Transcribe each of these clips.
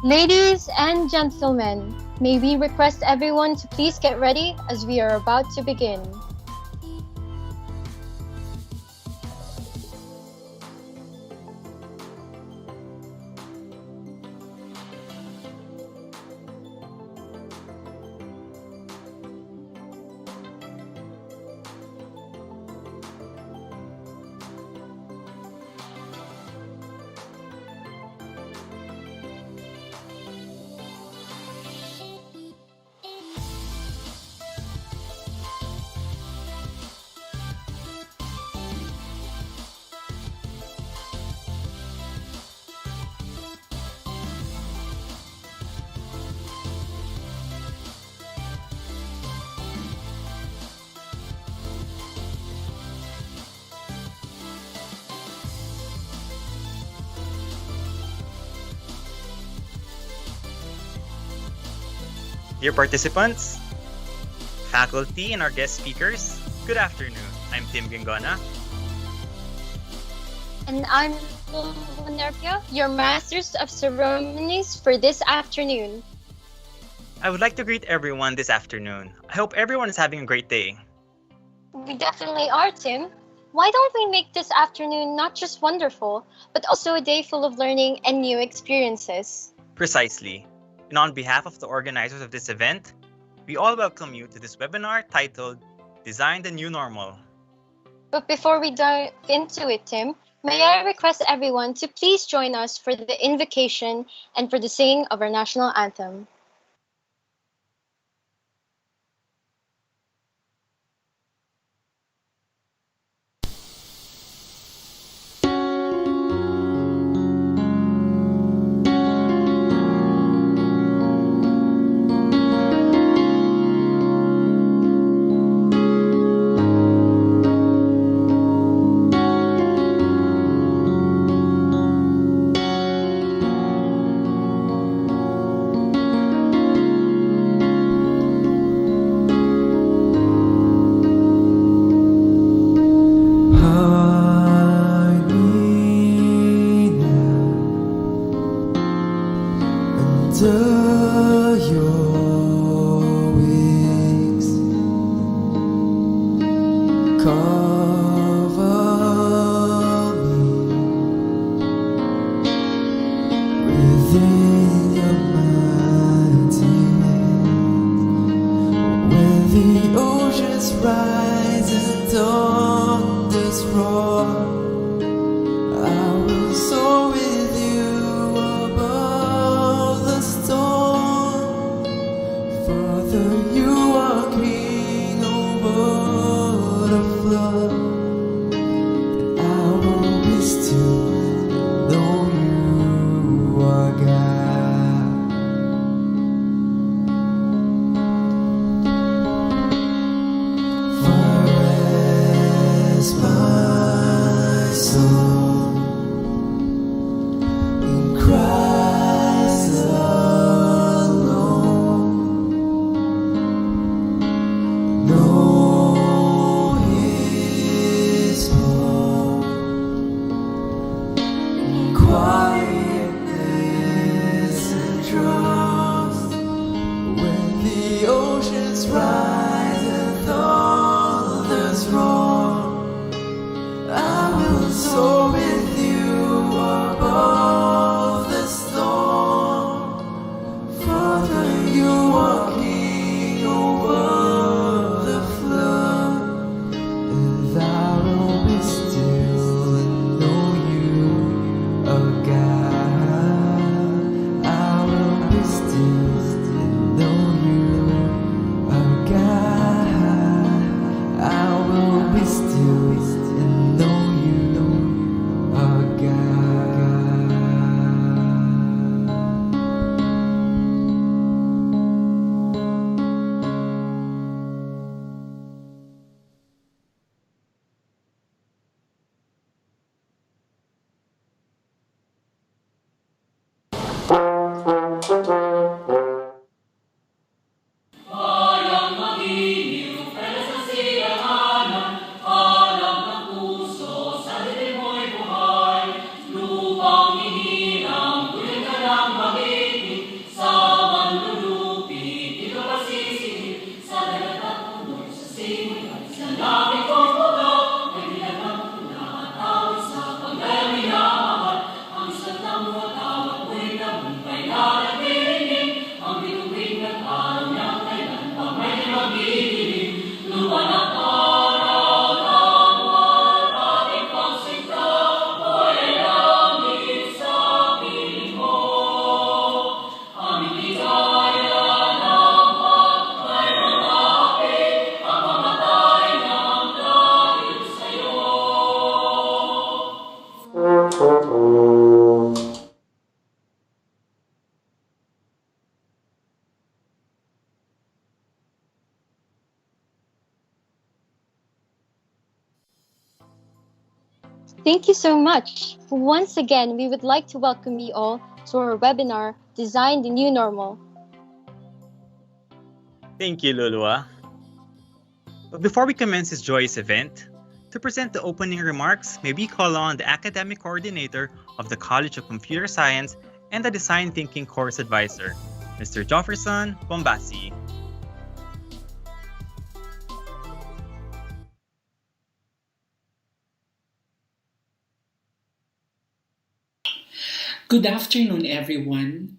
Ladies and gentlemen, may we request everyone to please get ready as we are about to begin. Dear participants, faculty, and our guest speakers, good afternoon. I'm Tim Gingona. And I'm Nerpio, your Masters of Ceremonies for this afternoon. I would like to greet everyone this afternoon. I hope everyone is having a great day. We definitely are, Tim. Why don't we make this afternoon not just wonderful, but also a day full of learning and new experiences? Precisely. And on behalf of the organizers of this event, we all welcome you to this webinar titled Design the New Normal. But before we dive into it, Tim, may I request everyone to please join us for the invocation and for the singing of our national anthem. Under your wings, cover me within your mighty hand. When the oceans rise and thunders roar, I will soar with you above the storm. Father, you are king over the flood, and I will be still, know you are God. For as my soul in Christ alone, know His home in quietness and trust. When the oceans rise and thunders roar, I will soar with you above the storm. Father, you are king over the flood, and I will be still and know you are God. I will be still and know you are God. Thank you so much. Once again, we would like to welcome you all to our webinar, Design the New Normal. Thank you, Lulua. But before we commence this joyous event, to present the opening remarks, may we call on the academic coordinator of the College of Computer Science and the Design Thinking Course Advisor, Mr. Jefferson Bombasi. Good afternoon, everyone.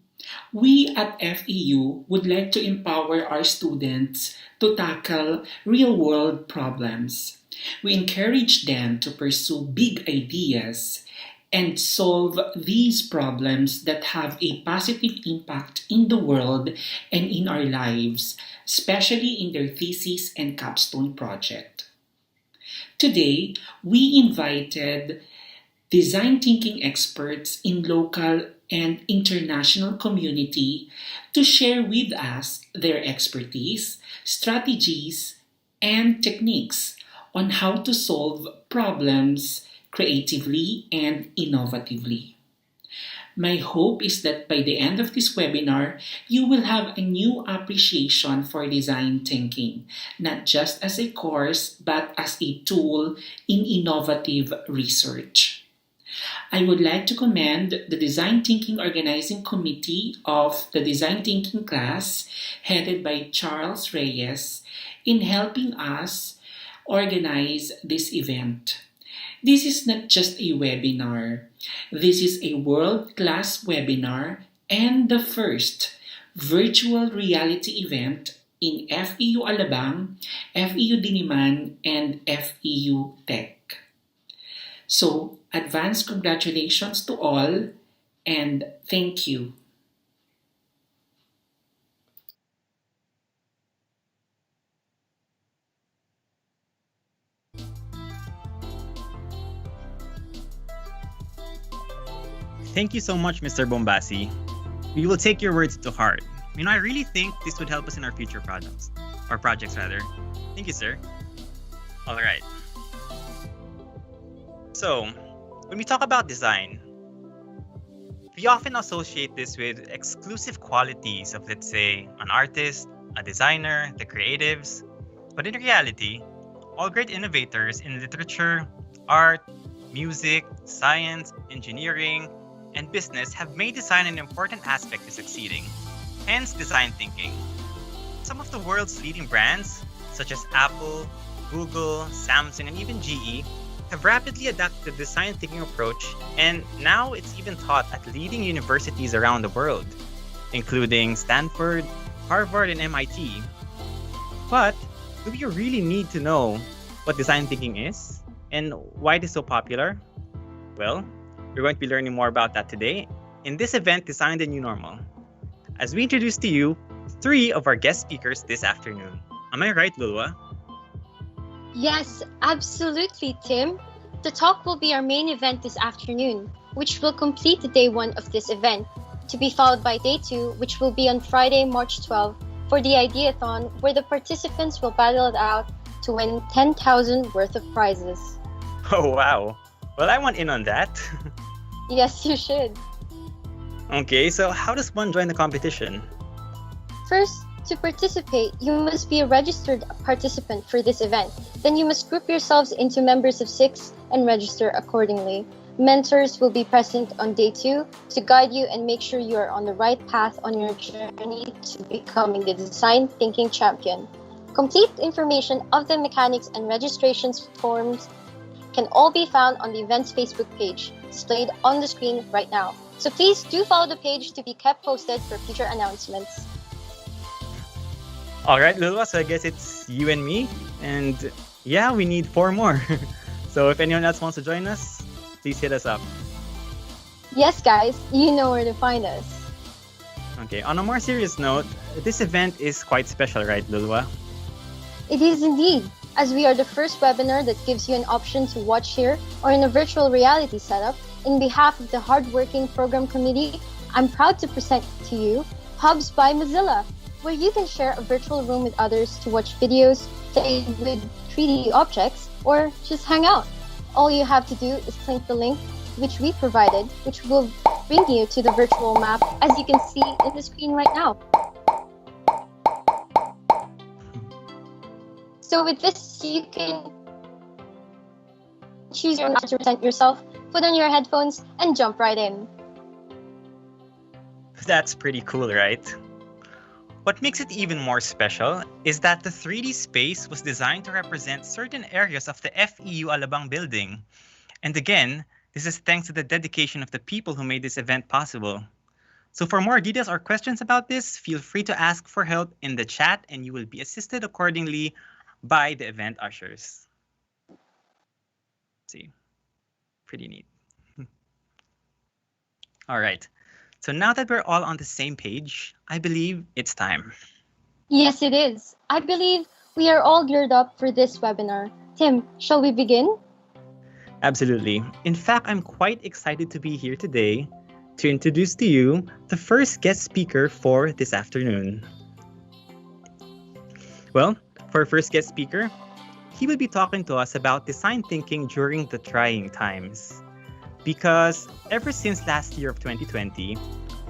We at FEU would like to empower our students to tackle real-world problems. We encourage them to pursue big ideas and solve these problems that have a positive impact in the world and in our lives, especially in their thesis and capstone project. Today, we invited design thinking experts in local and international community to share with us their expertise, strategies, and techniques on how to solve problems creatively and innovatively. My hope is that by the end of this webinar, you will have a new appreciation for design thinking, not just as a course, but as a tool in innovative research. I would like to commend the Design Thinking Organizing Committee of the Design Thinking class, headed by Charles Reyes, in helping us organize this event. This is not just a webinar. This is a world-class webinar and the first virtual reality event in FEU Alabang, FEU Diliman, and FEU Tech. So, advance congratulations to all and thank you. Thank you so much, Mr. Bombasi. We will take your words to heart. I really think this would help us in our future projects. Thank you, sir. All right. So, when we talk about design, we often associate this with exclusive qualities of, let's say, an artist, a designer, the creatives. But in reality, all great innovators in literature, art, music, science, engineering, and business have made design an important aspect to succeeding. Hence, design thinking. Some of the world's leading brands, such as Apple, Google, Samsung, and even GE, have rapidly adapted the design thinking approach, and now it's even taught at leading universities around the world, including Stanford, Harvard, and MIT. But do we really need to know what design thinking is and why it is so popular? Well, we're going to be learning more about that today in this event, Design the New Normal, as we introduce to you 3 of our guest speakers this afternoon. Am I right, Lulua? Yes, absolutely, Tim. The talk will be our main event this afternoon, which will complete the day 1 of this event, to be followed by day 2, which will be on Friday, March 12, for the Ideathon, where the participants will battle it out to win 10,000 worth of prizes. Oh, wow. Well, I want in on that. Yes, you should. Okay, so how does one join the competition? First, to participate, you must be a registered participant for this event. Then you must group yourselves into members of 6 and register accordingly. Mentors will be present on day 2 to guide you and make sure you are on the right path on your journey to becoming the design thinking champion. Complete information of the mechanics and registrations forms can all be found on the event's Facebook page, displayed on the screen right now. So please do follow the page to be kept posted for future announcements. All right, Lulua, so I guess it's you and me. And yeah, we need 4 more. So if anyone else wants to join us, please hit us up. Yes, guys, you know where to find us. Okay, on a more serious note, this event is quite special, right, Lulua? It is indeed, as we are the first webinar that gives you an option to watch here or in a virtual reality setup. In behalf of the hardworking program committee, I'm proud to present to you Hubs by Mozilla, where you can share a virtual room with others to watch videos, play with 3D objects, or just hang out. All you have to do is click the link which we provided, which will bring you to the virtual map as you can see in the screen right now. So with this, you can choose your to present yourself, put on your headphones, and jump right in. That's pretty cool, right? What makes it even more special is that the 3D space was designed to represent certain areas of the FEU Alabang building. And again, this is thanks to the dedication of the people who made this event possible. So for more details or questions about this, feel free to ask for help in the chat and you will be assisted accordingly by the event ushers. See, pretty neat. All right. So now that we're all on the same page, I believe it's time. Yes, it is. I believe we are all geared up for this webinar. Tim, shall we begin? Absolutely. In fact, I'm quite excited to be here today to introduce to you the first guest speaker for this afternoon. Well, for our first guest speaker, he will be talking to us about design thinking during the trying times. Because ever since last year of 2020,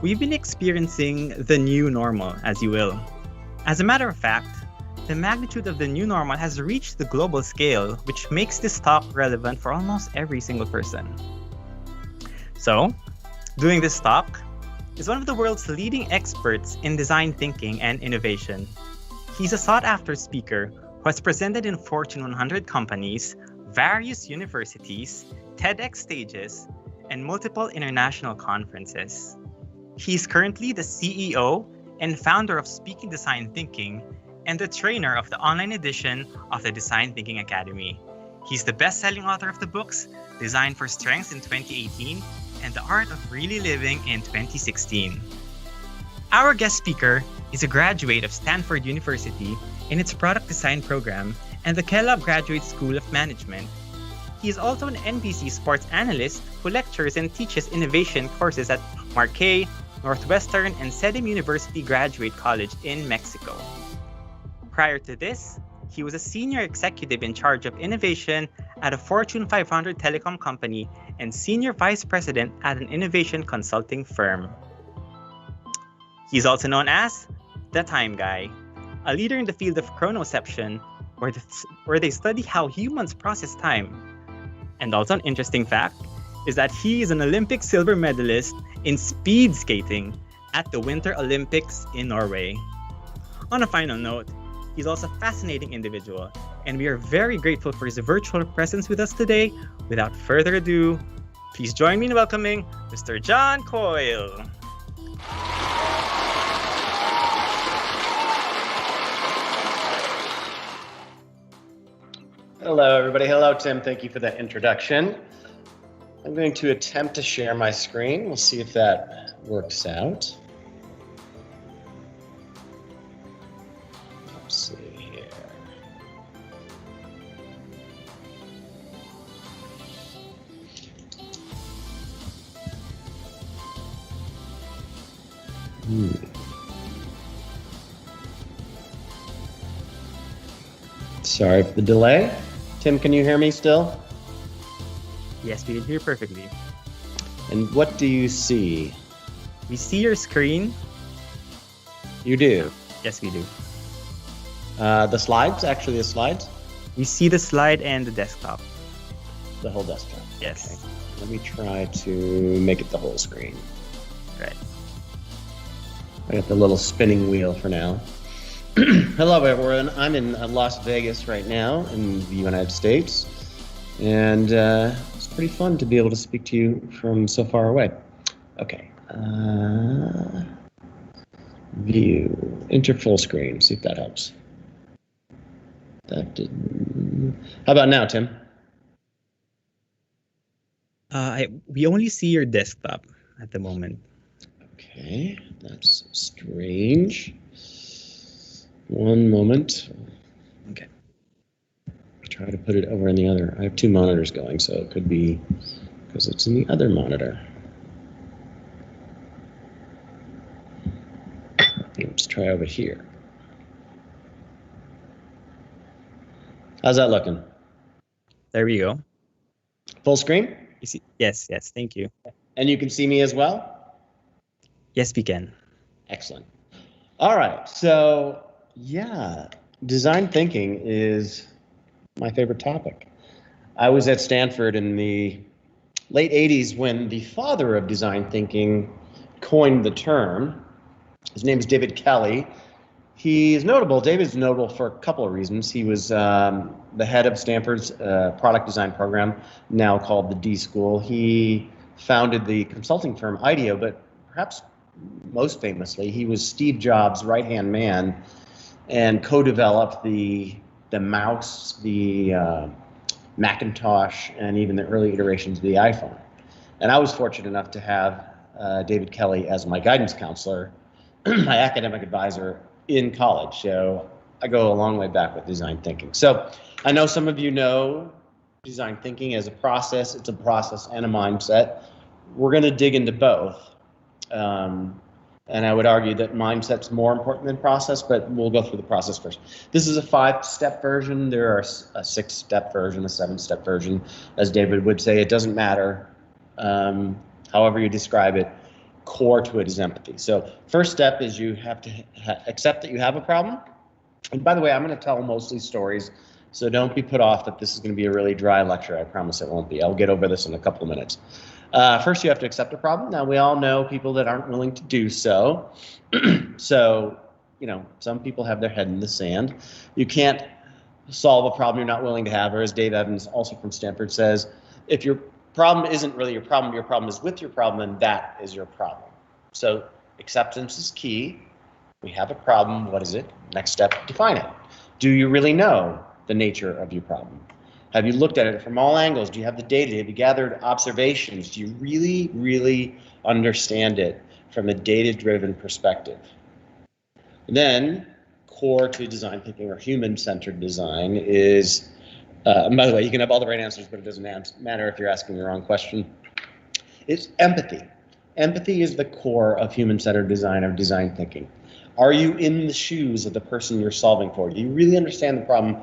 we've been experiencing the new normal, as you will. As a matter of fact, the magnitude of the new normal has reached the global scale, which makes this talk relevant for almost every single person. So, doing this talk is one of the world's leading experts in design thinking and innovation. He's a sought-after speaker who has presented in Fortune 100 companies, various universities, TEDx stages, and multiple international conferences. He's currently the CEO and founder of Speaking Design Thinking and the trainer of the online edition of the Design Thinking Academy. He's the best-selling author of the books Design for Strengths in 2018 and The Art of Really Living in 2016. Our guest speaker is a graduate of Stanford University in its product design program and the Kellogg Graduate School of Management. He is also an NBC sports analyst who lectures and teaches innovation courses at Marquette, Northwestern, and CEDIM University Graduate College in Mexico. Prior to this, he was a senior executive in charge of innovation at a Fortune 500 telecom company and senior vice president at an innovation consulting firm. He's also known as the Time Guy, a leader in the field of chronoception, where they study how humans process time. And also an interesting fact is that he is an Olympic silver medalist in speed skating at the Winter Olympics in Norway. On a final note, he's also a fascinating individual, and we are very grateful for his virtual presence with us today. Without further ado, please join me in welcoming Mr. John Coyle. Hello, everybody. Hello, Tim. Thank you for that introduction. I'm going to attempt to share my screen. We'll see if that works out. Let's see here. Sorry for the delay. Tim, can you hear me still? Yes, we can hear perfectly. And what do you see? We see your screen. You do. Yes, we do. The slides, actually the slides? We see the slide and the desktop. The whole desktop. Yes. Okay. Let me try to make it the whole screen. Right. I got the little spinning wheel for now. Hello, everyone. I'm in Las Vegas right now in the United States. And it's pretty fun to be able to speak to you from so far away. Okay. View. Enter full screen. See if that helps. That didn't. How about now, Tim? We only see your desktop at the moment. Okay. That's strange. One moment. Okay. Try to put it over in the other. I have two monitors going, so it could be because it's in the other monitor. Let's try over here. How's that looking? There we go. Full screen? Yes, thank you. And you can see me as well? Yes, we can. Excellent. All right, so yeah, design thinking is my favorite topic. I was at Stanford in the late 80s when the father of design thinking coined the term. His name is David Kelly. He is notable. David's notable for a couple of reasons. He was the head of Stanford's product design program, now called the D School. He founded the consulting firm IDEO, but perhaps most famously, he was Steve Jobs' right-hand man and co-developed the mouse, the Macintosh, and even the early iterations of the iPhone. And I was fortunate enough to have David Kelly as my guidance counselor, my academic advisor in college. So I go a long way back with design thinking. So I know some of you know design thinking as a process. It's a process and a mindset. We're going to dig into both. And I would argue that mindset's more important than process, but we'll go through the process first. This is a 5-step version. There are a 6-step version, a 7-step version. As David would say, it doesn't matter. However you describe it, core to it is empathy. So first step is you have to accept that you have a problem. And by the way, I'm going to tell mostly stories, so don't be put off that this is going to be a really dry lecture. I promise it won't be. I'll get over this in a couple of minutes. First, you have to accept a problem. Now, we all know people that aren't willing to do so. So, some people have their head in the sand. You can't solve a problem you're not willing to have, or as Dave Evans, also from Stanford, says, if your problem isn't really your problem is with your problem, and that is your problem. So acceptance is key. We have a problem. What is it? Next step, define it. Do you really know the nature of your problem? Have you looked at it from all angles? Do you have the data? Have you gathered observations? Do you really, really understand it from a data-driven perspective? And then, core to design thinking or human-centered design is, and by the way, you can have all the right answers, but it doesn't matter if you're asking the wrong question. It's empathy. Empathy is the core of human-centered design or design thinking. Are you in the shoes of the person you're solving for? Do you really understand the problem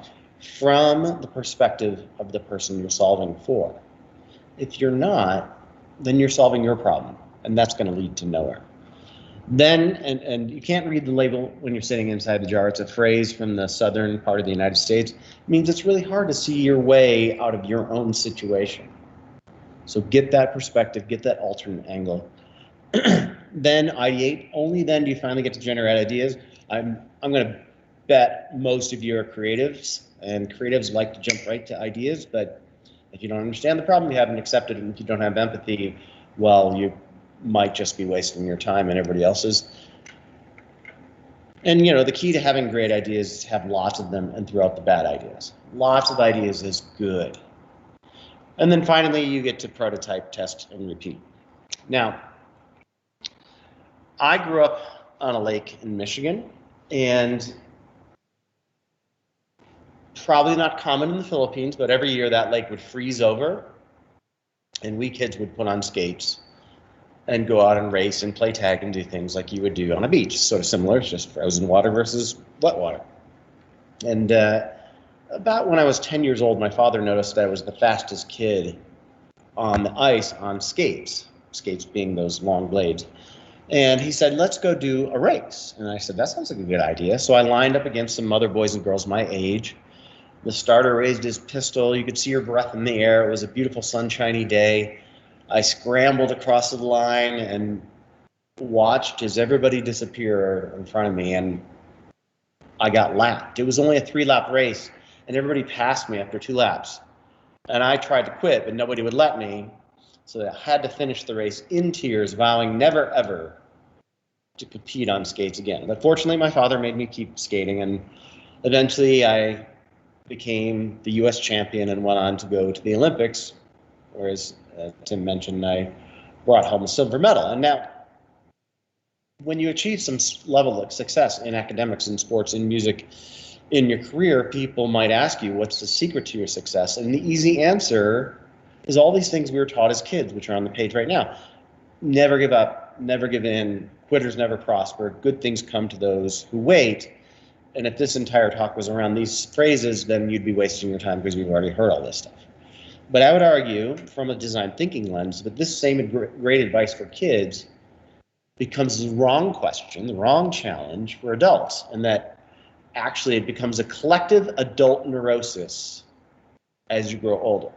from the perspective of the person you're solving for? If you're not, then you're solving your problem, and that's going to lead to nowhere. Then, and you can't read the label when you're sitting inside the jar. It's a phrase from the southern part of the United States. It means it's really hard to see your way out of your own situation. So get that perspective, get that alternate angle. Then ideate. Only then do you finally get to generate ideas. I'm going to bet most of you are creatives, and creatives like to jump right to ideas, but if you don't understand the problem, you haven't accepted it, and if you don't have empathy, well, you might just be wasting your time and everybody else's. And the key to having great ideas is to have lots of them and throw out the bad ideas. Lots of ideas is good. And then finally, you get to prototype, test, and repeat. Now, I grew up on a lake in Michigan, and probably not common in the Philippines, but every year that lake would freeze over, and we kids would put on skates and go out and race and play tag and do things like you would do on a beach. Sort of similar, it's just frozen water versus wet water. And about when I was 10 years old, my father noticed that I was the fastest kid on the ice on skates, skates being those long blades. And he said, let's go do a race. And I said, that sounds like a good idea. So I lined up against some other boys and girls my age. The starter raised his pistol. You could see her breath in the air. It was a beautiful sunshiny day. I scrambled across the line and watched as everybody disappeared in front of me, and I got lapped. It was only a 3-lap race, and everybody passed me after 2 laps. And I tried to quit, but nobody would let me. So I had to finish the race in tears, vowing never, ever to compete on skates again. But fortunately, my father made me keep skating, and eventually I became the U.S. champion and went on to go to the Olympics, whereas Tim mentioned I brought home a silver medal. And now, when you achieve some level of success in academics, in sports, in music, in your career, people might ask you, what's the secret to your success? And the easy answer is all these things we were taught as kids, which are on the page right now. Never give up, never give in, quitters never prosper, good things come to those who wait. And if this entire talk was around these phrases, then you'd be wasting your time because we've already heard all this stuff. But I would argue from a design thinking lens that this same great advice for kids becomes the wrong question, the wrong challenge for adults, and that actually it becomes a collective adult neurosis as you grow older,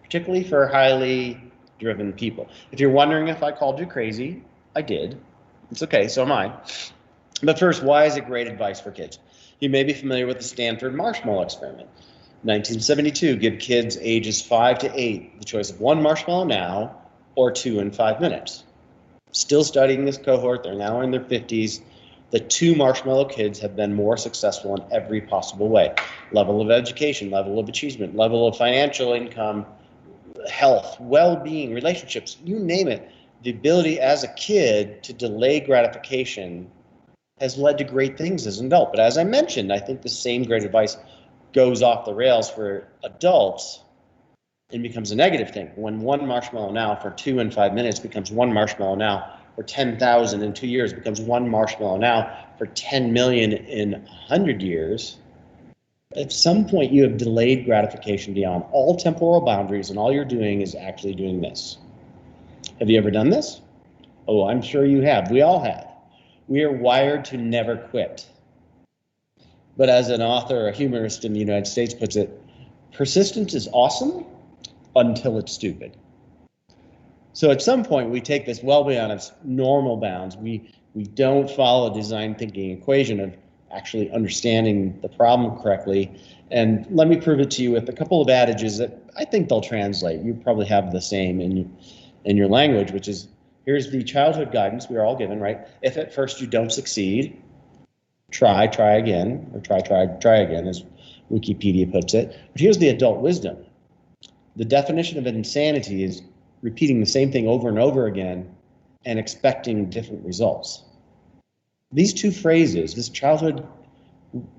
particularly for highly driven people. If you're wondering if I called you crazy, I did. It's okay, so am I. But first, why is it great advice for kids? You may be familiar with the Stanford Marshmallow Experiment. 1972, give kids ages 5 to 8 the choice of 1 marshmallow now or 2 in 5 minutes. Still studying this cohort, they're now in their 50s. The 2 marshmallow kids have been more successful in every possible way. Level of education, level of achievement, level of financial income, health, well-being, relationships, you name it. The ability as a kid to delay gratification has led to great things as an adult. But as I mentioned, I think the same great advice goes off the rails for adults and becomes a negative thing. When 1 marshmallow now for 2 in 5 minutes becomes 1 marshmallow now for 10,000 in 2 years, becomes 1 marshmallow now for 10 million in 100 years, at some point you have delayed gratification beyond all temporal boundaries, and all you're doing is actually doing this. Have you ever done this? Oh, I'm sure you have. We all have. We are wired to never quit. But as an author, a humorist in the United States puts it, persistence is awesome until it's stupid. So at some point, we take this well beyond its normal bounds. We don't follow a design thinking equation of actually understanding the problem correctly. And let me prove it to you with a couple of adages that I think they'll translate. You probably have the same in your language, which is, here's the childhood guidance we are all given, right? If at first you don't succeed, try again, or try again, as Wikipedia puts it. But here's the adult wisdom. The definition of insanity is repeating the same thing over and over again and expecting different results. These two phrases, this childhood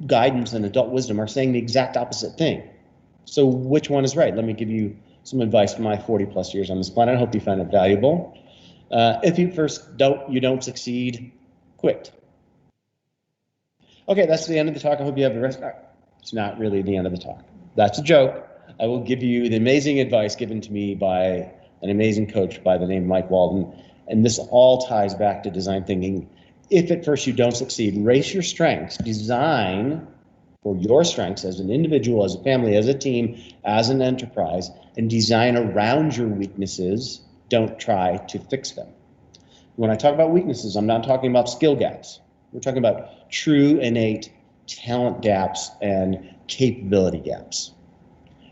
guidance and adult wisdom, are saying the exact opposite thing. So which one is right? Let me give you some advice from my 40 plus years on this planet. I hope you find it valuable. If you first don't succeed, quit. Okay, that's the end of the talk. I hope you have the rest. It's not really the end of the talk. That's a joke. I will give you the amazing advice given to me by an amazing coach by the name of Mike Walden. And this all ties back to design thinking. If at first you don't succeed, raise your strengths. Design for your strengths as an individual, as a family, as a team, as an enterprise, and design around your weaknesses. Don't try to fix them. When I talk about weaknesses, I'm not talking about skill gaps. We're talking about true innate talent gaps and capability gaps.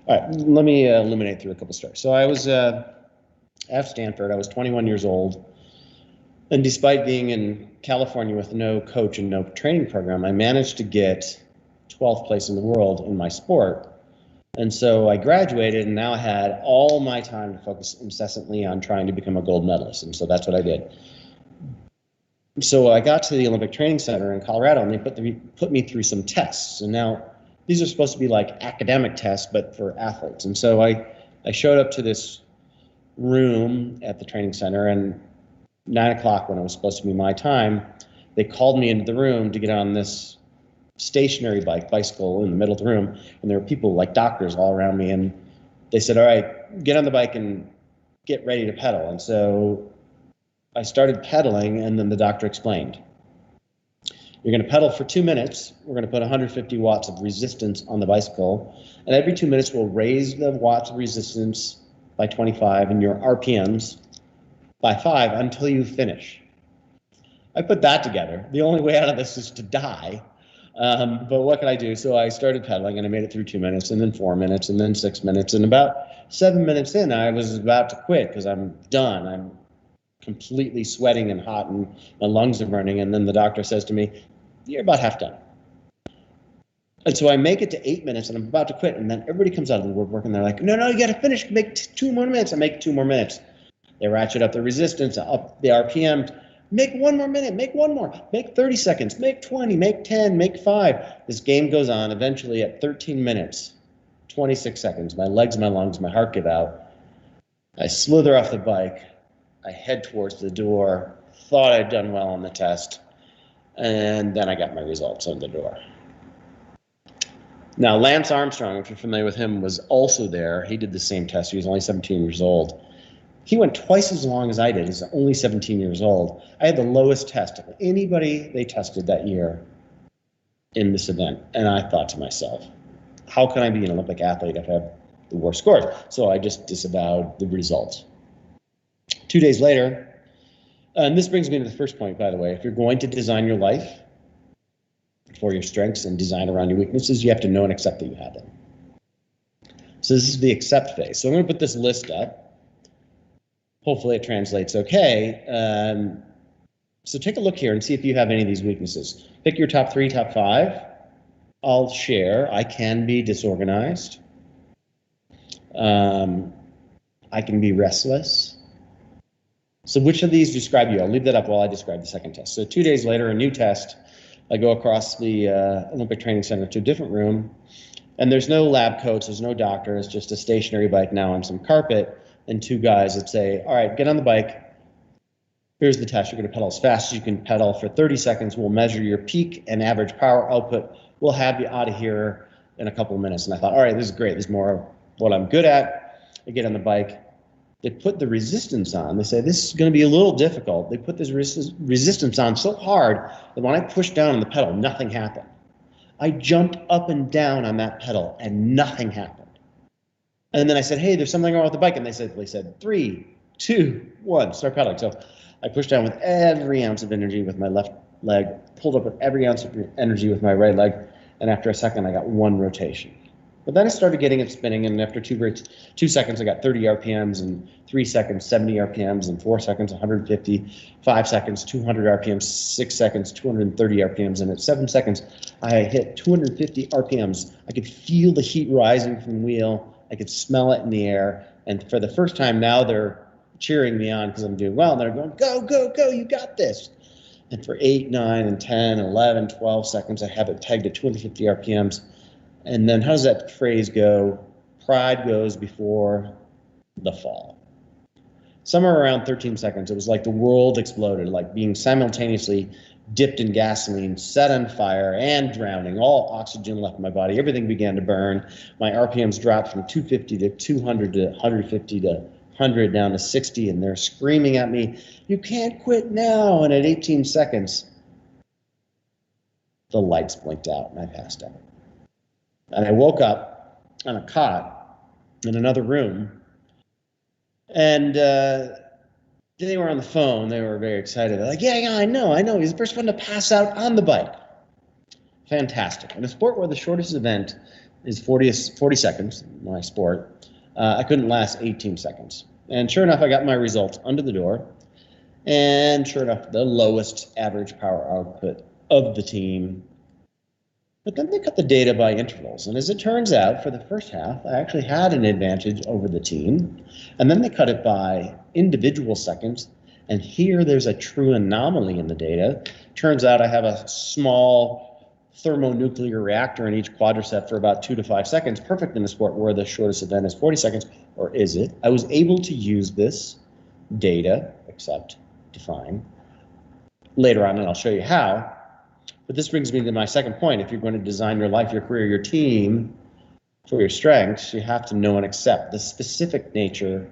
All right, let me illuminate through a couple stories. So I was at Stanford. I was 21 years old. And despite being in California with no coach and no training program, I managed to get 12th place in the world in my sport. And so I graduated, and now I had all my time to focus incessantly on trying to become a gold medalist. And so that's what I did. So I got to the Olympic Training Center in Colorado, and they put me through some tests. And now these are supposed to be like academic tests, but for athletes. And so I showed up to this room at the training center, and 9 o'clock, when it was supposed to be my time, they called me into the room to get on this stationary bicycle in the middle of the room. And there were people like doctors all around me. And they said, all right, get on the bike and get ready to pedal. And so I started pedaling, and then the doctor explained, you're going to pedal for 2 minutes. We're going to put 150 watts of resistance on the bicycle. And every 2 minutes, we'll raise the watts of resistance by 25 and your RPMs by 5 until you finish. I put that together. The only way out of this is to die. But what can I do? So I started pedaling, and I made it through 2 minutes, and then 4 minutes, and then 6 minutes. And about 7 minutes in, I was about to quit because I'm done. I'm completely sweating and hot, and my lungs are burning. And then the doctor says to me, you're about half done. And so I make it to 8 minutes, and I'm about to quit. And then everybody comes out of the woodwork, and they're like, no, you got to finish. Make 2 more minutes. I make 2 more minutes. They ratchet up the resistance, up the RPM. Make 1 more minute, make 1 more, make 30 seconds, make 20, make 10, make 5. This game goes on. Eventually at 13 minutes, 26 seconds, my legs, my lungs, my heart give out. I slither off the bike. I head towards the door, thought I'd done well on the test, and then I got my results on the door. Now, Lance Armstrong, if you're familiar with him, was also there. He did the same test. He was only 17 years old. He went twice as long as I did. He's only 17 years old. I had the lowest test of anybody they tested that year in this event. And I thought to myself, how can I be an Olympic athlete if I have the worst scores? So I just disavowed the results. 2 days later, and this brings me to the first point, by the way, if you're going to design your life for your strengths and design around your weaknesses, you have to know and accept that you have them. So this is the accept phase. So I'm going to put this list up. Hopefully it translates okay. So take a look here and see if you have any of these weaknesses. Pick your top 3, top 5. I'll share. I can be disorganized. I can be restless. So which of these describe you? I'll leave that up while I describe the second test. So 2 days later, a new test. I go across the Olympic Training Center to a different room, and there's no lab coats, there's no doctor, it's just a stationary bike now on some carpet, and 2 guys that say, all right, get on the bike. Here's the test. You're going to pedal as fast as you can pedal for 30 seconds. We'll measure your peak and average power output. We'll have you out of here in a couple of minutes. And I thought, all right, this is great. This is more of what I'm good at. I get on the bike. They put the resistance on. They say, this is going to be a little difficult. They put this resistance on so hard that when I pushed down on the pedal, nothing happened. I jumped up and down on that pedal and nothing happened. And then I said, hey, there's something wrong with the bike. And they said 3, 2, 1, start pedaling. So I pushed down with every ounce of energy with my left leg, pulled up with every ounce of energy with my right leg. And after a second, I got 1 rotation. But then I started getting it spinning, and after 2 seconds, I got 30 RPMs, and 3 seconds, 70 RPMs, and 4 seconds, 150, 5 seconds, 200 RPMs, 6 seconds, 230 RPMs, and at 7 seconds, I hit 250 RPMs. I could feel the heat rising from the wheel. I could smell it in the air, and for the first time now, they're cheering me on because I'm doing well, and they're going, go, go, go, you got this. And for 8, 9, and 10, 11, 12 seconds, I have it pegged at 250 RPMs. And then how does that phrase go? Pride goes before the fall. Somewhere around 13 seconds, it was like the world exploded, like being simultaneously dipped in gasoline, set on fire, and drowning. All oxygen left my body. Everything began to burn. My RPMs dropped from 250 to 200 to 150 to 100 down to 60, and they're screaming at me, you can't quit now. And at 18 seconds, the lights blinked out, and I passed out. And I woke up on a cot in another room, and they were on the phone. They were very excited. They're like, yeah, I know. He's the first one to pass out on the bike. Fantastic. In a sport where the shortest event is 40 seconds, my sport, I couldn't last 18 seconds. And sure enough, I got my results under the door. And sure enough, the lowest average power output of the team. But then they cut the data by intervals. And as it turns out, for the first half, I actually had an advantage over the team. And then they cut it by individual seconds. And here there's a true anomaly in the data. Turns out I have a small thermonuclear reactor in each quadricep for about 2 to 5 seconds, perfect in a sport where the shortest event is 40 seconds, or is it? I was able to use this data, accept, define, later on, and I'll show you how. But this brings me to my second point. If you're going to design your life, your career, your team for your strengths, you have to know and accept the specific nature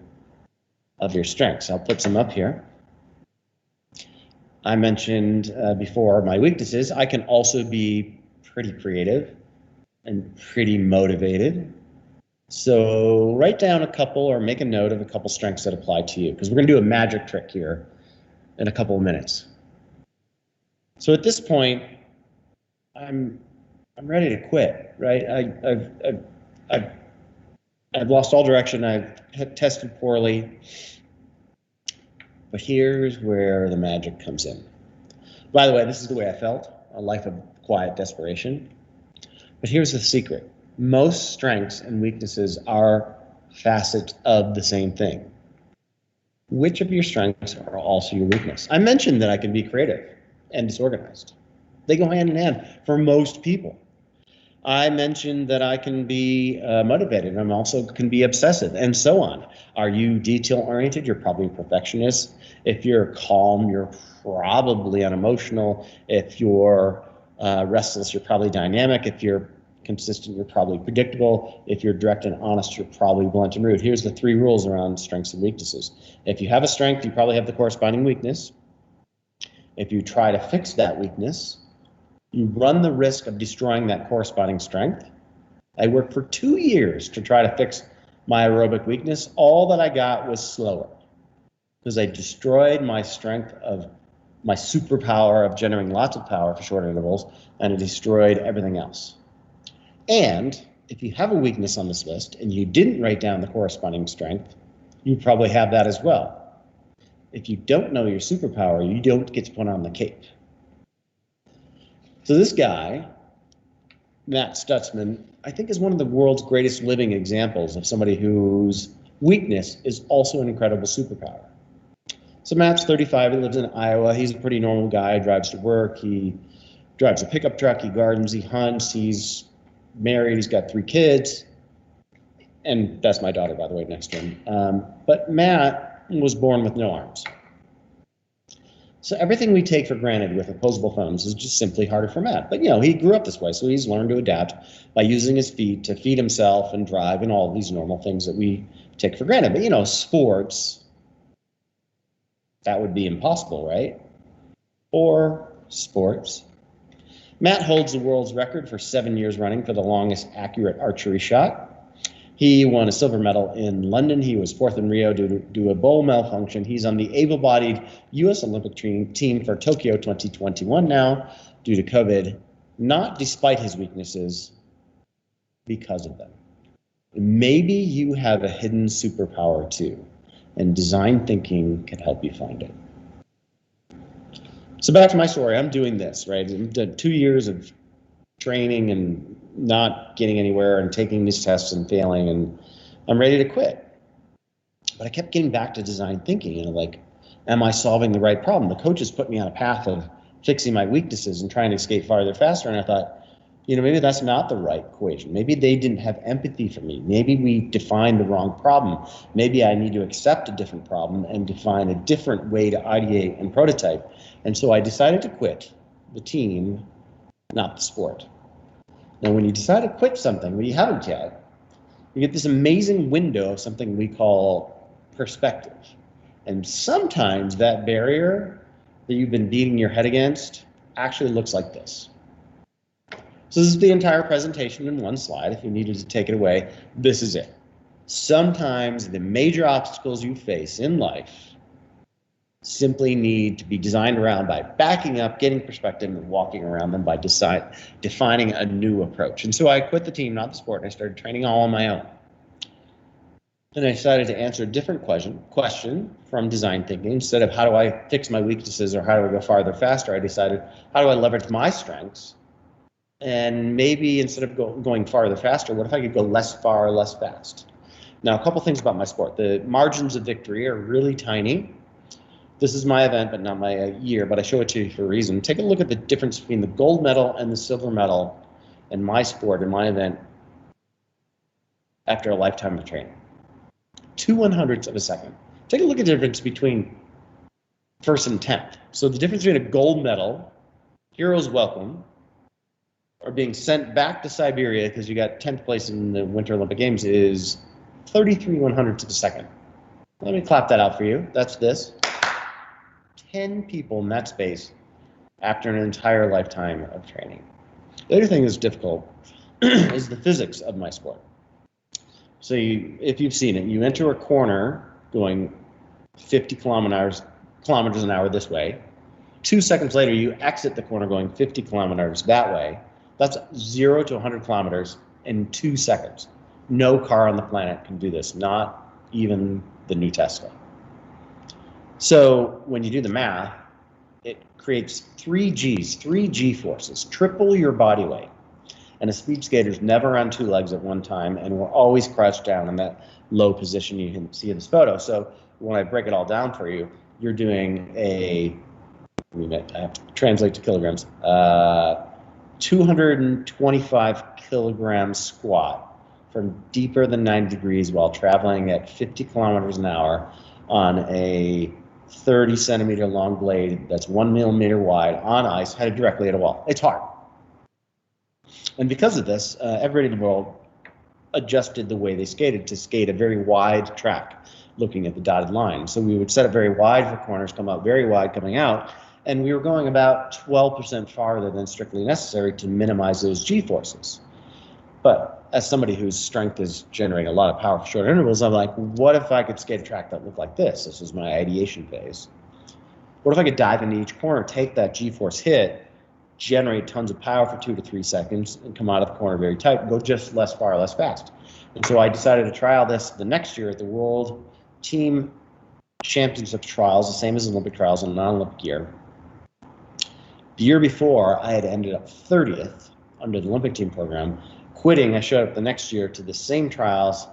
of your strengths. I'll put some up here. I mentioned before my weaknesses. I can also be pretty creative and pretty motivated. So write down a couple or make a note of a couple strengths that apply to you, because we're going to do a magic trick here in a couple of minutes. So at this point, I'm ready to quit, right? I've lost all direction. I've tested poorly. But here's where the magic comes in. By the way, this is the way I felt, a life of quiet desperation. But here's the secret. Most strengths and weaknesses are facets of the same thing. Which of your strengths are also your weakness? I mentioned that I can be creative and disorganized. They go hand in hand for most people. I mentioned that I can be motivated. I also can be obsessive, and so on. Are you detail-oriented? You're probably a perfectionist. If you're calm, you're probably unemotional. If you're restless, you're probably dynamic. If you're consistent, you're probably predictable. If you're direct and honest, you're probably blunt and rude. Here's the 3 rules around strengths and weaknesses. If you have a strength, you probably have the corresponding weakness. If you try to fix that weakness, you run the risk of destroying that corresponding strength. I worked for 2 years to try to fix my aerobic weakness. All that I got was slower because I destroyed my strength of my superpower of generating lots of power for short intervals, and it destroyed everything else. And if you have a weakness on this list and you didn't write down the corresponding strength, you probably have that as well. If you don't know your superpower, you don't get to put on the cape. So this guy, Matt Stutzman, I think is one of the world's greatest living examples of somebody whose weakness is also an incredible superpower. So Matt's 35, he lives in Iowa. He's a pretty normal guy, drives to work, he drives a pickup truck, he gardens, he hunts, he's married, he's got 3 kids. And that's my daughter, by the way, next to him. But Matt was born with no arms. So everything we take for granted with opposable thumbs is just simply harder for Matt. But, you know, he grew up this way, so he's learned to adapt by using his feet to feed himself and drive and all these normal things that we take for granted. But, you know, sports, that would be impossible, right? Or sports. Matt holds the world's record for 7 years running for the longest accurate archery shot. He won a silver medal in London. He was 4th in Rio due to a bowl malfunction. He's on the able-bodied U.S. Olympic team for Tokyo 2021 now due to COVID, not despite his weaknesses, because of them. Maybe you have a hidden superpower too, and design thinking can help you find it. So back to my story. I'm doing this, right? I've done 2 years of training and not getting anywhere and taking these tests and failing, and I'm ready to quit. But I kept getting back to design thinking and like, am I solving the right problem? The coaches put me on a path of fixing my weaknesses and trying to escape farther faster. And I thought, you know, maybe that's not the right equation. Maybe they didn't have empathy for me. Maybe we defined the wrong problem. Maybe I need to accept a different problem and define a different way to ideate and prototype. And so I decided to quit the team, not the sport. Now, when you decide to quit something, when you haven't yet, you get this amazing window of something we call perspective. And sometimes that barrier that you've been beating your head against actually looks like this. So this is the entire presentation in one slide. If you needed to take it away, this is it. Sometimes the major obstacles you face in life simply need to be designed around by backing up, getting perspective, and walking around them by defining a new approach. And so I quit the team, not the sport, and I started training all on my own. Then I decided to answer a different question from design thinking. Instead of how do I fix my weaknesses or how do I go farther faster, I decided how do I leverage my strengths? And maybe instead of going farther faster, what if I could go less far, less fast? Now, a couple things about my sport. The margins of victory are really tiny. This is my event, but not my year, but I show it to you for a reason. Take a look at the difference between the gold medal and the silver medal in my sport, in my event, after a lifetime of training. 2/100ths of a second. Take a look at the difference between first and 10th. So the difference between a gold medal, heroes welcome, or being sent back to Siberia because you got 10th place in the Winter Olympic Games is 33/100ths of a second. Let me clap that out for you. That's this. 10 people in that space after an entire lifetime of training. The other thing that's difficult is the physics of my sport. So if you've seen it, you enter a corner going 50 kilometers an hour this way. 2 seconds later, you exit the corner going 50 kilometers that way. That's 0 to 100 kilometers in 2 seconds. No car on the planet can do this, not even the new Tesla. So when you do the math, it creates 3 Gs, 3 G forces, triple your body weight. And a speed skater's never on 2 legs at one time, and we're always crouched down in that low position you can see in this photo. So when I break it all down for you, you're doing I have to translate to kilograms, 225 kilogram squat from deeper than 90 degrees while traveling at 50 kilometers an hour on a 30 centimeter long blade that's 1 millimeter wide on ice headed directly at a wall. It's hard. And because of this, everybody in the world adjusted the way they skated to skate a very wide track, looking at the dotted line. So we would set it very wide for corners, come out very wide coming out, and we were going about 12% farther than strictly necessary to minimize those G-forces. But as somebody whose strength is generating a lot of power for short intervals, I'm like, what if I could skate a track that looked like this? This was my ideation phase. What if I could dive into each corner, take that G-force hit, generate tons of power for 2 to 3 seconds, and come out of the corner very tight and go just less far, less fast. And so I decided to trial this the next year at the World Team Championship trials, the same as Olympic trials in a non-Olympic year. The year before, I had ended up 30th under the Olympic team program. Quitting, I showed up the next year to the same trials,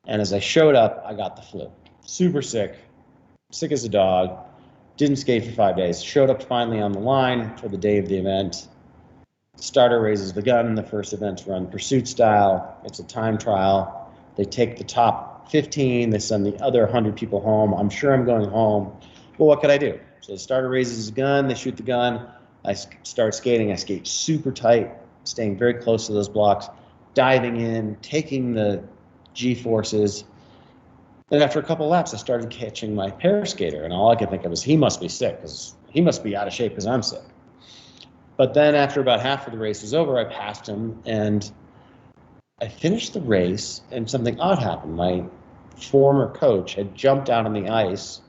and as I showed up, I got the flu. Super sick as a dog, didn't skate for 5 days. Showed up finally on the line for the day of the event. Starter raises the gun. The first event's run pursuit style. It's a time trial. They take the top 15. They send the other 100 people home. I'm sure I'm going home. Well, what could I do? So the starter raises his gun. They shoot the gun. I start skating. I skate super tight, staying very close to those blocks, diving in, taking the G-forces. And after a couple of laps, I started catching my pair skater, and all I could think of was he must be sick, because he must be out of shape because I'm sick. But then after about half of the race was over, I passed him, and I finished the race, and something odd happened. My former coach had jumped out on the ice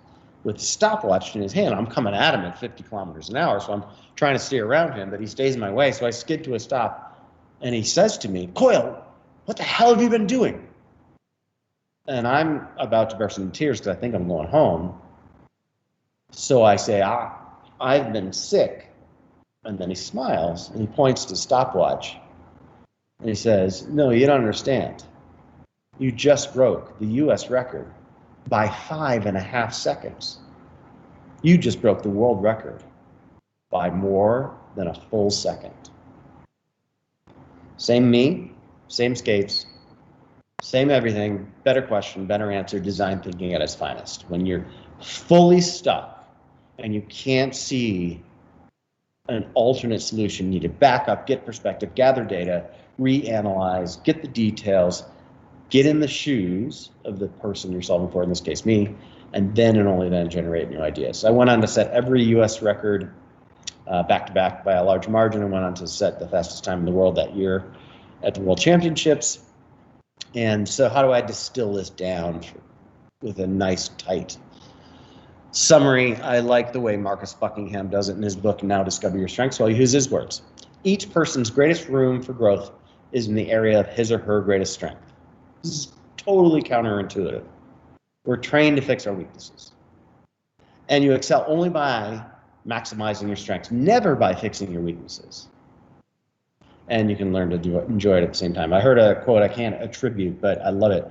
with a stopwatch in his hand. I'm coming at him at 50 kilometers an hour, so I'm trying to steer around him, but he stays in my way, so I skid to a stop, and he says to me, "Coyle, what the hell have you been doing?" And I'm about to burst into tears because I think I'm going home. So I say, I've been sick. And then he smiles, and he points to the stopwatch, and he says, "No, you don't understand. You just broke the U.S. record by 5.5 seconds. You just broke the world record by more than a full second." Same me, same skates, same everything, better question, better answer, design thinking at its finest. When you're fully stuck and you can't see an alternate solution, you need to back up, get perspective, gather data, reanalyze, get the details, get in the shoes of the person you're solving for, in this case me, and then and only then generate new ideas. So I went on to set every US record back-to-back by a large margin, and went on to set the fastest time in the world that year at the World Championships. And so how do I distill this down with a nice, tight summary? I like the way Marcus Buckingham does it in his book, Now Discover Your Strengths. So I'll use his words. Each person's greatest room for growth is in the area of his or her greatest strength. This is totally counterintuitive. We're trained to fix our weaknesses. And you excel only by maximizing your strengths, never by fixing your weaknesses. And you can learn to enjoy it at the same time. I heard a quote I can't attribute, but I love it.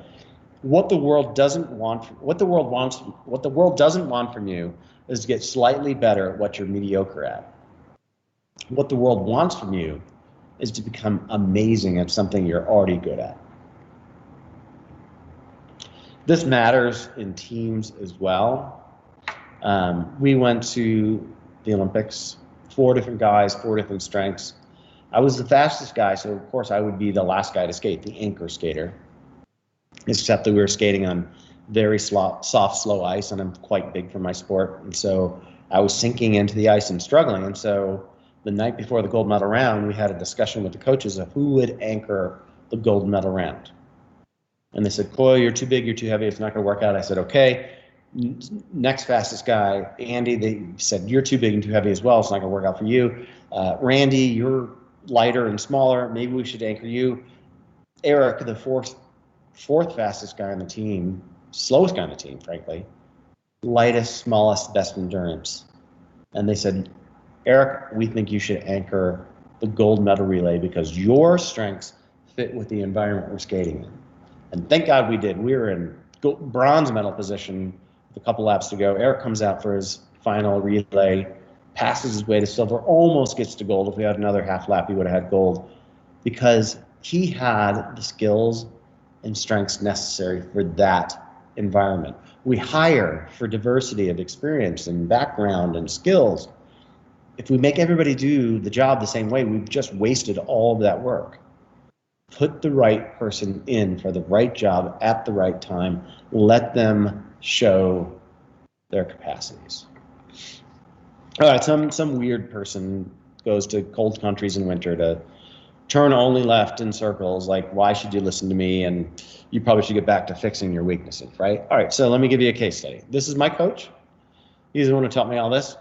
What the world doesn't want from you is to get slightly better at what you're mediocre at. What the world wants from you is to become amazing at something you're already good at. This matters in teams as well. We went to the Olympics, 4 different guys, 4 different strengths. I was the fastest guy, so of course I would be the last guy to skate, the anchor skater. Except that we were skating on very soft, slow ice, and I'm quite big for my sport. And so I was sinking into the ice and struggling. And so the night before the gold medal round, we had a discussion with the coaches of who would anchor the gold medal round. And they said, "Coyle, you're too big, you're too heavy, it's not going to work out." I said, "Okay." Next fastest guy, Andy, they said, "You're too big and too heavy as well, it's not going to work out for you." Randy, you're lighter and smaller, maybe we should anchor you. Eric, the fourth fastest guy on the team, slowest guy on the team, frankly, lightest, smallest, best endurance. And they said, "Eric, we think you should anchor the gold medal relay because your strengths fit with the environment we're skating in." And thank God we did. We were in bronze medal position with a couple laps to go. Eric comes out for his final relay, passes his way to silver, almost gets to gold. If we had another half lap, he would have had gold, because he had the skills and strengths necessary for that environment. We hire for diversity of experience and background and skills. if we make everybody do the job the same way, we've just wasted all of that work. Put the right person in for the right job at the right time. Let them show their capacities. All right, some weird person goes to cold countries in winter to turn only left in circles, like, why should you listen to me? And you probably should get back to fixing your weaknesses, right? All right, so let me give you a case study. This is my coach. He's the one who taught me all this.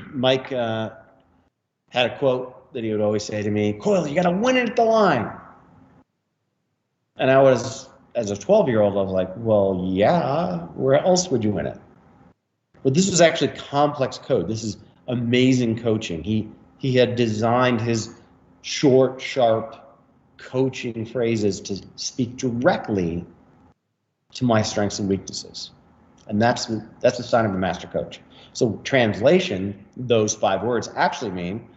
Mike had a quote that he would always say to me, Coyle, you got to win it at the line. And I was, as a 12-year-old, I was like, well, yeah, where else would you win it? But this was actually complex code. This is amazing coaching. He had designed his short, sharp coaching phrases to speak directly to my strengths and weaknesses. And that's the sign of a master coach. So translation, those 5 words actually mean,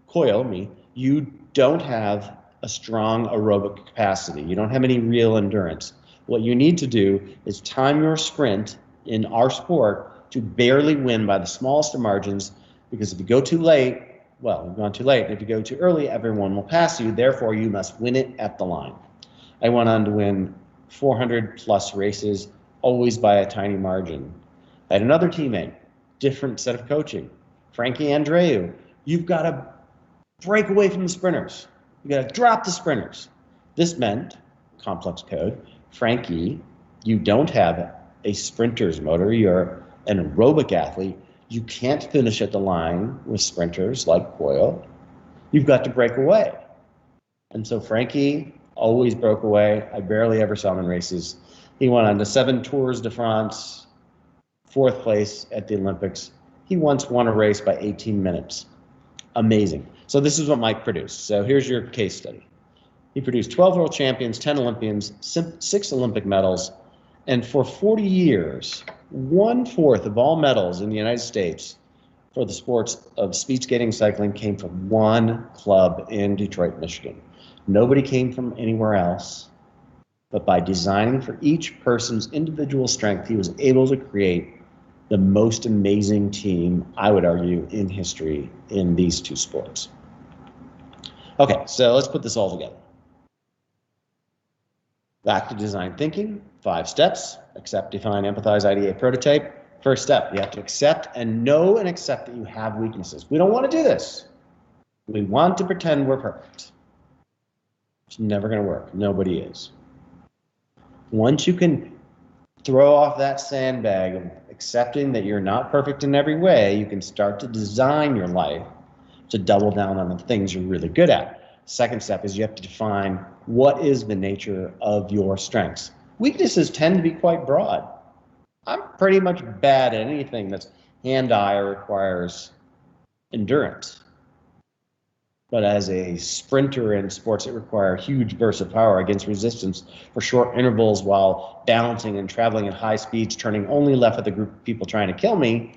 Coyle, me, you don't have a strong aerobic capacity. You don't have any real endurance. What you need to do is time your sprint in our sport to barely win by the smallest of margins, because if you go too late, well, you've gone too late. And if you go too early, everyone will pass you. Therefore, you must win it at the line. I went on to win 400 plus races, always by a tiny margin. I had another teammate, different set of coaching. Frankie Andreu, you've got to break away from the sprinters. You got to drop the sprinters. This meant, complex code, Frankie, you don't have a sprinter's motor. You're an aerobic athlete. You can't finish at the line with sprinters like Coyle. You've got to break away. And so Frankie always broke away. I barely ever saw him in races. He went on to 7 Tours de France, 4th place at the Olympics. He once won a race by 18 minutes. Amazing. So this is what Mike produced. So here's your case study. He produced 12 world champions, 10 Olympians, 6 Olympic medals, and for 40 years, 1/4 of all medals in the United States for the sports of speed skating, cycling came from one club in Detroit, Michigan. Nobody came from anywhere else, but by designing for each person's individual strength, he was able to create the most amazing team, I would argue, in history in these 2 sports. Okay, so let's put this all together. Back to design thinking, 5 steps: accept, define, empathize, ideate, prototype. First step, you have to accept and know and accept that you have weaknesses. We don't want to do this. We want to pretend we're perfect. It's never going to work. Nobody is. Once you can throw off that sandbag of accepting that you're not perfect in every way, you can start to design your life to double down on the things you're really good at. Second step is you have to define what is the nature of your strengths. Weaknesses tend to be quite broad. I'm pretty much bad at anything that's hand-eye or requires endurance. But as a sprinter in sports that require huge bursts of power against resistance for short intervals while balancing and traveling at high speeds, turning only left at the group of people trying to kill me,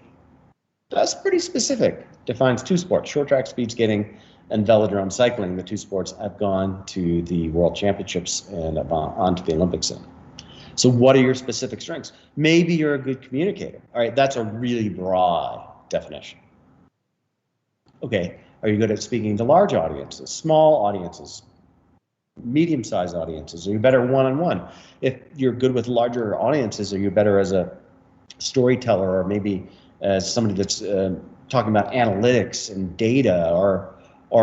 that's pretty specific. Defines 2 sports, short track speed skating and velodrome cycling, the 2 sports I've gone to the World Championships and on to the Olympics in. So what are your specific strengths? Maybe you're a good communicator. All right, that's a really broad definition. Okay, are you good at speaking to large audiences, small audiences, medium-sized audiences? Are you better one-on-one? If you're good with larger audiences, are you better as a storyteller, or maybe as somebody that's talking about analytics and data, or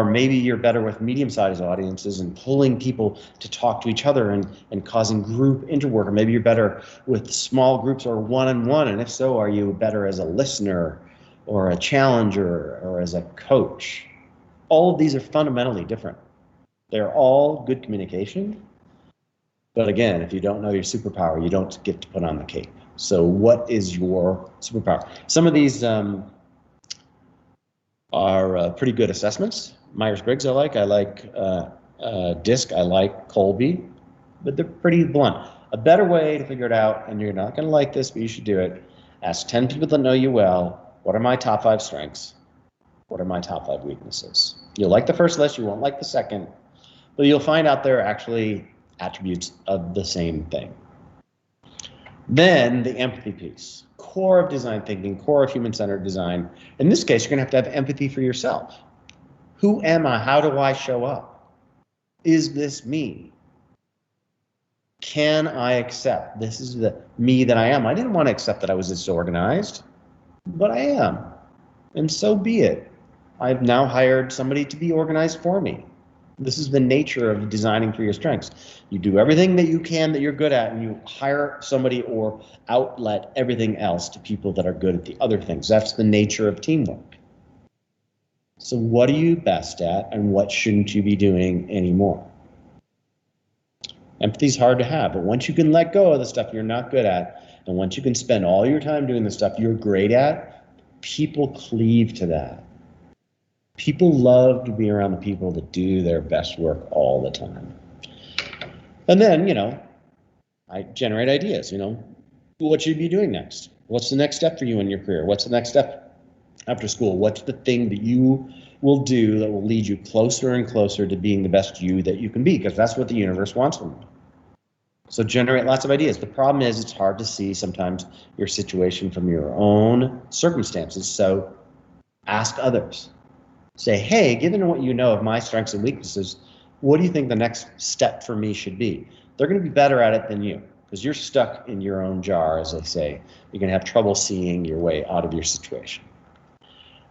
maybe you're better with medium-sized audiences and pulling people to talk to each other and causing group interwork, or maybe you're better with small groups or one-on-one, and if so, are you better as a listener or a challenger or as a coach? All of these are fundamentally different. They're all good communication, but again, if you don't know your superpower, you don't get to put on the cape. So what is your superpower? Some of these are pretty good assessments. Myers-Briggs I like DISC, I like Colby, but they're pretty blunt. A better way to figure it out, and you're not going to like this, but you should do it, ask 10 people that know you well, what are my top 5 strengths? What are my top 5 weaknesses? You'll like the first list, you won't like the second, but you'll find out they're actually attributes of the same thing. Then the empathy piece. core of design thinking, core of human-centered design. In this case, you're going to have empathy for yourself. Who am I? How do I show up? Is this me? Can I accept this is the me that I am? I didn't want to accept that I was disorganized, but I am. And so be it. I've now hired somebody to be organized for me. This is the nature of designing for your strengths. You do everything that you can that you're good at, and you hire somebody or outlet everything else to people that are good at the other things. That's the nature of teamwork. So what are you best at, and what shouldn't you be doing anymore? Empathy is hard to have, but once you can let go of the stuff you're not good at, and once you can spend all your time doing the stuff you're great at, people cleave to that. People love to be around the people that do their best work all the time. And then, I generate ideas, what should you be doing next? What's the next step for you in your career? What's the next step after school? What's the thing that you will do that will lead you closer and closer to being the best you that you can be? Because that's what the universe wants from you. So generate lots of ideas. The problem is it's hard to see sometimes your situation from your own circumstances. So ask others. Say, hey, given what you know of my strengths and weaknesses, what do you think the next step for me should be? They're going to be better at it than you because you're stuck in your own jar, as they say. You're going to have trouble seeing your way out of your situation.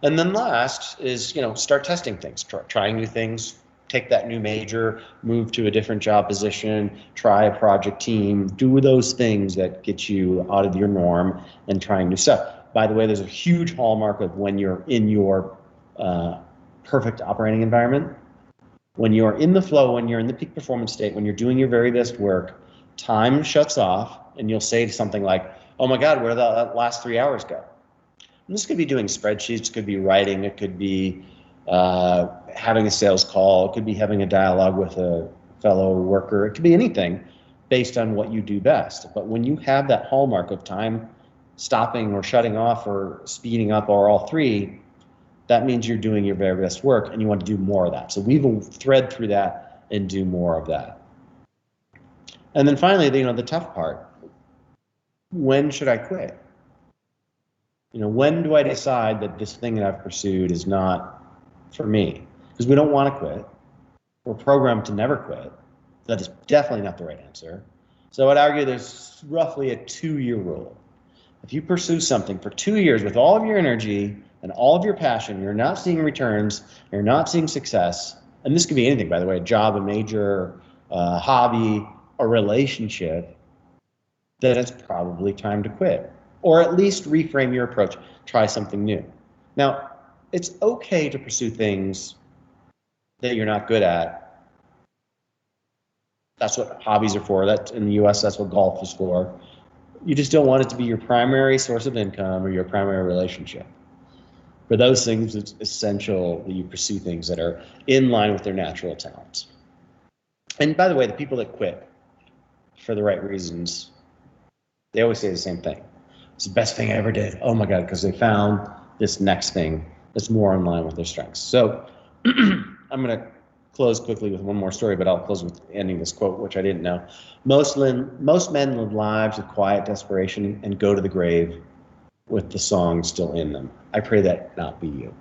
And then last is, start testing things, trying new things, take that new major, move to a different job position, try a project team, do those things that get you out of your norm and trying new stuff. By the way, there's a huge hallmark of when you're in your perfect operating environment. When you're in the flow, when you're in the peak performance state, when you're doing your very best work, time shuts off and you'll say something like, oh my God, where did that last 3 hours go? And this could be doing spreadsheets, it could be writing, it could be having a sales call, it could be having a dialogue with a fellow worker, it could be anything based on what you do best. But when you have that hallmark of time stopping or shutting off or speeding up or all three, that means you're doing your very best work and you want to do more of that. So weave a thread through that and do more of that. And then finally, the tough part, when should I quit? When do I decide that this thing that I've pursued is not for me? Because we don't want to quit. We're programmed to never quit. That is definitely not the right answer. So I'd argue there's roughly a 2-year rule. If you pursue something for 2 years with all of your energy and all of your passion, you're not seeing returns, you're not seeing success, and this could be anything, by the way, a job, a major, a hobby, a relationship, then it's probably time to quit. Or at least reframe your approach, try something new. Now, it's okay to pursue things that you're not good at. That's what hobbies are for. That in the US, that's what golf is for. You just don't want it to be your primary source of income or your primary relationship. For those things, it's essential that you pursue things that are in line with their natural talents. And by the way, the people that quit for the right reasons, they always say the same thing. It's the best thing I ever did. Oh my God, because they found this next thing that's more in line with their strengths. So I'm going to close quickly with one more story, but I'll close with ending this quote, which I didn't know. Most men live lives of quiet desperation and go to the grave with the song still in them. I pray that not be you.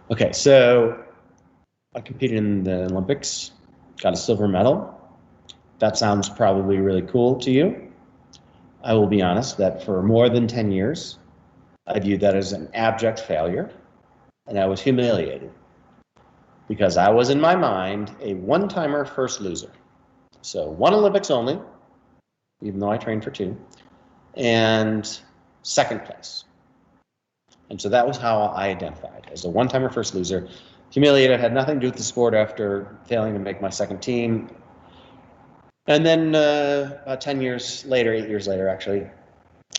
Okay, so I competed in the Olympics, got a silver medal. That sounds probably really cool to you. I will be honest that for more than 10 years, I viewed that as an abject failure, and I was humiliated because I was, in my mind, a one-timer first loser. So 1 Olympics only, even though I trained for 2, and second place. And so that was how I identified, as a one-timer first loser. Humiliated, had nothing to do with the sport after failing to make my second team. And then about 10 years later, 8 years later actually,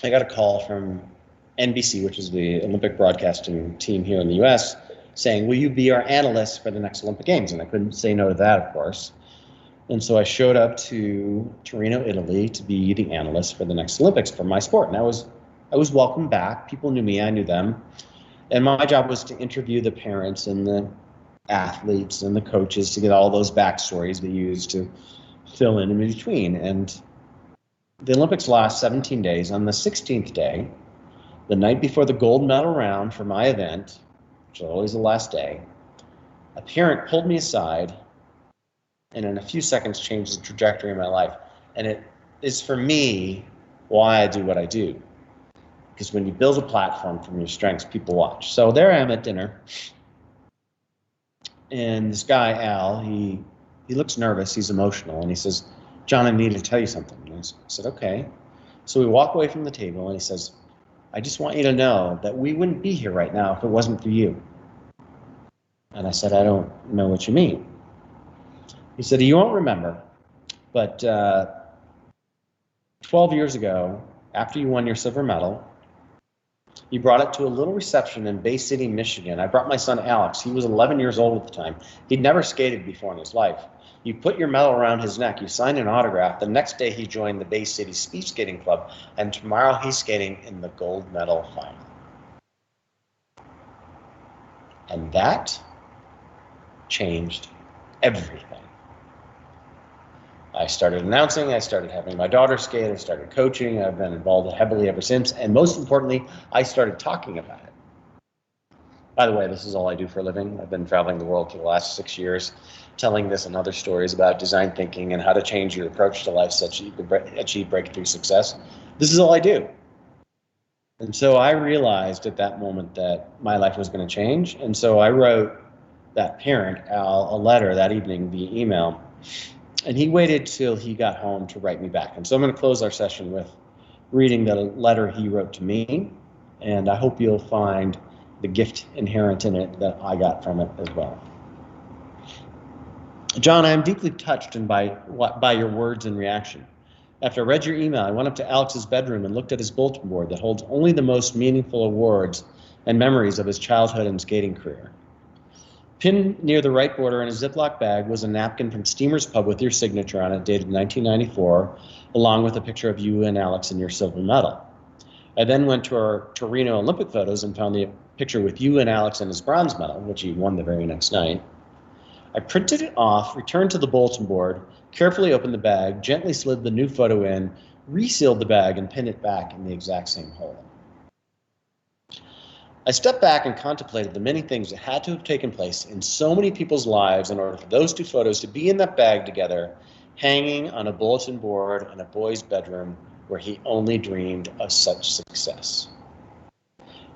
I got a call from NBC, which is the Olympic broadcasting team here in the US, saying, will you be our analyst for the next Olympic Games? And I couldn't say no to that, of course. And so I showed up to Torino, Italy to be the analyst for the next Olympics for my sport. And I was welcomed back. People knew me, I knew them. And my job was to interview the parents and the athletes and the coaches to get all those backstories they used to fill in between. And The Olympics last 17 days. On the 16th day, the night before the gold medal round for my event, which is always the last day, a parent pulled me aside and in a few seconds changed the trajectory of my life. And it is, for me, why I do what I do. Because when you build a platform from your strengths, people watch. So there I am at dinner. And this guy, Al, he looks nervous, he's emotional, and he says, "John, I need to tell you something." And I said, "Okay." So we walk away from the table and he says, "I just want you to know that we wouldn't be here right now if it wasn't for you." And I said, "I don't know what you mean." He said, "You won't remember, but 12 years ago, after you won your silver medal, you brought it to a little reception in Bay City, Michigan. I brought my son Alex. He was 11 years old at the time. He'd never skated before in his life. You put your medal around his neck. You signed an autograph. The next day, he joined the Bay City Speed Skating Club, and tomorrow he's skating in the gold medal final." And that changed everything. I started announcing, I started having my daughter skate, I started coaching, I've been involved heavily ever since, and most importantly, I started talking about it. By the way, this is all I do for a living. I've been traveling the world for the last 6 years, telling this and other stories about design thinking and how to change your approach to life so that you can achieve breakthrough success. This is all I do. And so I realized at that moment that my life was going to change, and so I wrote that parent, Al, a letter that evening via email. And he waited till he got home to write me back. And so I'm going to close our session with reading the letter he wrote to me. And I hope you'll find the gift inherent in it that I got from it as well. "John, I am deeply touched by your words and reaction. After I read your email, I went up to Alex's bedroom and looked at his bulletin board that holds only the most meaningful awards and memories of his childhood and skating career. Pinned near the right border in a Ziploc bag was a napkin from Steamer's Pub with your signature on it, dated 1994, along with a picture of you and Alex in your silver medal. I then went to our Torino Olympic photos and found the picture with you and Alex in his bronze medal, which he won the very next night. I printed it off, returned to the bulletin board, carefully opened the bag, gently slid the new photo in, resealed the bag, and pinned it back in the exact same hole. I stepped back and contemplated the many things that had to have taken place in so many people's lives in order for those two photos to be in that bag together, hanging on a bulletin board in a boy's bedroom where he only dreamed of such success.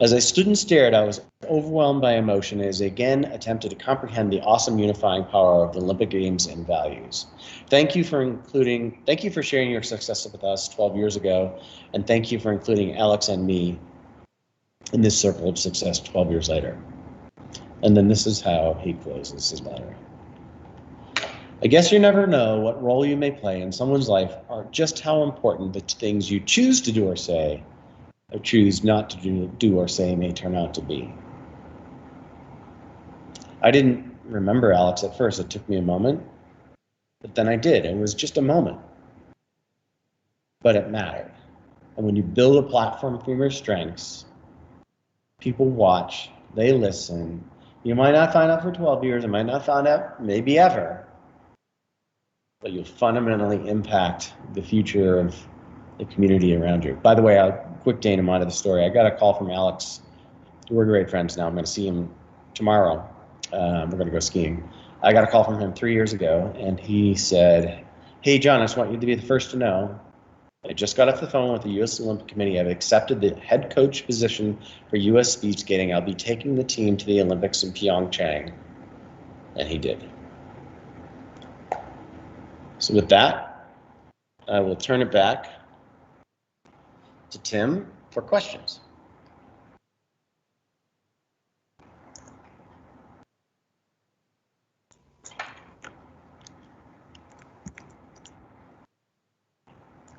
As I stood and stared, I was overwhelmed by emotion as I again attempted to comprehend the awesome unifying power of the Olympic Games and values. Thank you for sharing your success with us 12 years ago, and thank you for including Alex and me in this circle of success 12 years later." And then this is how he closes his letter. "I guess you never know what role you may play in someone's life or just how important the things you choose to do or say or choose not to do or say may turn out to be." I didn't remember Alex at first. It took me a moment, but then I did. It was just a moment, but it mattered. And when you build a platform from your strengths, people watch, they listen. You might not find out for 12 years, you might not find out maybe ever, but you'll fundamentally impact the future of the community around you. By the way, a quick denouement of the story. I got a call from Alex. We're great friends now. I'm going to see him tomorrow. We're going to go skiing. I got a call from him 3 years ago, and he said, "Hey, John, I just want you to be the first to know. I just got off the phone with the U.S. Olympic Committee. I've accepted the head coach position for U.S. speed skating. I'll be taking the team to the Olympics in Pyeongchang." And he did. So with that, I will turn it back to Tim for questions.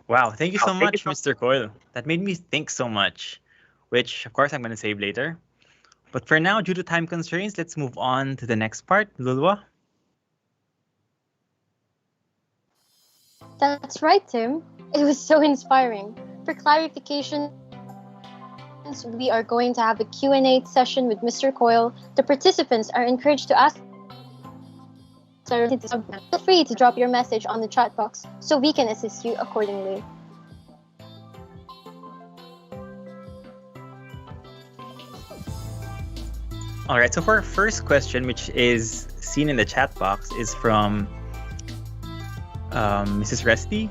Wow, thank you so much, Mr. Coyle. That made me think so much, which of course I'm going to save later. But for now, due to time constraints, let's move on to the next part. Lulwa? That's right, Tim. It was so inspiring. For clarification, we are going to have a Q&A session with Mr. Coyle. The participants are encouraged to ask. Feel free to drop your message on the chat box so we can assist you accordingly. All right, so for our first question, which is seen in the chat box, is from Mrs. Resty.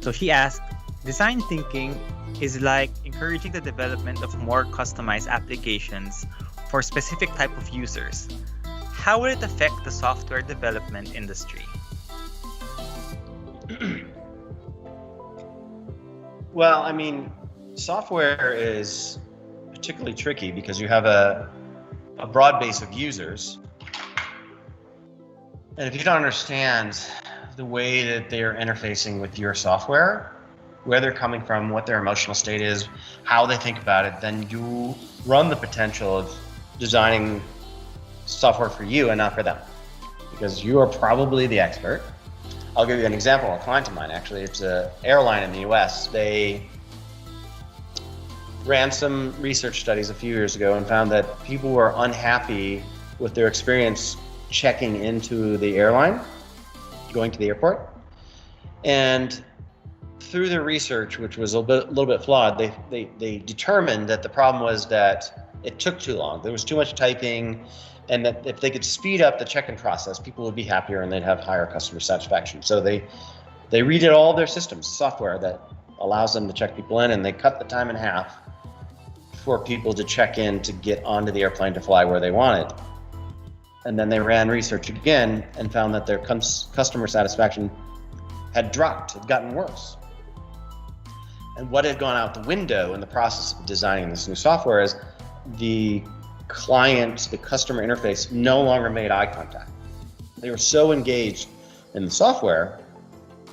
So she asked, design thinking is like encouraging the development of more customized applications for specific type of users. How will it affect the software development industry? Well, I mean, software is particularly tricky because you have a broad base of users. And if you don't understand the way that they are interfacing with your software, where they're coming from, what their emotional state is, how they think about it, then you run the potential of designing software for you and not for them, because you are probably the expert. I'll give you an example. A client of mine, actually, it's an airline in the US. They ran some research studies a few years ago and found that people were unhappy with their experience checking into the airline, going to the airport. And through their research, which was a little bit flawed, they determined that the problem was that it took too long. There was too much typing, and that if they could speed up the check-in process, people would be happier and they'd have higher customer satisfaction. So they redid all their systems, software that allows them to check people in, and they cut the time in half for people to check in to get onto the airplane to fly where they wanted. And then they ran research again and found that their customer satisfaction had dropped, had gotten worse. And what had gone out the window in the process of designing this new software is the client, the customer interface, no longer made eye contact. They were so engaged in the software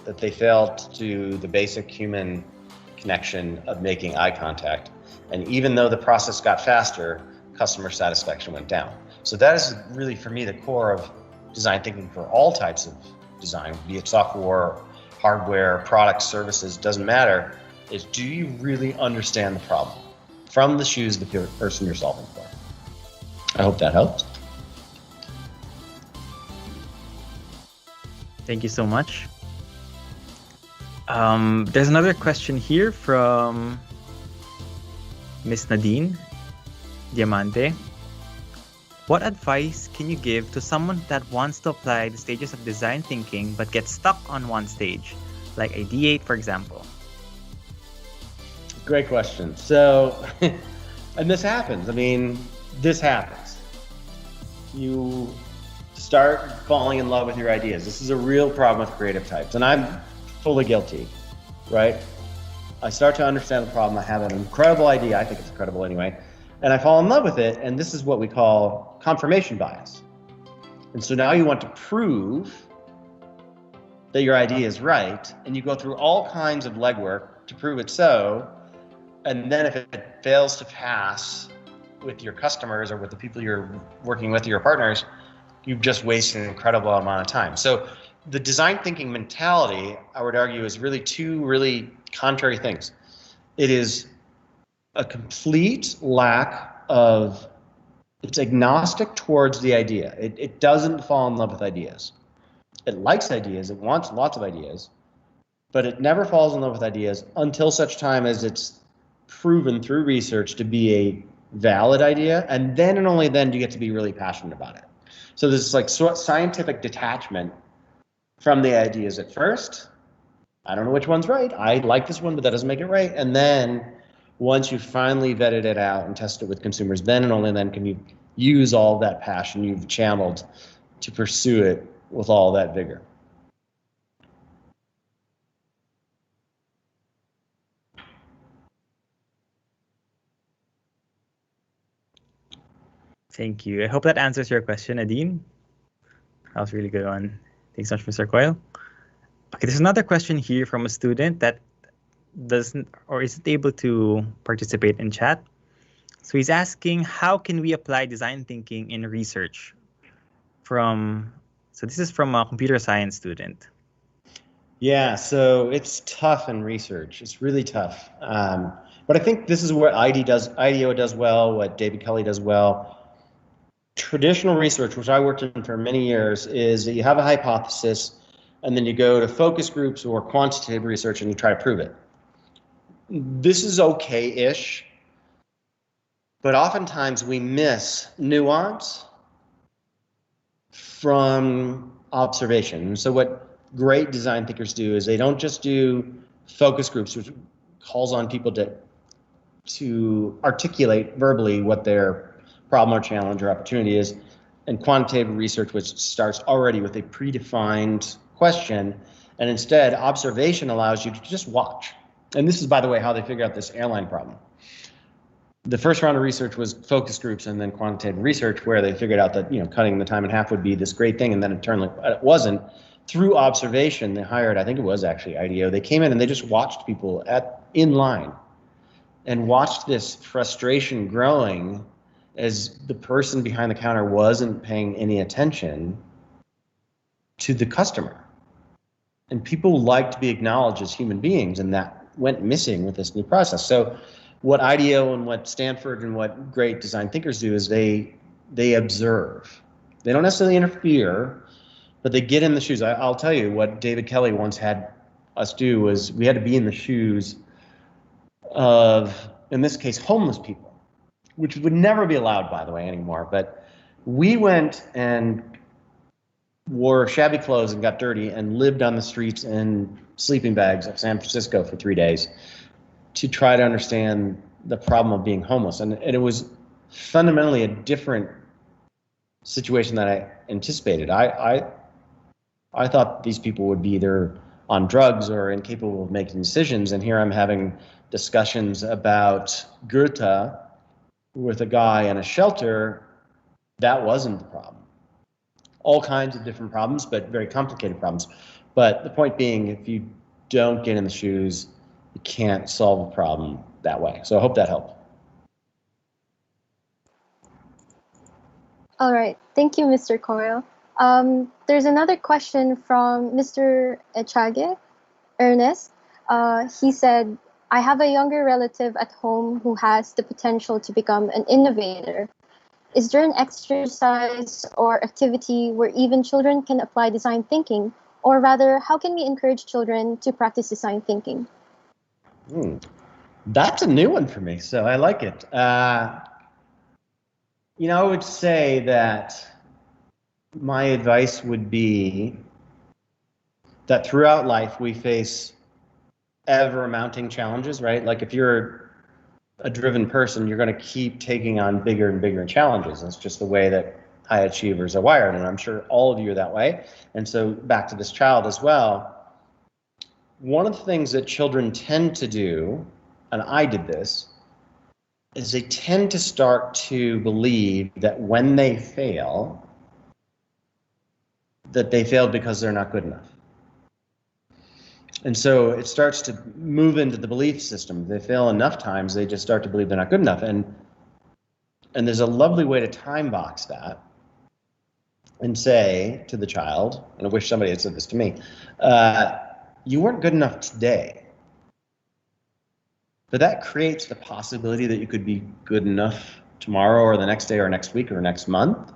that they failed to do the basic human connection of making eye contact. And even though the process got faster, customer satisfaction went down. So that is really, for me, the core of design thinking for all types of design, be it software, hardware, products, services, doesn't matter, is do you really understand the problem from the shoes of the person you're solving for? I hope that helped. Thank you so much. There's another question here from Miss Nadine Diamante. What advice can you give to someone that wants to apply the stages of design thinking but gets stuck on one stage, like ideate, for example? Great question. So, and this happens. I mean, this happens. You start falling in love with your ideas. This is a real problem with creative types, and I'm fully guilty, right? I start to understand the problem. I have an incredible idea. I think it's incredible anyway. And I fall in love with it, and this is what we call confirmation bias. And so now you want to prove that your idea is right, and you go through all kinds of legwork to prove it so, and then if it fails to pass with your customers or with the people you're working with, your partners, you've just wasted an incredible amount of time. So the design thinking mentality, I would argue, is really two really contrary things. It is a complete lack of, it's agnostic towards the idea. It doesn't fall in love with ideas. It likes ideas, it wants lots of ideas, but it never falls in love with ideas until such time as it's proven through research to be a valid idea, and then and only then do you get to be really passionate about it. So there's this like scientific detachment from the ideas at first. I don't know which one's right. I like this one, but that doesn't make it right. And then once you've finally vetted it out and tested it with consumers, then and only then can you use all that passion you've channeled to pursue it with all that vigor. Thank you. I hope that answers your question, Nadine. That was a really good one. Thanks so much, Mr. Coyle. Okay, there's another question here from a student that doesn't or isn't able to participate in chat. So he's asking, how can we apply design thinking in research? So this is from a computer science student. Yeah, so it's tough in research. It's really tough. But I think this is what IDEO does well, what David Kelly does well. Traditional research, which I worked in for many years, is that you have a hypothesis and then you go to focus groups or quantitative research and you try to prove it. This is okay-ish, But oftentimes we miss nuance from observation. So what great design thinkers do is they don't just do focus groups, which calls on people to articulate verbally what their problem or challenge or opportunity is, and quantitative research, which starts already with a predefined question, and instead observation allows you to just watch. And this is, by the way, how they figured out this airline problem. The first round of research was focus groups and then quantitative research, where they figured out that cutting the time in half would be this great thing, and then it turned like it wasn't. Through observation, they hired, I think it was actually IDEO. They came in and they just watched people in line, and watched this frustration growing as the person behind the counter wasn't paying any attention to the customer. And people like to be acknowledged as human beings, and that went missing with this new process. So what IDEO and what Stanford and what great design thinkers do is they observe. They don't necessarily interfere, but they get in the shoes. I'll tell you what David Kelly once had us do was we had to be in the shoes of, in this case, homeless people, which would never be allowed, by the way, anymore. But we went and wore shabby clothes and got dirty and lived on the streets in sleeping bags of San Francisco for 3 days to try to understand the problem of being homeless. And it was fundamentally a different situation than I anticipated. I thought these people would be either on drugs or incapable of making decisions, and here I'm having discussions about Goethe with a guy in a shelter. That wasn't the problem. All kinds of different problems, but very complicated problems. But the point being, if you don't get in the shoes, you can't solve a problem that way. So I hope that helped. All right. Thank you, Mr. Coyle. There's another question from Mr. Echage, Ernest. He said, I have a younger relative at home who has the potential to become an innovator. Is there an exercise or activity where even children can apply design thinking? Or rather, how can we encourage children to practice design thinking? That's a new one for me, so I like it. I would say that my advice would be that throughout life we face ever mounting challenges, right? Like if you're a driven person, you're going to keep taking on bigger and bigger challenges. It's just the way that high achievers are wired, and I'm sure all of you are that way. And so back to this child as well, one of the things that children tend to do, and I did this, is they tend to start to believe that when they fail, that they failed because they're not good enough. And so it starts to move into the belief system. If they fail enough times, they just start to believe they're not good enough. And there's a lovely way to time box that and say to the child, and I wish somebody had said this to me, you weren't good enough today. But that creates the possibility that you could be good enough tomorrow or the next day or next week or next month.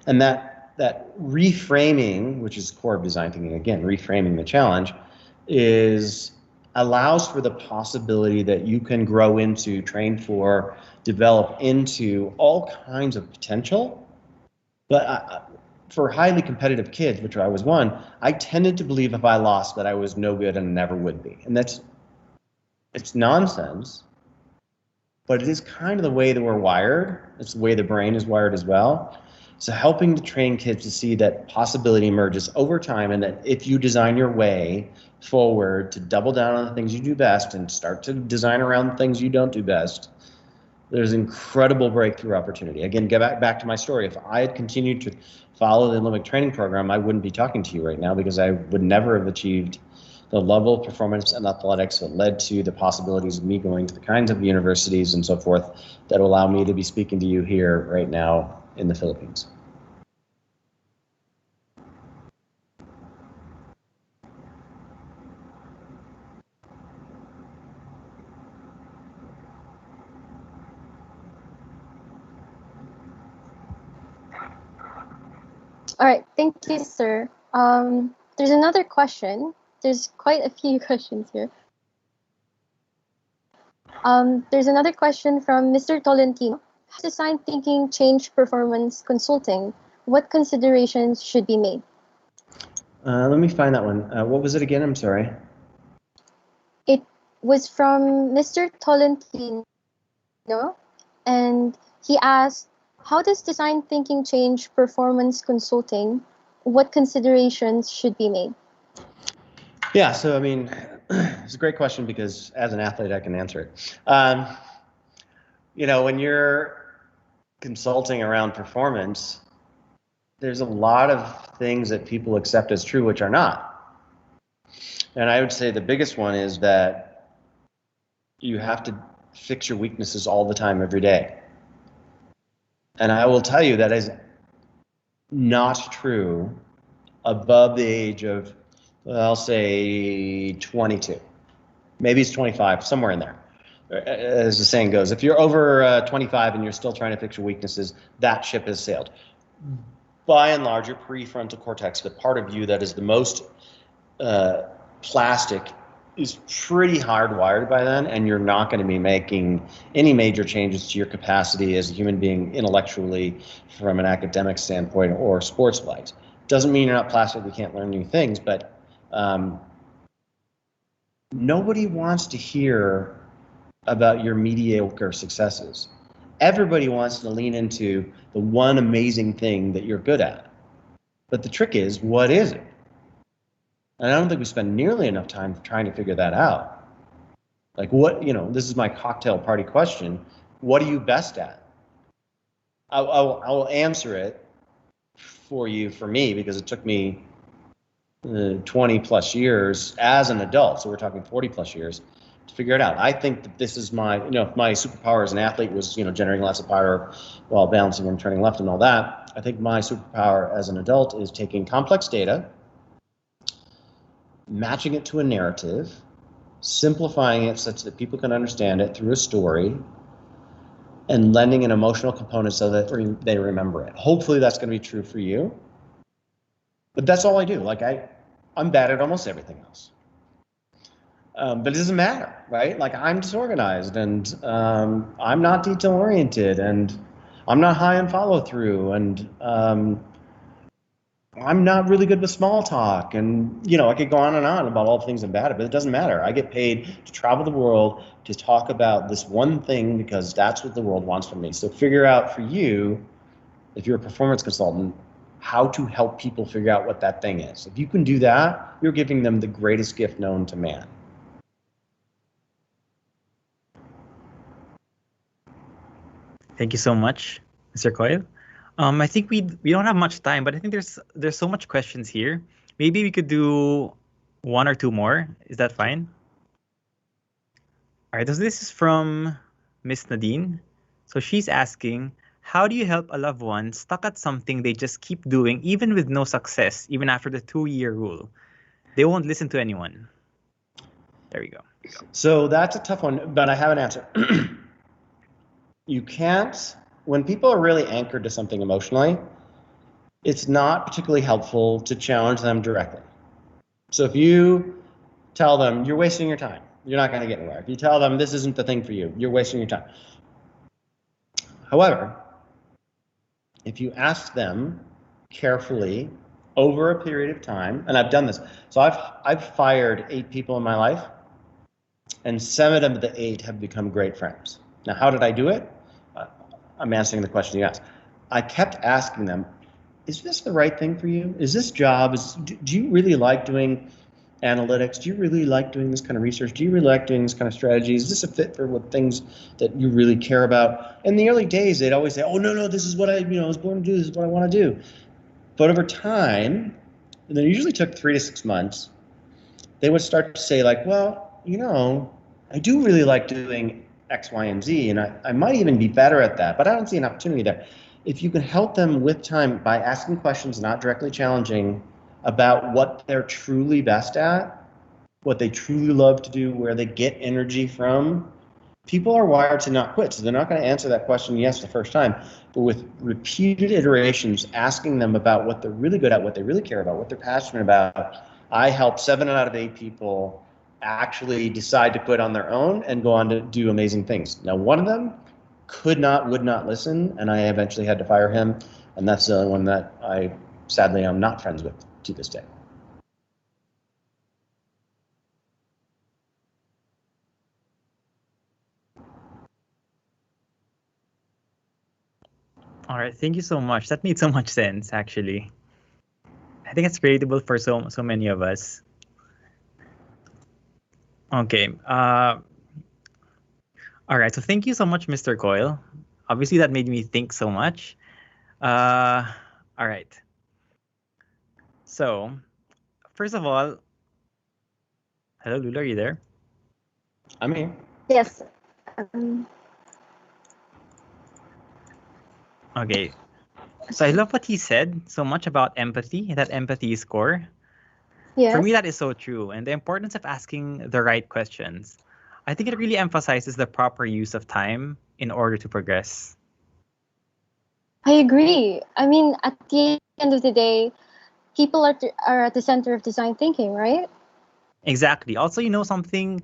And that reframing, which is core of design thinking, again, reframing the challenge, allows for the possibility that you can grow into, train for, develop into all kinds of potential. But for highly competitive kids, which I was one, I tended to believe if I lost that I was no good and never would be. And it's nonsense, but it is kind of the way that we're wired. It's the way the brain is wired as well. So helping to train kids to see that possibility emerges over time, and that if you design your way forward to double down on the things you do best and start to design around the things you don't do best, there's incredible breakthrough opportunity. Again, get back to my story. If I had continued to follow the Olympic training program, I wouldn't be talking to you right now, because I would never have achieved the level of performance and athletics that led to the possibilities of me going to the kinds of universities and so forth that will allow me to be speaking to you here right now in the Philippines. All right, thank you, sir. There's another question. There's quite a few questions here. There's another question from Mr. Tolentino. How does design thinking change performance consulting? What considerations should be made? Let me find that one. What was it again? I'm sorry. It was from Mr. Tolentino, and he asked, how does design thinking change performance consulting? What considerations should be made? Yeah, so I mean, it's a great question because as an athlete, I can answer it. When you're consulting around performance, there's a lot of things that people accept as true which are not. And I would say the biggest one is that you have to fix your weaknesses all the time, every day. And I will tell you that is not true above the age of, I'll say 22. Maybe it's 25, somewhere in there. As the saying goes, if you're over 25 and you're still trying to fix your weaknesses, that ship has sailed. By and large, your prefrontal cortex, the part of you that is the most plastic, is pretty hardwired by then, and you're not going to be making any major changes to your capacity as a human being intellectually from an academic standpoint or sports-wise. Doesn't mean you're not plastic, you can't learn new things, but nobody wants to hear about your mediocre successes. Everybody wants to lean into the one amazing thing that you're good at. But the trick is, what is it? And I don't think we spend nearly enough time trying to figure that out. Like what, this is my cocktail party question. What are you best at? I'll answer it for me, because it took me 20 plus years as an adult. So we're talking 40 plus years to figure it out. I think that this is my, if my superpower as an athlete was, generating lots of power while balancing and turning left and all that. I think my superpower as an adult is taking complex data, matching it to a narrative, simplifying it such that people can understand it through a story, and lending an emotional component so that they remember it. Hopefully that's going to be true for you. But that's all I do. Like I'm bad at almost everything else. But it doesn't matter, right? Like I'm disorganized, and I'm not detail oriented, and I'm not high on follow through, and I'm not really good with small talk, and I could go on and on about all the things I'm bad at, but it doesn't matter. I get paid to travel the world to talk about this one thing because that's what the world wants from me. So figure out for you, if you're a performance consultant, how to help people figure out what that thing is. If you can do that, you're giving them the greatest gift known to man. Thank you so much, Mr. Coyle. I think we don't have much time, but I think there's so much questions here. Maybe we could do one or two more. Is that fine? All right, so this is from Miss Nadine. So she's asking, how do you help a loved one stuck at something they just keep doing even with no success, even after the 2-year rule? They won't listen to anyone. There we go. So that's a tough one, but I have an answer. You can't, when people are really anchored to something emotionally, it's not particularly helpful to challenge them directly. So if you tell them you're wasting your time, you're not going to get anywhere. If you tell them this isn't the thing for you, you're wasting your time. However, if you ask them carefully over a period of time, and I've done this, so I've fired 8 people in my life, and 7 of the 8 have become great friends. Now, how did I do it? I'm answering the question you asked. I kept asking them, is this the right thing for you? Is this job, do you really like doing analytics? Do you really like doing this kind of research? Do you really like doing this kind of strategy? Is this a fit for what things that you really care about? In the early days, they'd always say, oh, no, this is what I was born to do. This is what I want to do. But over time, and it usually took 3 to 6 months, they would start to say like, well, I do really like doing X, Y, and Z, and I might even be better at that, but I don't see an opportunity there. If you can help them with time by asking questions, not directly challenging, about what they're truly best at, what they truly love to do, where they get energy from, people are wired to not quit. So they're not going to answer that question yes the first time, but with repeated iterations, asking them about what they're really good at, what they really care about, what they're passionate about. I help 7 out of 8 people actually decide to quit on their own and go on to do amazing things. Now, one of them would not listen, and I eventually had to fire him, and that's the one that I sadly am not friends with to this day. All right, thank you so much. That made so much sense, actually. I think it's relatable for so many of us. Okay. All right. So thank you so much, Mr. Coyle. Obviously, that made me think so much. All right. So, first of all, hello, Lula, are you there? I'm here. Yes. Okay. So I love what he said so much about empathy, that empathy is core. Yes. For me, that is so true. And the importance of asking the right questions. I think it really emphasizes the proper use of time in order to progress. I agree. I mean, at the end of the day, people are at the center of design thinking, right? Exactly. Also, something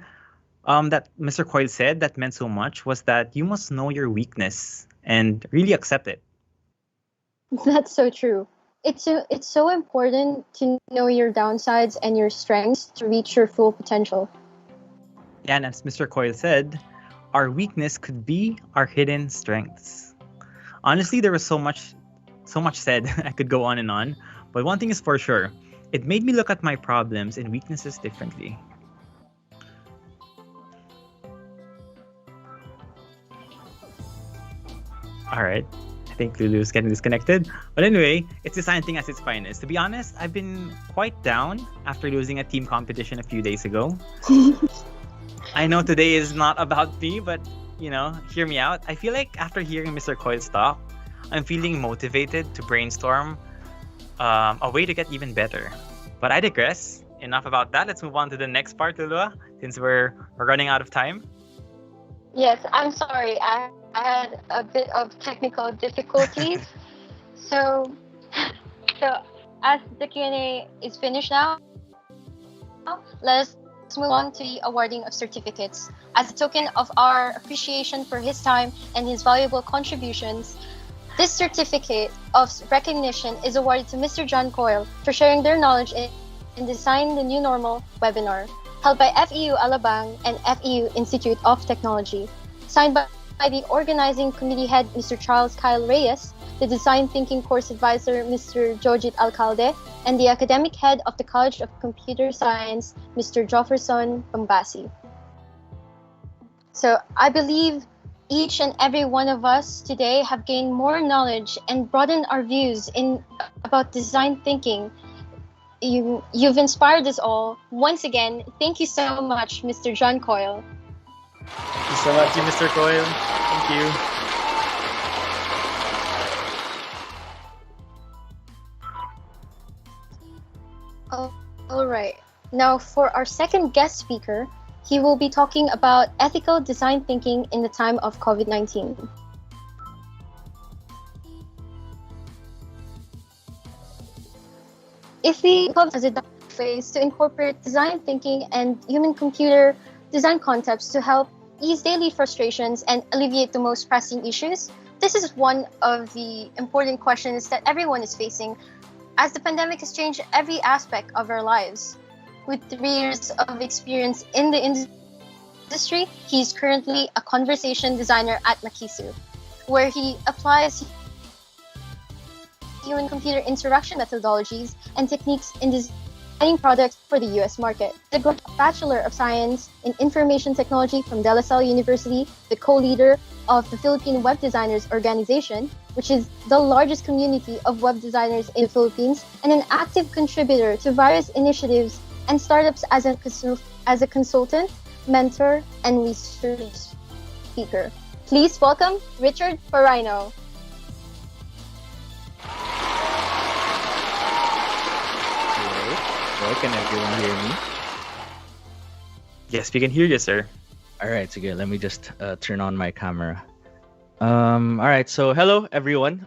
that Mr. Coyle said that meant so much was that you must know your weakness and really accept it. That's so true. It's so important to know your downsides and your strengths to reach your full potential. Yeah, and as Mr. Coyle said, our weakness could be our hidden strengths. Honestly, there was so much said. I could go on and on, but one thing is for sure, it made me look at my problems and weaknesses differently. All right. I think Lulu's getting disconnected. But anyway, it's design thing at its finest. To be honest, I've been quite down after losing a team competition a few days ago. I know today is not about me, but hear me out. I feel like after hearing Mr. Coyle's talk, I'm feeling motivated to brainstorm a way to get even better. But I digress. Enough about that. Let's move on to the next part, Lulua, since we're running out of time. Yes, I'm sorry. I had a bit of technical difficulties. so as the Q&A is finished now, let's move on to the awarding of certificates. As a token of our appreciation for his time and his valuable contributions, this certificate of recognition is awarded to Mr. John Coyle for sharing their knowledge in Design the New Normal webinar, held by FEU Alabang and FEU Institute of Technology. Signed by the organizing committee head, Mr. Charles Kyle Reyes, the design thinking course advisor, Mr. Jojit Alcalde, and the academic head of the College of Computer Science, Mr. Jofferson Bombasi. So I believe each and every one of us today have gained more knowledge and broadened our views about design thinking. You've inspired us all. Once again, thank you so much, Mr. John Coyle. Thank you so much, Mr. Coyle. Thank you. All right. Now, for our second guest speaker, he will be talking about ethical design thinking in the time of COVID-19. If we have as a ways to incorporate design thinking and human-computer design concepts to help ease daily frustrations and alleviate the most pressing issues, this is one of the important questions that everyone is facing, as the pandemic has changed every aspect of our lives. With 3 years of experience in the industry, he's currently a conversation designer at Makisu, where he applies human-computer interaction methodologies and techniques in designing products for the US market. The Bachelor of Science in Information Technology from De La Salle University, the co-leader of the Philippine Web Designers Organization, which is the largest community of web designers in the Philippines, and an active contributor to various initiatives and startups as a consultant, mentor, and research speaker. Please welcome Richard Parino. Hello, can everyone hear me? Yes, we can hear you, sir. All right, so good. Let me just turn on my camera. All right, so hello everyone.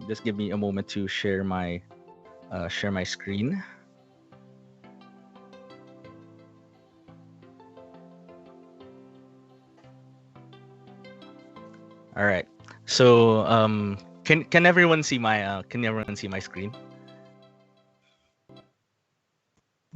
Just give me a moment to share my screen. All right. So can everyone see my screen?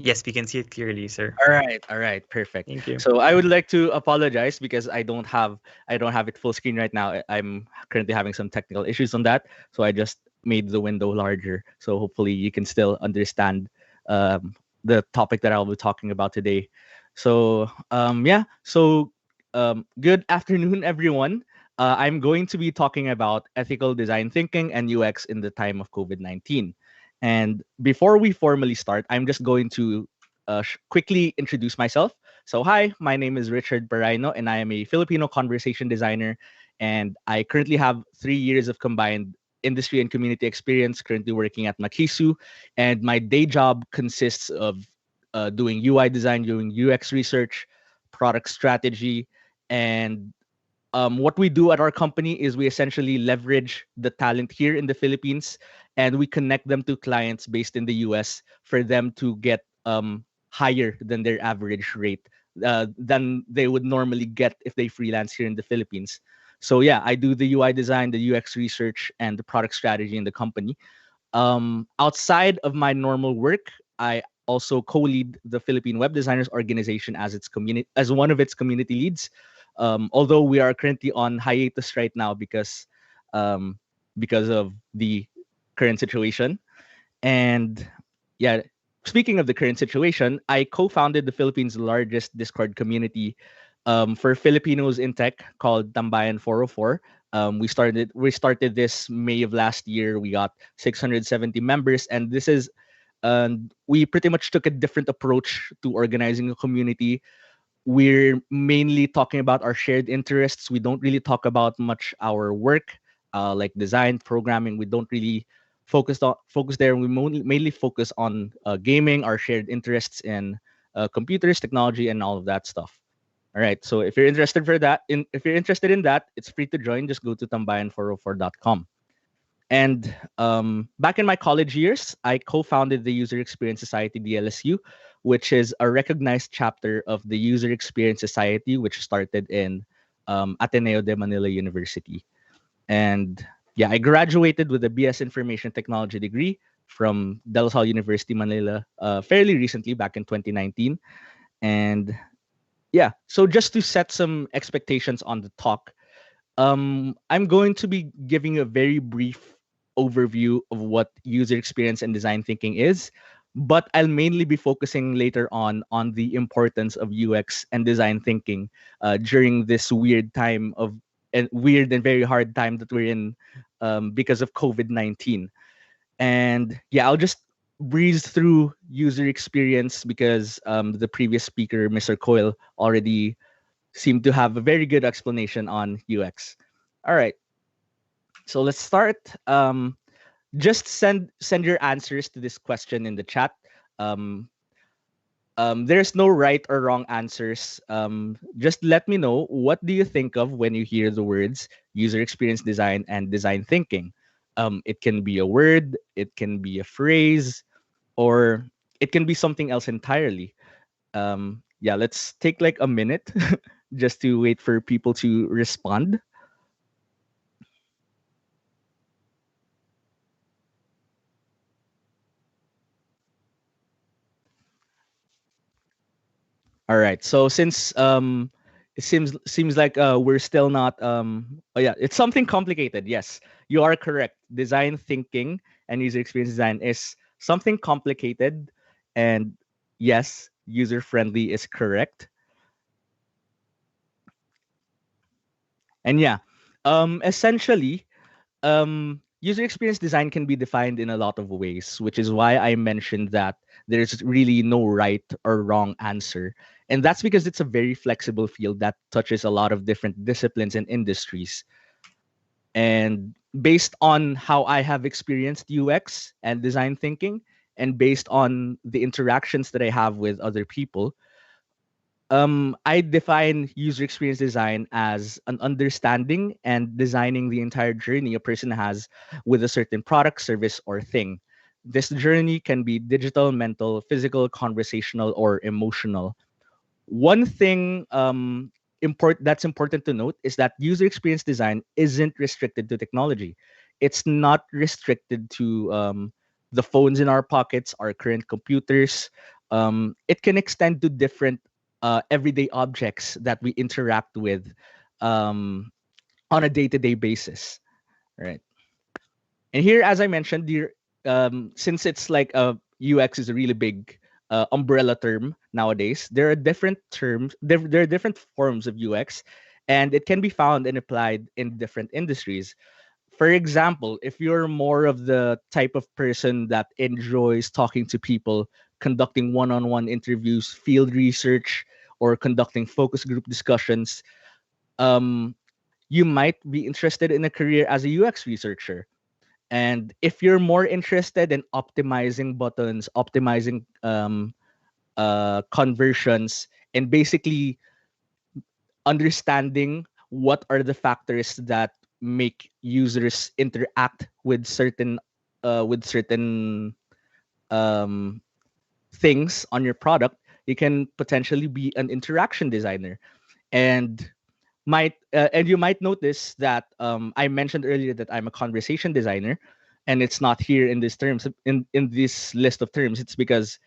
Yes, we can see it clearly, sir. All right, perfect. Thank you. So I would like to apologize because I don't have it full screen right now. I'm currently having some technical issues on that, so I just made the window larger. So hopefully you can still understand the topic that I'll be talking about today. So good afternoon, everyone. I'm going to be talking about ethical design thinking and UX in the time of COVID-19. And before we formally start, I'm just going to quickly introduce myself. So, hi, my name is Richard Paraino, and I am a Filipino conversation designer. And I currently have 3 years of combined industry and community experience, currently working at Makisu. And my day job consists of doing UI design, doing UX research, product strategy, and what we do at our company is we essentially leverage the talent here in the Philippines and we connect them to clients based in the US for them to get higher than their average rate than they would normally get if they freelance here in the Philippines. So yeah, I do the UI design, the UX research, and the product strategy in the company. Outside of my normal work, I also co-lead the Philippine Web Designers Organization as one of its community leads. Although we are currently on hiatus right now because of the current situation. And yeah, speaking of the current situation, I co-founded the Philippines' largest Discord community for Filipinos in tech called Tambayan 404. We started this May of last year. We got 670 members, and we pretty much took a different approach to organizing a community. We're mainly talking about our shared interests. We don't really talk about much our work, like design, programming. We don't really focus there. We mainly focus on gaming, our shared interests in computers, technology, and all of that stuff. All right. So if you're interested in that, it's free to join. Just go to tambayan404.com. And back in my college years, I co-founded the User Experience Society, DLSU, which is a recognized chapter of the User Experience Society, which started in Ateneo de Manila University. And yeah, I graduated with a BS Information Technology degree from De La Salle University, Manila, fairly recently, back in 2019. And yeah, so just to set some expectations on the talk, I'm going to be giving a very brief overview of what user experience and design thinking is, but I'll mainly be focusing later on the importance of UX and design thinking during this weird and very hard time that we're in because of COVID-19. And yeah, I'll just breeze through user experience because the previous speaker, Mr. Coyle, already seemed to have a very good explanation on UX. All right. So let's start. Just send your answers to this question in the chat. There's no right or wrong answers. Just let me know, what do you think of when you hear the words user experience design and design thinking? It can be a word, it can be a phrase, or it can be something else entirely. Yeah, let's take like a minute just to wait for people to respond. All right. So since it seems like we're still not oh yeah, it's something complicated. Yes, you are correct. Design thinking and user experience design is something complicated, and yes, user friendly is correct. And yeah, essentially, user experience design can be defined in a lot of ways, which is why I mentioned that there's really no right or wrong answer. And that's because it's a very flexible field that touches a lot of different disciplines and industries. And based on how I have experienced UX and design thinking, and based on the interactions that I have with other people, I define user experience design as an understanding and designing the entire journey a person has with a certain product, service, or thing. This journey can be digital, mental, physical, conversational, or emotional. One thing that's important to note is that user experience design isn't restricted to technology. It's not restricted to the phones in our pockets, our current computers. It can extend to different everyday objects that we interact with on a day-to-day basis, right? And here, as I mentioned, since it's like UX is a really big umbrella term nowadays, there are different terms, there are different forms of UX, and it can be found and applied in different industries. For example, if you're more of the type of person that enjoys talking to people, conducting one-on-one interviews, field research, or conducting focus group discussions, um, you might be interested in a career as a UX researcher. And if you're more interested in optimizing buttons, optimizing conversions, and basically understanding what are the factors that make users interact with certain um, things on your product, you can potentially be an interaction designer. And you might notice that I mentioned earlier that I'm a conversation designer, and it's not here in this terms in this list of terms. It's because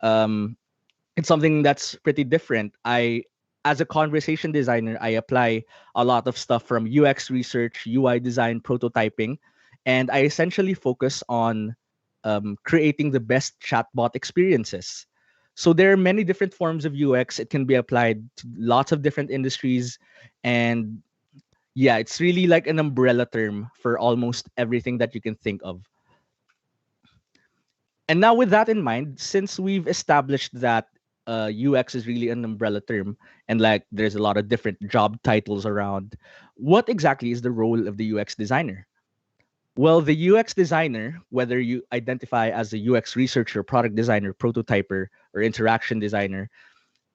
um, it's something that's pretty different. As a conversation designer, I apply a lot of stuff from UX research, UI design, prototyping, and I essentially focus on creating the best chatbot experiences. So there are many different forms of UX. It can be applied to lots of different industries, and yeah, it's really like an umbrella term for almost everything that you can think of. And now, with that in mind, since we've established that UX is really an umbrella term, and like there's a lot of different job titles around, what exactly is the role of the UX designer? Well, the UX designer, whether you identify as a UX researcher, product designer, prototyper, or interaction designer,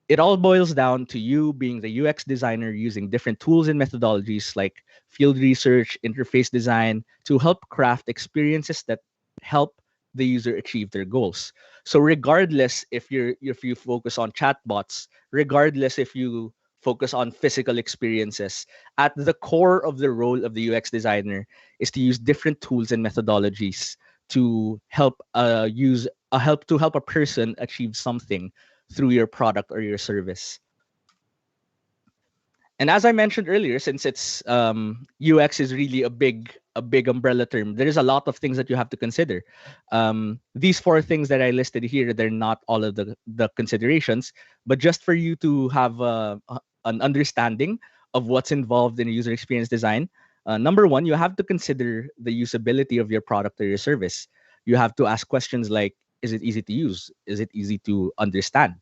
it all boils down to you being the UX designer using different tools and methodologies like field research, interface design to help craft experiences that help the user achieve their goals. So regardless if you focus on chatbots, regardless if you focus on physical experiences, at the core of the role of the UX designer is to use different tools and methodologies to help a person achieve something through your product or your service. And as I mentioned earlier, since it's UX is really a big umbrella term, there is a lot of things that you have to consider. These four things that I listed here, they're not all of the considerations, but just for you to have an understanding of what's involved in user experience design. Number one, you have to consider the usability of your product or your service. You have to ask questions like, is it easy to use? Is it easy to understand?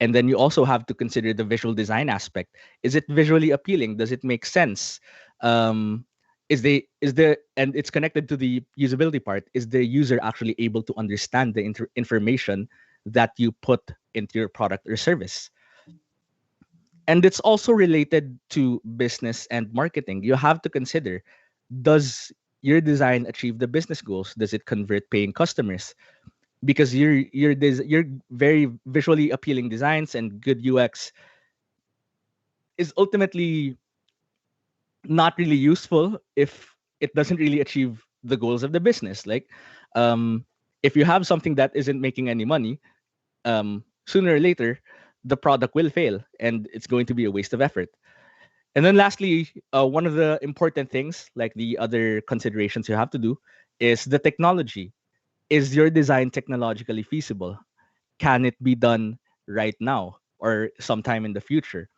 And then you also have to consider the visual design aspect. Is it visually appealing? Does it make sense? And it's connected to the usability part. Is the user actually able to understand the information that you put into your product or service? And it's also related to business and marketing. You have to consider, does your design achieve the business goals? Does it convert paying customers? Because your very visually appealing designs and good UX is ultimately not really useful if it doesn't really achieve the goals of the business. Like, if you have something that isn't making any money, sooner or later, the product will fail and it's going to be a waste of effort. And then lastly, one of the important things, like the other considerations you have to do, is the technology. Is your design technologically feasible? Can it be done right now or sometime in the future?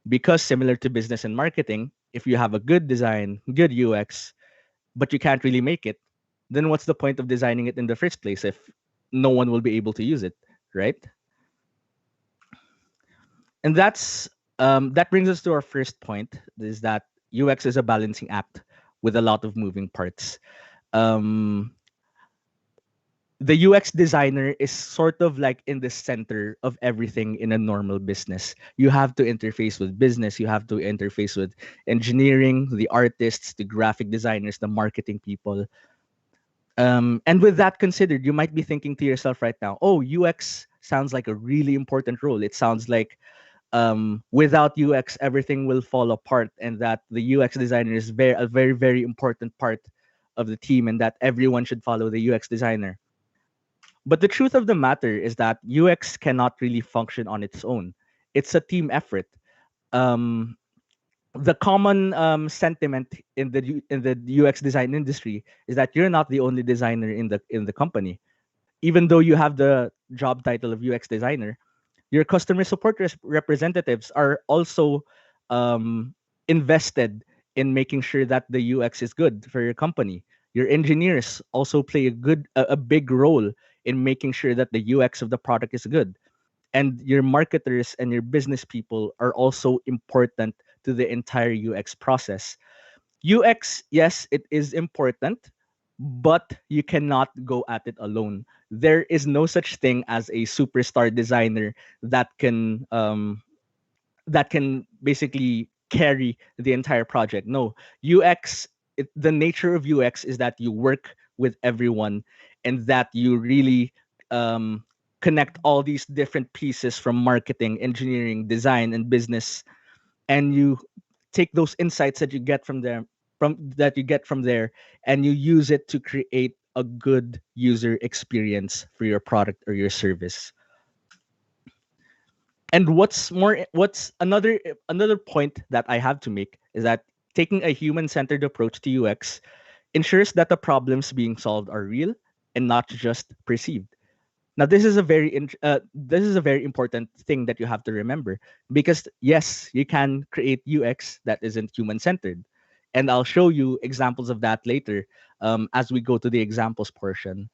Because similar to business and marketing, if you have a good design, good UX, but you can't really make it, then what's the point of designing it in the first place if no one will be able to use it, right? And that brings us to our first point, is that UX is a balancing act with a lot of moving parts. The UX designer is sort of like in the center of everything in a normal business. You have to interface with business, you have to interface with engineering, the artists, the graphic designers, the marketing people. And with that considered, you might be thinking to yourself right now, oh, UX sounds like a really important role. It sounds like without UX, everything will fall apart, and that the UX designer is a very, very important part of the team, and that everyone should follow the UX designer. But the truth of the matter is that UX cannot really function on its own. It's a team effort. Um, the common sentiment in the UX design industry is that you're not the only designer in the company. Even though you have the job title of UX designer, your customer support representatives are also um, invested in making sure that the UX is good for your company. Your engineers also play a big role in making sure that the UX of the product is good. And your marketers and your business people are also important to the entire UX process. UX, yes, it is important, but you cannot go at it alone. There is no such thing as a superstar designer that can basically carry the entire project. No, UX, the nature of UX is that you work with everyone, and that you really um, connect all these different pieces from marketing, engineering, design, and business, and you take those insights that you get from there, and you use it to create a good user experience for your product or your service. And what's another point that I have to make is that taking a human-centered approach to UX ensures that the problems being solved are real and not just perceived. Now, this is a very important thing that you have to remember, because yes, you can create UX that isn't human-centered, and I'll show you examples of that later as we go to the examples portion.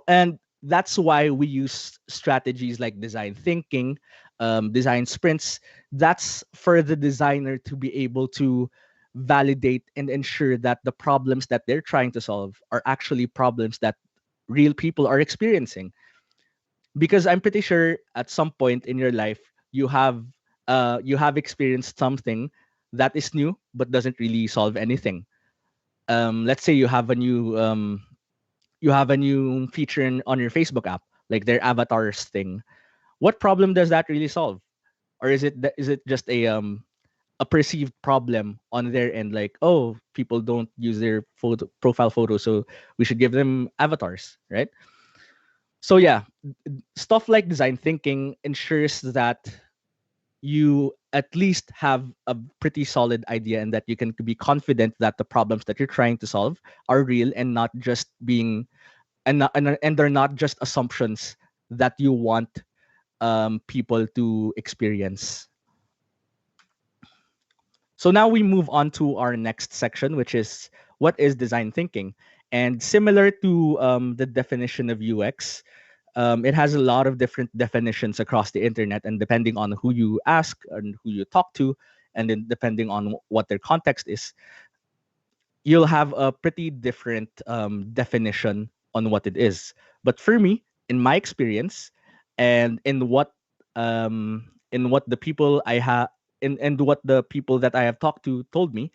And that's why we use strategies like design thinking, design sprints. That's for the designer to be able to validate and ensure that the problems that they're trying to solve are actually problems that real people are experiencing. Because I'm pretty sure at some point in your life you have experienced something that is new but doesn't really solve anything. Let's say you have a new feature on your Facebook app, like their avatars thing. What problem does that really solve? Or is it just a perceived problem on their end, like, oh, people don't use their profile photo, so we should give them avatars, right? So yeah, stuff like design thinking ensures that you at least have a pretty solid idea, and that you can be confident that the problems that you're trying to solve are real and not just being and they're not just assumptions that you want people to experience. So now we move on to our next section, which is what is design thinking. And similar to the definition of UX, it has a lot of different definitions across the internet, and depending on who you ask and who you talk to, and then depending on what their context is, you'll have a pretty different definition on what it is. But for me, in my experience, and in what the people I have and what the people that I have talked to told me,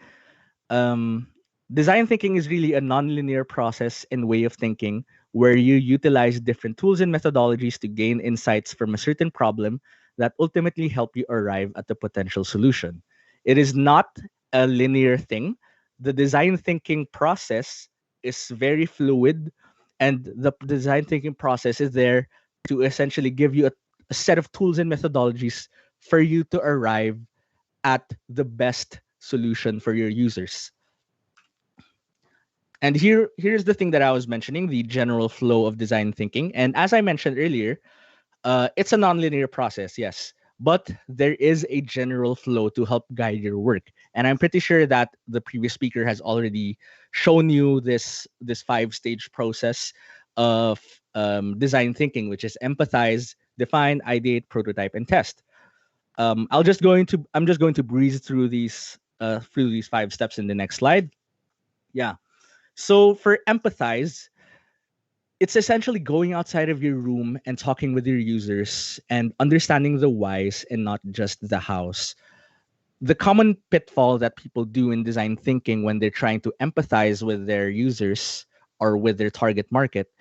um, design thinking is really a nonlinear process and way of thinking where you utilize different tools and methodologies to gain insights from a certain problem that ultimately help you arrive at the potential solution. It is not a linear thing. The design thinking process is very fluid, and the design thinking process is there to essentially give you a set of tools and methodologies for you to arrive at the best solution for your users. And here's the thing that I was mentioning, the general flow of design thinking. And as I mentioned earlier, it's a nonlinear process, yes, but there is a general flow to help guide your work. And I'm pretty sure that the previous speaker has already shown you this 5-stage process of design thinking, which is empathize, define, ideate, prototype, and test. I'm just going to breeze through these 5 steps in the next slide. Yeah. So for empathize, it's essentially going outside of your room and talking with your users and understanding the whys and not just the hows. The common pitfall that people do in design thinking when they're trying to empathize with their users or with their target market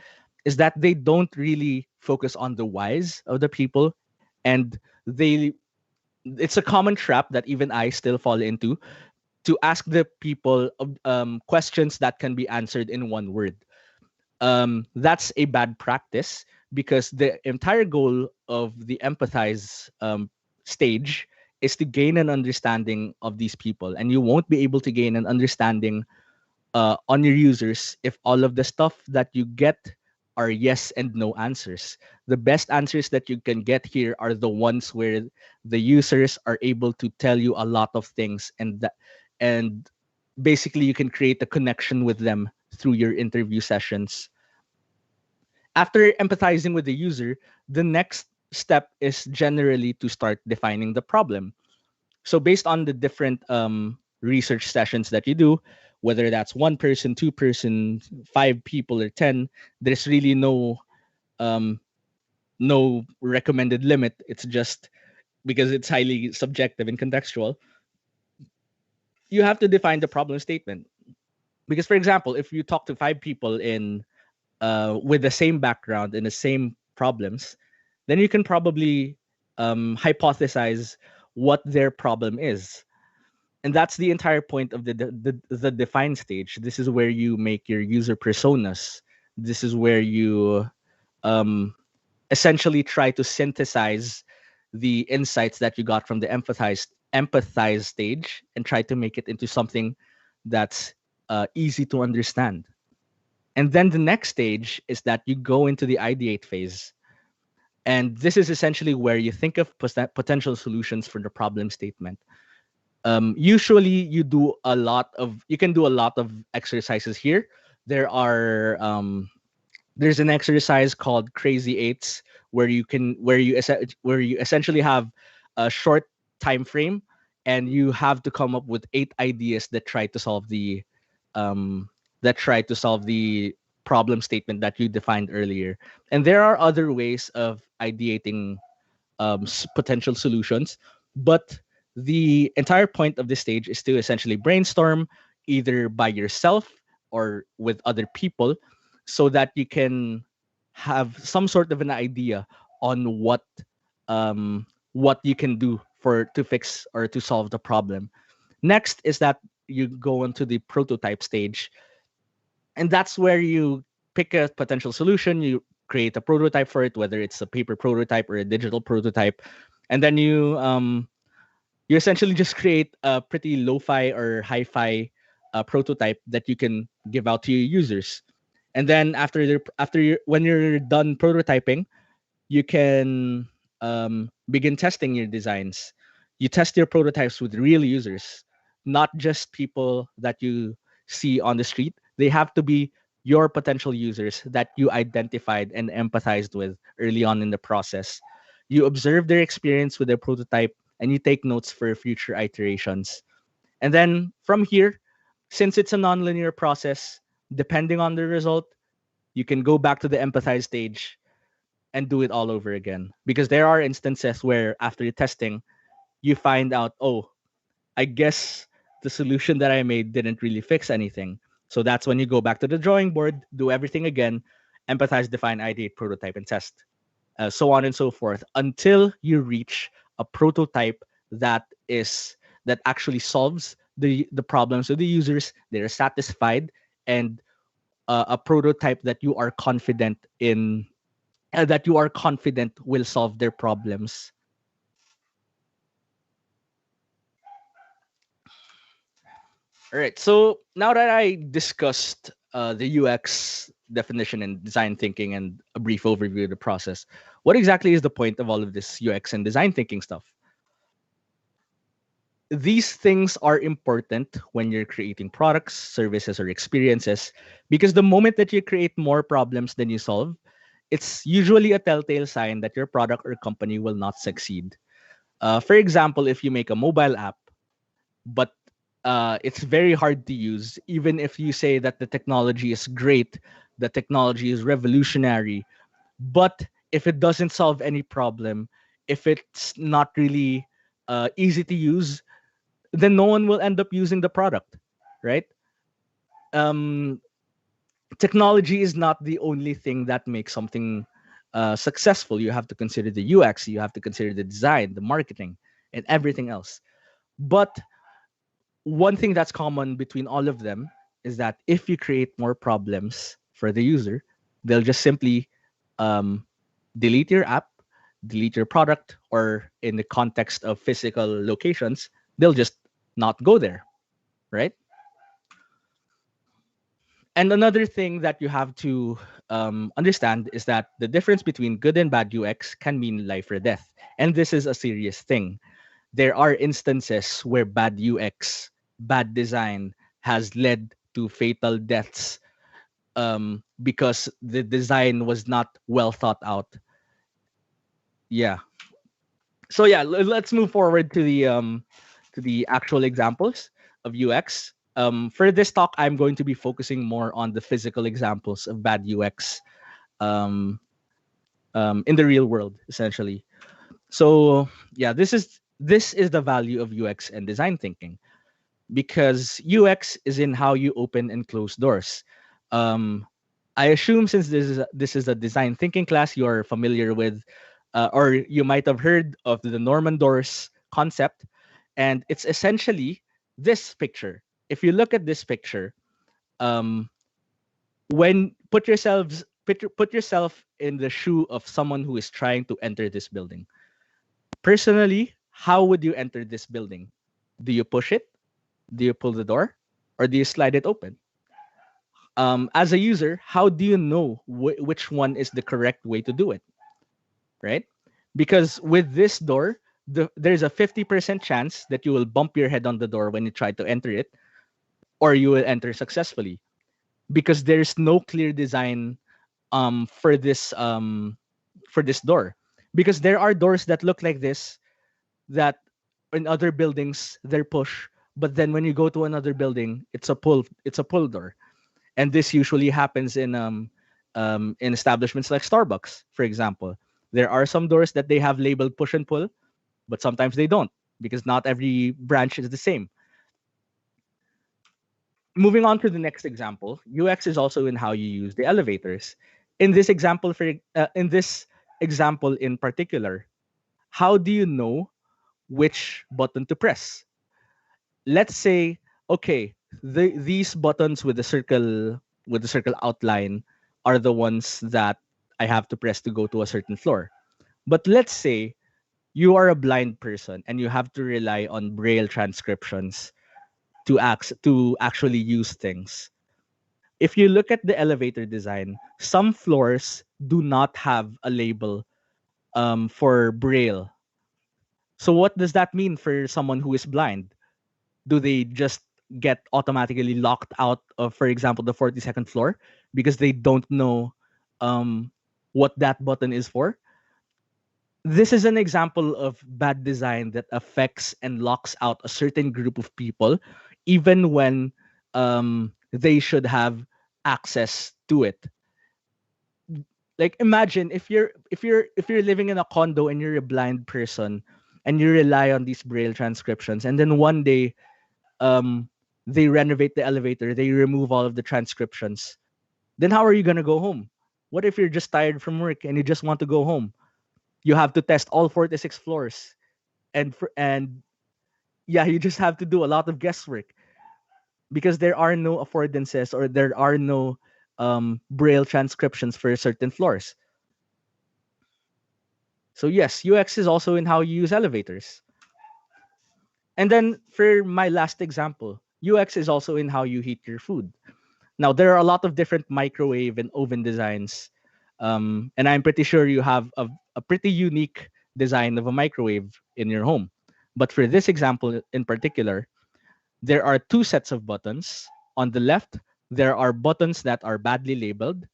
is that they don't really focus on the whys of the people, And they it's a common trap that even I still fall into, to ask the people questions that can be answered in one word. That's a bad practice, because the entire goal of the empathize stage is to gain an understanding of these people, and you won't be able to gain an understanding on your users if all of the stuff that you get are yes and no answers. The best answers that you can get here are the ones where the users are able to tell you a lot of things, and basically you can create a connection with them through your interview sessions. After empathizing with the user, the next step is generally to start defining the problem. So based on the different research sessions that you do, whether that's one person, two person, 5 people, or 10, there's really um, no recommended limit. It's just because it's highly subjective and contextual. You have to define the problem statement. Because, for example, if you talk to 5 people in with the same background and the same problems, then you can probably hypothesize what their problem is. And that's the entire point of the define stage. This is where you make your user personas. This is where you essentially try to synthesize the insights that you got from the empathize stage and try to make it into something that's easy to understand. And then the next stage is that you go into the ideate phase. And this is essentially where you think of potential solutions for the problem statement. Usually you can do a lot of exercises here. There's an exercise called Crazy Eights where you essentially have a short time frame, and you have to come up with 8 ideas that try to solve the problem statement that you defined earlier. And there are other ways of ideating potential solutions, but the entire point of this stage is to essentially brainstorm either by yourself or with other people, so that you can have some sort of an idea on what you can do to fix or to solve the problem. Next is that you go into the prototype stage, and that's where you pick a potential solution, you create a prototype for it, whether it's a paper prototype or a digital prototype, and then you essentially just create a pretty lo-fi or hi-fi prototype that you can give out to your users. And then when you're done prototyping, you can begin testing your designs. You test your prototypes with real users, not just people that you see on the street. They have to be your potential users that you identified and empathized with early on in the process. You observe their experience with their prototype, and you take notes for future iterations. And then from here, since it's a nonlinear process, depending on the result, you can go back to the empathize stage and do it all over again. Because there are instances where after testing, you find out, oh, I guess the solution that I made didn't really fix anything. So that's when you go back to the drawing board, do everything again, empathize, define, ideate, prototype, and test. So on and so forth, until you reach a prototype that actually solves the problems of the users. They're satisfied, and a prototype that you are confident will solve their problems. All right. So now that I discussed the UX definition and design thinking and a brief overview of the process, what exactly is the point of all of this UX and design thinking stuff? These things are important when you're creating products, services, or experiences, because the moment that you create more problems than you solve, it's usually a telltale sign that your product or company will not succeed. For example, if you make a mobile app, but it's very hard to use, even if you say that the technology is great, the technology is revolutionary, but if it doesn't solve any problem, if it's not really easy to use, then no one will end up using the product, right? Technology is not the only thing that makes something successful, you have to consider the UX, you have to consider the design, the marketing, and everything else. But one thing that's common between all of them is that if you create more problems for the user, they'll just simply delete your app, delete your product, or in the context of physical locations, they'll just not go there, right? And another thing that you have to understand is that the difference between good and bad UX can mean life or death. And this is a serious thing. There are instances where bad UX, bad design has led to fatal deaths because the design was not well thought out. Yeah. So yeah, let's move forward to the actual examples of UX. For this talk, I'm going to be focusing more on the physical examples of bad UX in the real world, essentially. So yeah, this is the value of UX and design thinking, because UX is in how you open and close doors. I assume since this is a design thinking class, you are familiar with, or you might have heard of the Norman doors concept, and it's essentially this picture. If you look at this picture, when put yourself in the shoe of someone who is trying to enter this building. Personally, how would you enter this building? Do you push it? Do you pull the door? Or do you slide it open? As a user, how do you know which one is the correct way to do it? Right? Because with this door, there's a 50% chance that you will bump your head on the door when you try to enter it, or you will enter successfully, because there's no clear design for this door. Because there are doors that look like this, that in other buildings they're push, but then when you go to another building, it's a pull door. And this usually happens in establishments like Starbucks, for example. There are some doors that they have labeled push and pull, but sometimes they don't, because not every branch is the same. Moving on to the next example, UX is also in how you use the elevators. In this example, in particular, how do you know which button to press? Let's say, okay, these buttons with the circle outline are the ones that I have to press to go to a certain floor. But let's say you are a blind person and you have to rely on Braille transcriptions to actually use things. If you look at the elevator design, some floors do not have a label for Braille. So what does that mean for someone who is blind? Do they just get automatically locked out of, for example, the 42nd floor because they don't know what that button is for? This is an example of bad design that affects and locks out a certain group of people, even when they should have access to it. Like, imagine if you're living in a condo and you're a blind person and you rely on these Braille transcriptions, and then one day they renovate the elevator, they remove all of the transcriptions. Then how are you gonna go home? What if you're just tired from work and you just want to go home? You have to test all 46 floors, and yeah, you just have to do a lot of guesswork because there are no affordances, or there are no Braille transcriptions for certain floors. So yes, UX is also in how you use elevators. And then for my last example, UX is also in how you heat your food. Now, there are a lot of different microwave and oven designs. And I'm pretty sure you have a pretty unique design of a microwave in your home. But for this example in particular, there are two sets of buttons. On the left, there are buttons that are badly labeled.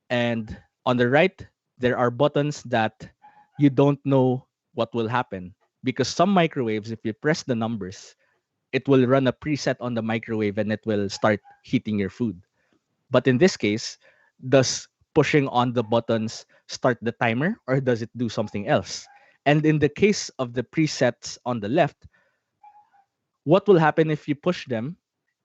And on the right, there are buttons that you don't know what will happen. Because some microwaves, if you press the numbers, it will run a preset on the microwave and it will start heating your food. But in this case, does pushing on the buttons start the timer, or does it do something else? And in the case of the presets on the left, what will happen if you push them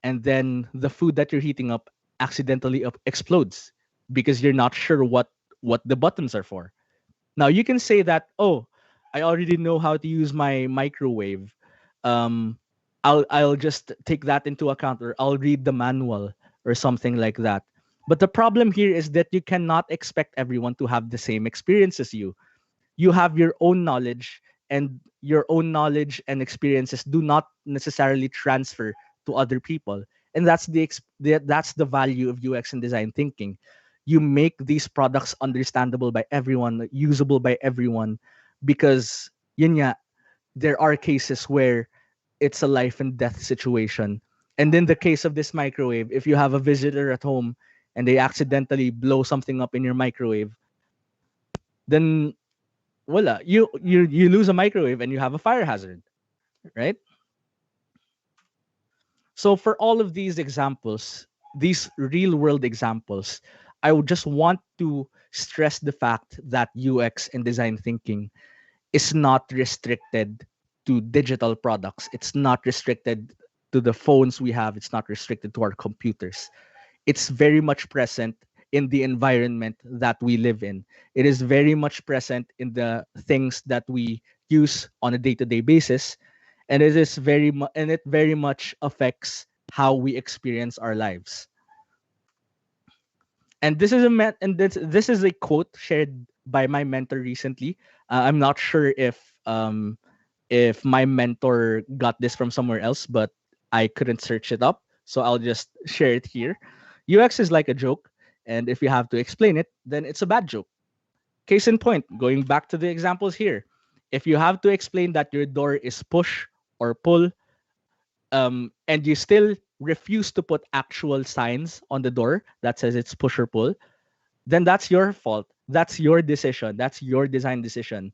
and then the food that you're heating up accidentally explodes because you're not sure what what the buttons are for. Now you can say that, oh, I already know how to use my microwave. Um, I'll just take that into account, or I'll read the manual or something like that. But the problem here is that you cannot expect everyone to have the same experience as you. You have your own knowledge, and your own knowledge and experiences do not necessarily transfer to other people. And that's the value of UX and design thinking. You make these products understandable by everyone, usable by everyone, because yun nga, there are cases where it's a life and death situation. And in the case of this microwave, if you have a visitor at home and they accidentally blow something up in your microwave, then voila, you lose a microwave and you have a fire hazard, right? So for all of these examples, these real world examples, I would just want to stress the fact that UX and design thinking is not restricted to digital products. It's not restricted to the phones we have. It's not restricted to our computers. It's very much present in the environment that we live in. It is very much present in the things that we use on a day-to-day basis, and it very much affects how we experience our lives. And this is a quote shared by my mentor recently. I'm not sure if my mentor got this from somewhere else, but I couldn't search it up, so I'll just share it here. UX is like a joke, and if you have to explain it, then it's a bad joke. Case in point, going back to the examples here, if you have to explain that your door is push or pull, and you still refuse to put actual signs on the door that says it's push or pull, then that's your fault. That's your decision. That's your design decision.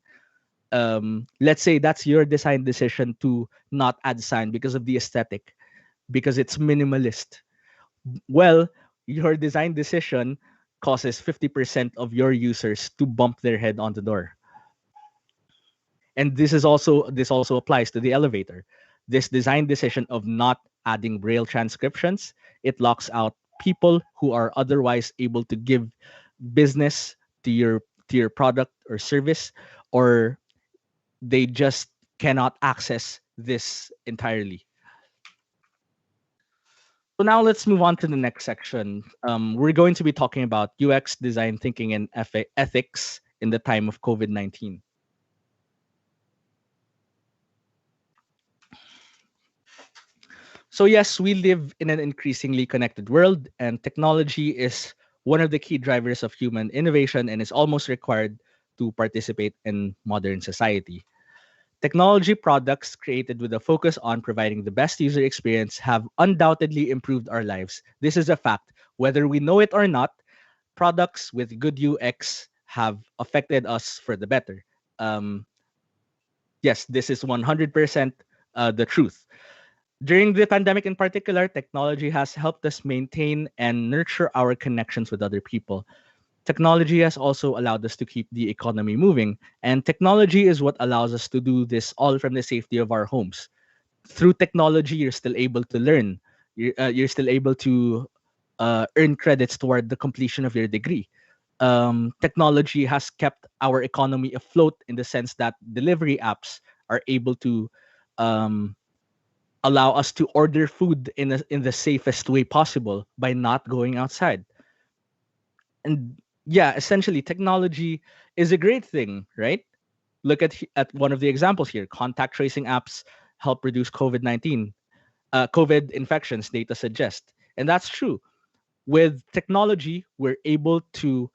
Let's say that's your design decision to not add sign because of the aesthetic, because it's minimalist. Well, your design decision causes 50% of your users to bump their head on the door. And this also applies to the elevator. This design decision of not adding braille transcriptions, it locks out people who are otherwise able to give business to your product or service, or they just cannot access this entirely. So now let's move on to the next section. We're going to be talking about UX design thinking and ethics in the time of COVID-19. So yes, we live in an increasingly connected world, and technology is one of the key drivers of human innovation and is almost required to participate in modern society. Technology products created with a focus on providing the best user experience have undoubtedly improved our lives. This is a fact. Whether we know it or not, products with good UX have affected us for the better. Yes, this is 100% the truth. During the pandemic in particular, technology has helped us maintain and nurture our connections with other people. Technology has also allowed us to keep the economy moving, and technology is what allows us to do this all from the safety of our homes. Through technology, you're still able to learn. You're still able to earn credits toward the completion of your degree. Technology has kept our economy afloat in the sense that delivery apps are able to allow us to order food in the safest way possible by not going outside. And yeah, essentially, technology is a great thing, right? Look at one of the examples here. Contact tracing apps help reduce COVID infections, data suggest. And that's true. With technology, we're able to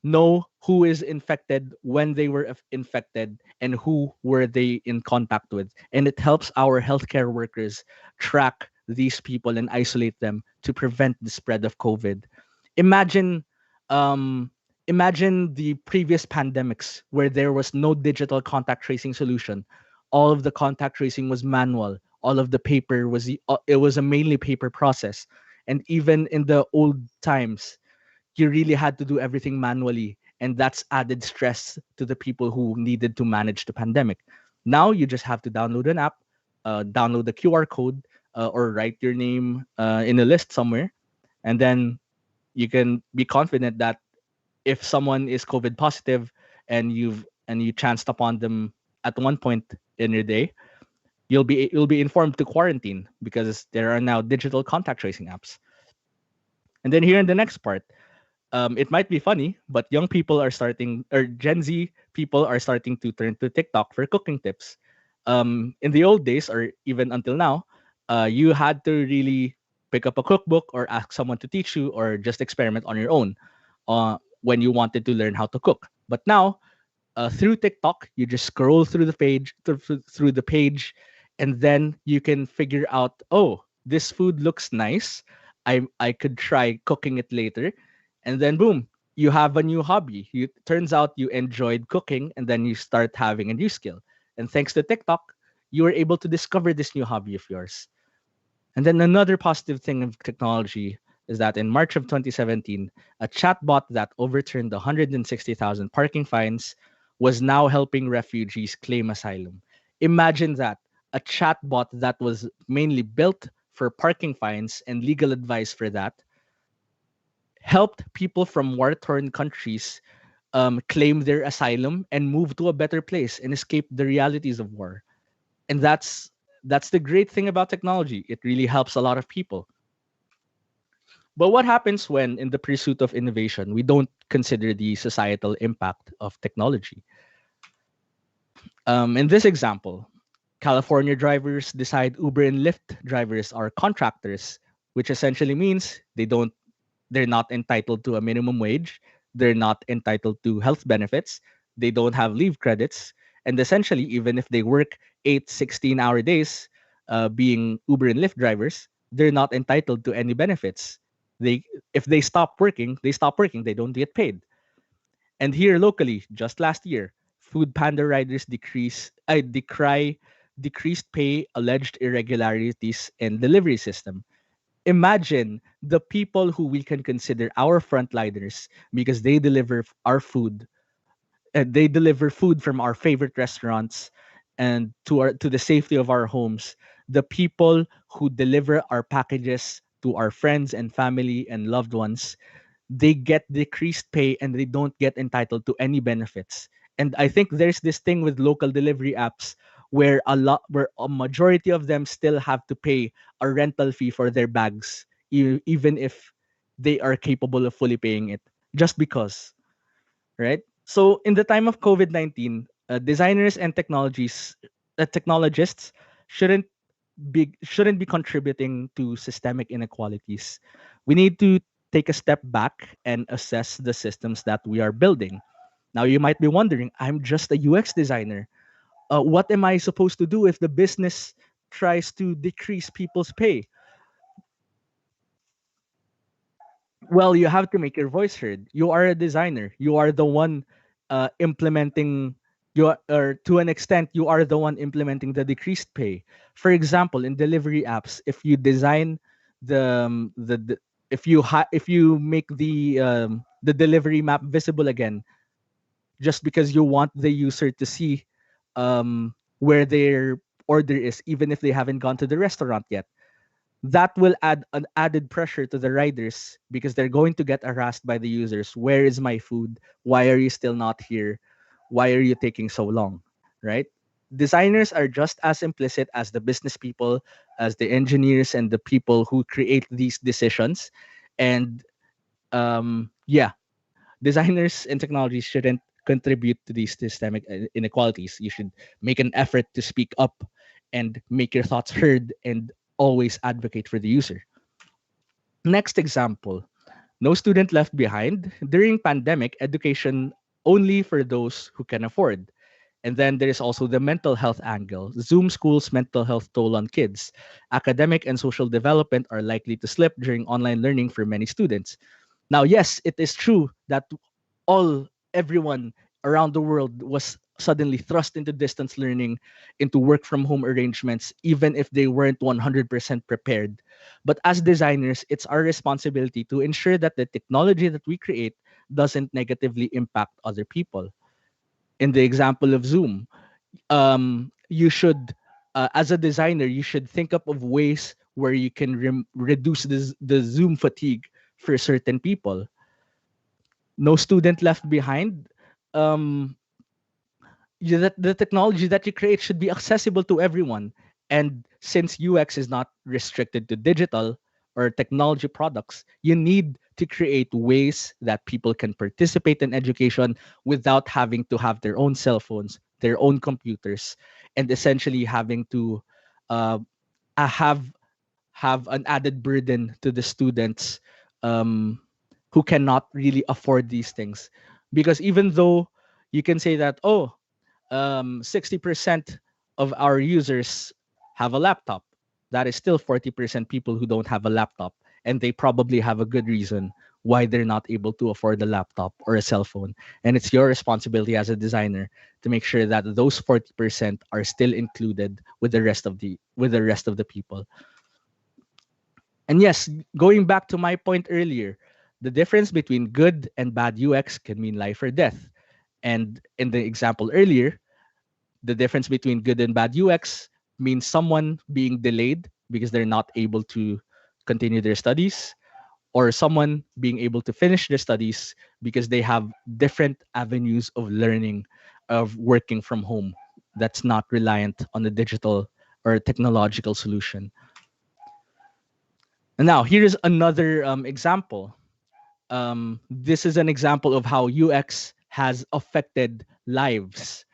know who is infected, when they were infected, and who were they in contact with. And it helps our healthcare workers track these people and isolate them to prevent the spread of COVID. Imagine imagine the previous pandemics where there was no digital contact tracing solution. All of the contact tracing was manual. All of the paper was it was a mainly paper process. And even in the old times, you really had to do everything manually, and that's added stress to the people who needed to manage the pandemic. Now you just have to download an app, download the QR code, or write your name in a list somewhere, and then you can be confident that if someone is COVID positive and you chanced upon them at one point in your day, you'll be informed to quarantine because there are now digital contact tracing apps. And then here in the next part, it might be funny, but young people are starting, or Gen Z people are starting to turn to TikTok for cooking tips. In the old days, or even until now, you had to really pick up a cookbook or ask someone to teach you, or just experiment on your own when you wanted to learn how to cook. But now, through TikTok, you just scroll through the page, and then you can figure out, oh, this food looks nice. I could try cooking it later, and then boom, you have a new hobby. You turns out you enjoyed cooking, and then you start having a new skill. And thanks to TikTok, you were able to discover this new hobby of yours. And then another positive thing of technology is that in March of 2017, a chatbot that overturned 160,000 parking fines was now helping refugees claim asylum. Imagine that, a chatbot that was mainly built for parking fines and legal advice for that helped people from war-torn countries claim their asylum and move to a better place and escape the realities of war. And that's the great thing about technology. It really helps a lot of people. But what happens when, in the pursuit of innovation, we don't consider the societal impact of technology? In this example, California drivers decide Uber and Lyft drivers are contractors, which essentially means they're not entitled to a minimum wage, they're not entitled to health benefits, they don't have leave credits, and essentially, even if they work 8 16-hour days, being Uber and Lyft drivers, they're not entitled to any benefits. If they stop working, they don't get paid. And here locally, just last year, Food Panda riders decry decreased pay, alleged irregularities in delivery system. Imagine the people who we can consider our frontliners because they deliver our food. They deliver food from our favorite restaurants and to the safety of our homes. The people who deliver our packages to our friends and family and loved ones, they get decreased pay and they don't get entitled to any benefits. And I think there's this thing with local delivery apps where a majority of them still have to pay a rental fee for their bags, even if they are capable of fully paying it, just because, right? So in the time of COVID-19, designers and technologists shouldn't shouldn't be contributing to systemic inequalities. We need to take a step back and assess the systems that we are building. Now, you might be wondering, I'm just a UX designer. What am I supposed to do if the business tries to decrease people's pay? Well, you have to make your voice heard. You are a designer. You are the one implementing or to an extent, you are the one implementing the decreased pay. For example, in delivery apps, if you design the if you make the delivery map visible again, just because you want the user to see where their order is, even if they haven't gone to the restaurant yet, that will add an added pressure to the riders because they're going to get harassed by the users. Where is my food? Why are you still not here? Why are you taking so long? Right? Designers are just as implicit as the business people, as the engineers and the people who create these decisions. And yeah, designers and technologies shouldn't contribute to these systemic inequalities. You should make an effort to speak up and make your thoughts heard and always advocate for the user. Next example, no student left behind. During pandemic, education only for those who can afford. And then there is also the mental health angle. Zoom schools' mental health toll on kids. Academic and social development are likely to slip during online learning for many students. Now, yes, it is true that everyone around the world was suddenly thrust into distance learning, into work from home arrangements, even if they weren't 100% prepared. But as designers, it's our responsibility to ensure that the technology that we create doesn't negatively impact other people. In the example of Zoom, you should, as a designer, you should think up of ways where you can reduce the Zoom fatigue for certain people. no student left behind. Um, that the technology that you create should be accessible to everyone. And since UX is not restricted to digital or technology products, you need to create ways that people can participate in education without having to have their own cell phones, their own computers, and essentially having to uh, have an added burden to the students um, who cannot really afford these things. Because even though you can say that, oh, 60% of our users have a laptop, that is still 40% people who don't have a laptop. And they probably have a good reason why they're not able to afford a laptop or a cell phone. And it's your responsibility as a designer to make sure that those 40% are still included with the rest of the people. And yes, going back to my point earlier, the difference between good and bad UX can mean life or death. And in the example earlier, the difference between good and bad UX means someone being delayed because they're not able to continue their studies, or someone being able to finish their studies because they have different avenues of learning, of working from home that's not reliant on a digital or technological solution. And now here's another example. This is an example of how UX has affected lives.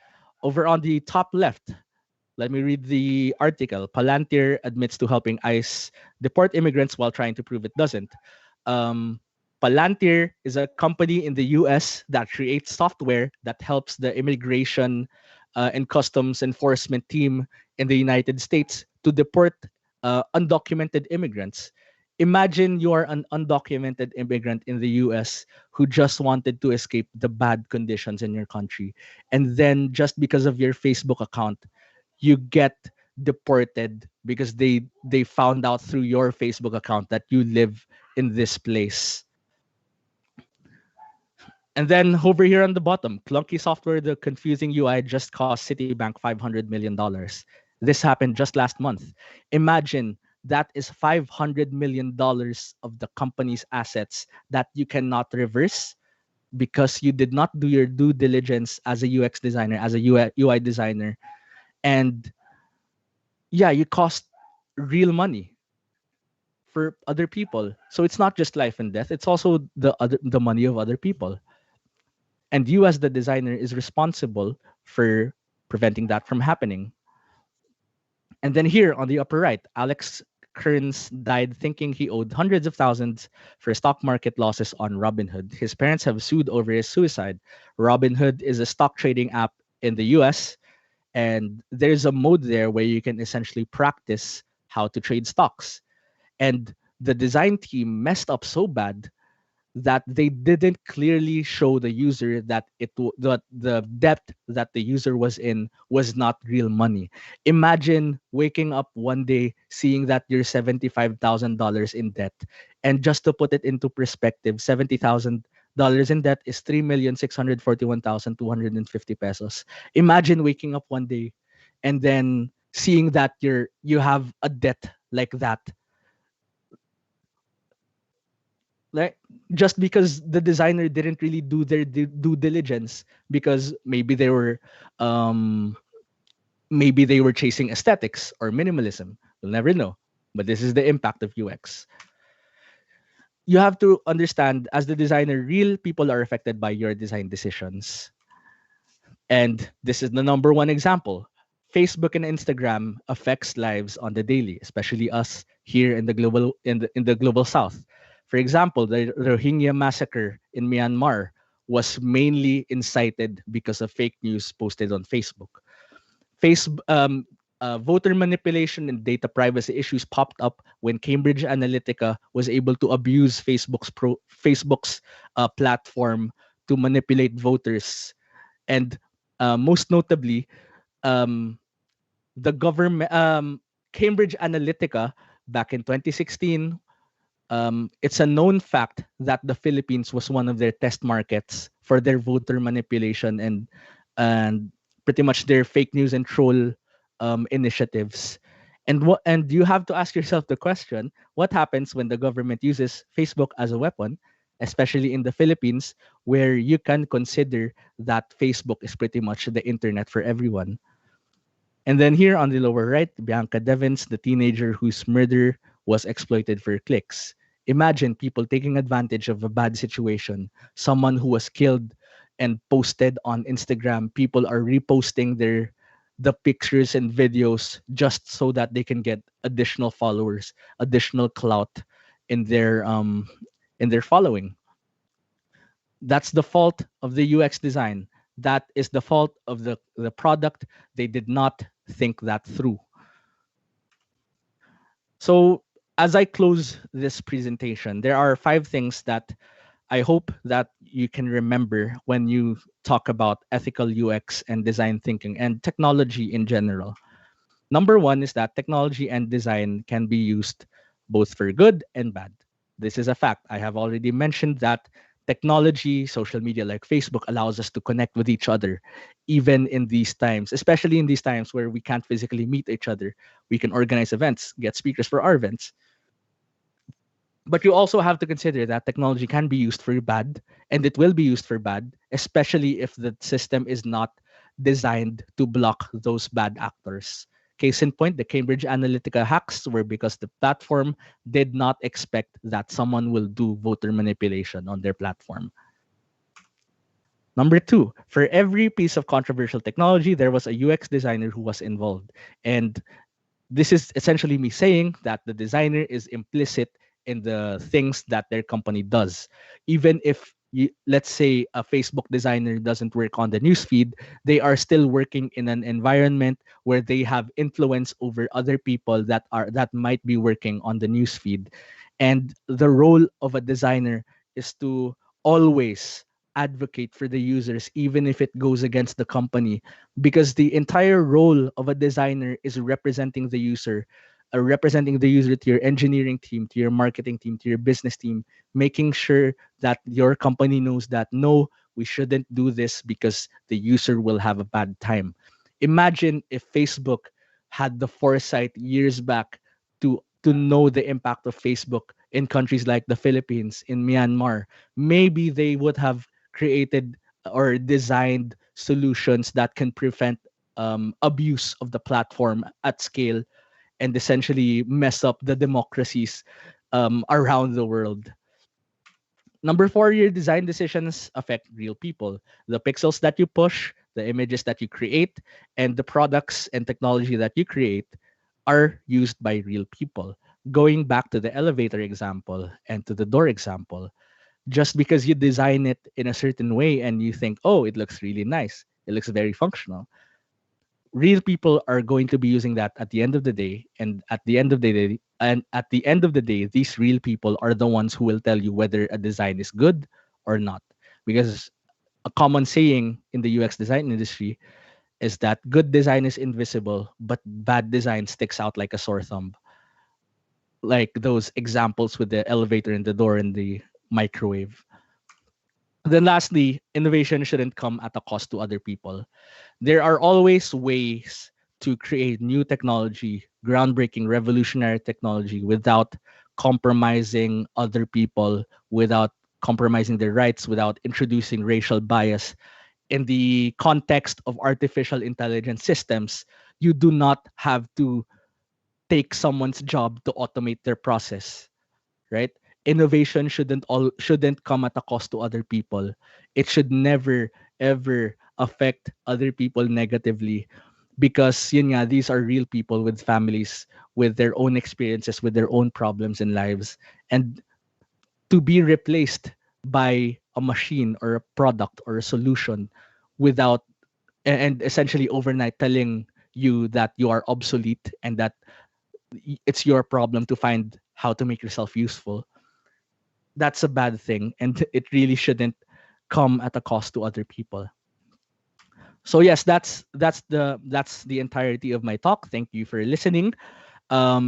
Over on the top left, let me read the article. Palantir admits to helping ICE deport immigrants while trying to prove it doesn't. Palantir is a company in the US that creates software that helps the immigration and customs enforcement team in the United States to deport undocumented immigrants. Imagine you're an undocumented immigrant in the US who just wanted to escape the bad conditions in your country. And then just because of your Facebook account, you get deported because they found out through your Facebook account that you live in this place. And then over here on the bottom, clunky software, the confusing UI just cost Citibank $500 million. This happened just last month. Imagine that is $500 million of the company's assets that you cannot reverse because you did not do your due diligence as a UX designer, as a UI designer. And yeah, you cost real money for other people. So it's not just life and death, it's also the money of other people. And you as the designer is responsible for preventing that from happening. And then here on the upper right, Alex Kearns died thinking he owed hundreds of thousands for stock market losses on Robinhood. His parents have sued over his suicide. Robinhood is a stock trading app in the US, and there's a mode there where you can essentially practice how to trade stocks. And the design team messed up so bad that they didn't clearly show the user that the debt that the user was in was not real money. Imagine waking up one day seeing that you're $75,000 in debt, and just to put it into perspective, $70,000 in debt is 3,641,250 pesos. Imagine waking up one day and then seeing that you have a debt like that. Like, just because the designer didn't really do their due diligence, because maybe they were chasing aesthetics or minimalism. We'll never know. But this is the impact of UX. You have to understand, as the designer, real people are affected by your design decisions. And this is the number one example. Facebook and Instagram affects lives on the daily, especially us here in the global South. For example, the Rohingya massacre in Myanmar was mainly incited because of fake news posted on Facebook. Voter manipulation and data privacy issues popped up when Cambridge Analytica was able to abuse Facebook's platform to manipulate voters. And most notably, the government, Cambridge Analytica, back in 2016, it's a known fact that the Philippines was one of their test markets for their voter manipulation and pretty much their fake news and troll initiatives. And you have to ask yourself the question: what happens when the government uses Facebook as a weapon especially in the Philippines, where you can consider that Facebook is pretty much the internet for everyone. And then here on the lower right, Bianca Devins, the teenager whose murder was exploited for clicks. Imagine people taking advantage of a bad situation, someone who was killed and posted on Instagram. People are reposting the pictures and videos just so that they can get additional followers, additional clout in their following. That's the fault of the UX design. That is the fault of the product. They did not think that through. So as I close this presentation, there are 5 things that I hope that you can remember when you talk about ethical UX and design thinking and technology in general. Number 1 is that technology and design can be used both for good and bad. This is a fact. I have already mentioned that technology, social media like Facebook, allows us to connect with each other, even in these times, especially in these times where we can't physically meet each other. We can organize events, get speakers for our events. But you also have to consider that technology can be used for bad, and it will be used for bad, especially if the system is not designed to block those bad actors. Case in point, the Cambridge Analytica hacks were because the platform did not expect that someone will do voter manipulation on their platform. Number 2, for every piece of controversial technology, there was a UX designer who was involved. And this is essentially me saying that the designer is implicit in the things that their company does. Even if let's say a Facebook designer doesn't work on the newsfeed, they are still working in an environment where they have influence over other people that might be working on the newsfeed. And the role of a designer is to always advocate for the users, even if it goes against the company, because the entire role of a designer is representing the user, to your engineering team, to your marketing team, to your business team, making sure that your company knows that no, we shouldn't do this because the user will have a bad time. Imagine if Facebook had the foresight years back to know the impact of Facebook in countries like the Philippines, in Myanmar. Maybe they would have created or designed solutions that can prevent abuse of the platform at scale and essentially mess up the democracies around the world. Number 4, your design decisions affect real people. The pixels that you push, the images that you create, and the products and technology that you create are used by real people. Going back to the elevator example and to the door example, just because you design it in a certain way and you think, oh, it looks really nice, it looks very functional, real people are going to be using that at the end of the day, and at the end of the day these real people are the ones who will tell you whether a design is good or not. Because a common saying in the UX design industry is that good design is invisible, but bad design sticks out like a sore thumb, like those examples with the elevator and the door and the microwave. Then lastly, innovation shouldn't come at a cost to other people. There are always ways to create new technology, groundbreaking, revolutionary technology without compromising other people, without compromising their rights, without introducing racial bias. In the context of artificial intelligence systems, you do not have to take someone's job to automate their process, right? Innovation shouldn't come at a cost to other people. It should never ever affect other people negatively, because yun nga, these are real people with families, with their own experiences, with their own problems in lives, and to be replaced by a machine or a product or a solution without and essentially overnight telling you that you are obsolete and that it's your problem to find how to make yourself useful, that's a bad thing, and it really shouldn't come at a cost to other people. So yes, that's the entirety of my talk. Thank you for listening.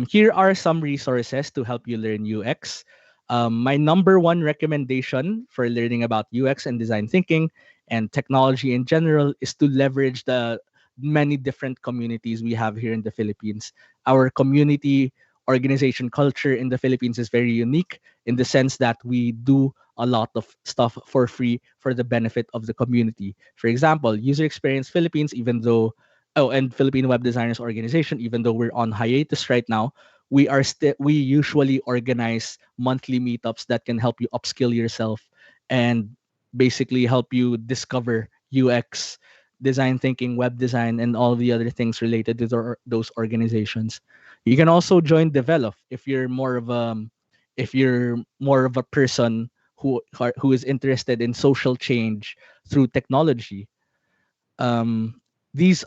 Here are some resources to help you learn UX. My number 1 recommendation for learning about UX and design thinking and technology in general is to leverage the many different communities we have here in the Philippines. Our community organization culture in the Philippines is very unique in the sense that we do a lot of stuff for free for the benefit of the community. For example, User Experience Philippines, even though and Philippine Web Designers Organization, even though we're on hiatus right now, we usually organize monthly meetups that can help you upskill yourself and basically help you discover UX, design thinking, web design, and all the other things related to those organizations. You can also join Develop if you're more of a person who is interested in social change through technology. um, these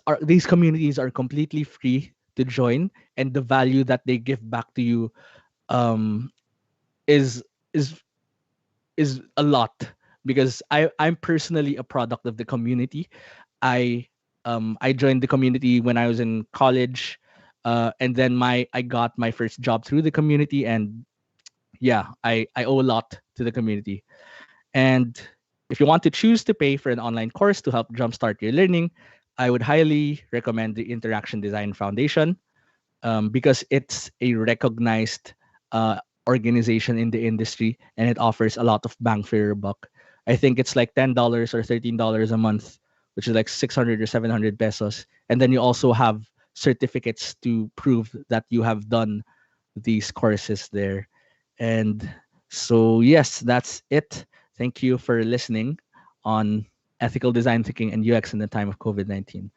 communities are completely free to join, and the value that they give back to you um, is is is a lot, because I'm personally a product of the community. I joined the community when I was in college, and then I got my first job through the community, and yeah, I owe a lot to the community. And if you want to choose to pay for an online course to help jumpstart your learning, I would highly recommend the Interaction Design Foundation, because it's a recognized organization in the industry, and it offers a lot of bang for your buck. I think it's like $10 or $13 a month, which is like 600 or 700 pesos. And then you also have certificates to prove that you have done these courses there. And so, yes, that's it. Thank you for listening on ethical design thinking and UX in the time of COVID-19.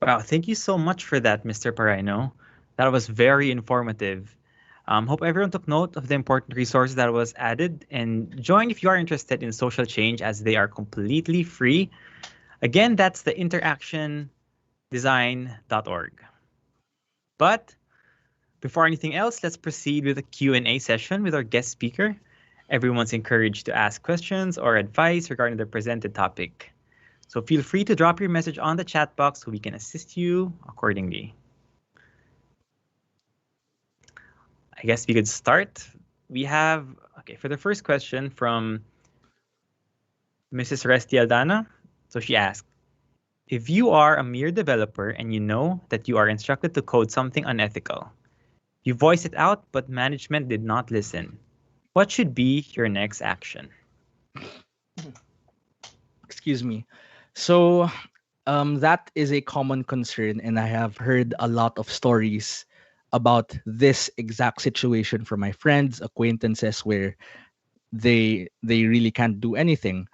Wow, thank you so much for that, Mr. Parino. That was very informative. Hope everyone took note of the important resources that was added, and join if you are interested in social change, as they are completely free. Again, that's the interactiondesign.org. But before anything else, let's proceed with a Q&A session with our guest speaker. Everyone's encouraged to ask questions or advice regarding the presented topic. So feel free to drop your message on the chat box so we can assist you accordingly. I guess we could start. We have, for the first question from Mrs. Resty Aldana. So she asked, if you are a mere developer and you know that you are instructed to code something unethical, you voice it out, but management did not listen, what should be your next action? Excuse me. So that is a common concern, and I have heard a lot of stories about this exact situation from my friends, acquaintances, where they really can't do anything.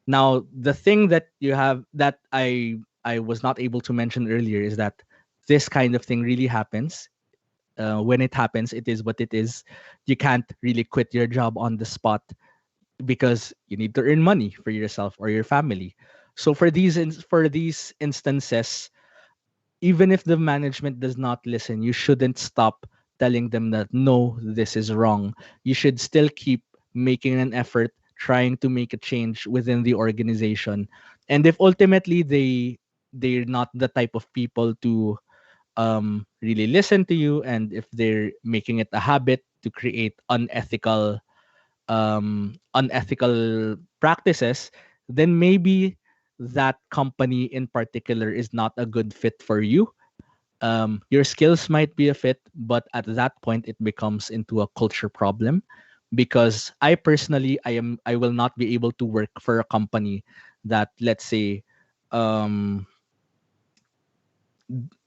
Now, the thing that you have that I was not able to mention earlier is that this kind of thing really happens. When it happens, it is what it is. You can't really quit your job on the spot because you need to earn money for yourself or your family. So for these instances, even if the management does not listen, you shouldn't stop telling them that no, this is wrong. You should still keep making an effort, trying to make a change within the organization. And if ultimately they're not the type of people to really listen to you, and if they're making it a habit to create unethical practices, then maybe that company in particular is not a good fit for you. Your skills might be a fit, but at that point it becomes into a culture problem, because I personally I will not be able to work for a company that, let's say, um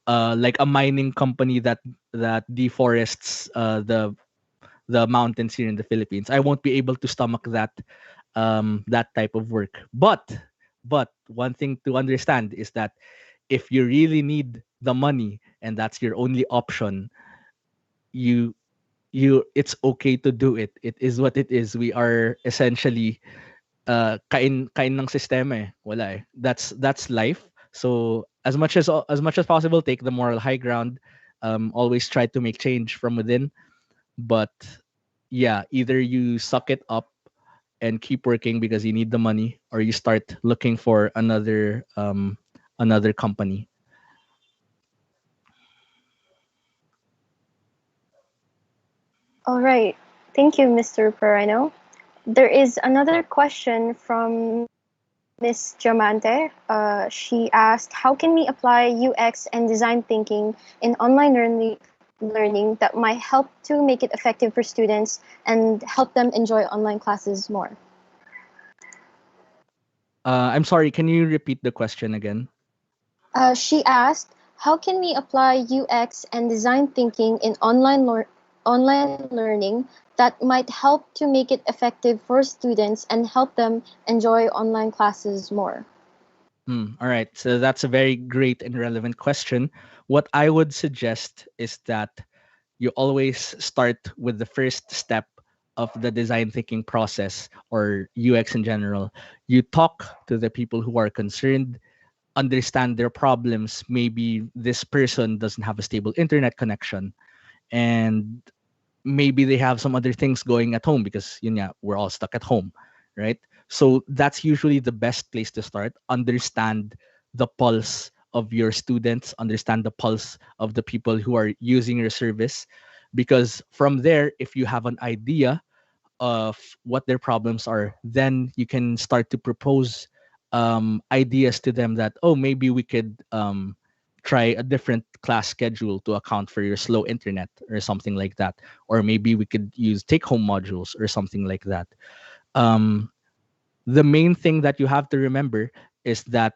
like a mining company that deforests the mountains here in the Philippines. I won't be able to stomach that type of work. But one thing to understand is that if you really need the money and that's your only option, you it's okay to do it. It is what it is. We are essentially kain ng sistema eh. Wala eh. That's life. So as much as possible, take the moral high ground. Always try to make change from within. But yeah, either you suck it up and keep working because you need the money, or you start looking for another company. All right. Thank you, Mr. Perino. There is another question from Miss Diamante. She asked, how can we apply UX and design thinking in online learning that might help to make it effective for students and help them enjoy online classes more? I'm sorry, can you repeat the question again? She asked, how can we apply UX and design thinking in online learning that might help to make it effective for students and help them enjoy online classes more? All right, so that's a very great and relevant question. What I would suggest is that you always start with the first step of the design thinking process or UX in general. You talk to the people who are concerned, understand their problems. Maybe this person doesn't have a stable internet connection, and maybe they have some other things going at home because we're all stuck at home, right? So that's usually the best place to start. Understand the pulse of your students, understand the pulse of the people who are using your service, because from there, if you have an idea of what their problems are, then you can start to propose ideas to them that, oh, maybe we could try a different class schedule to account for your slow internet or something like that. Or maybe we could use take home modules or something like that. The main thing that you have to remember is that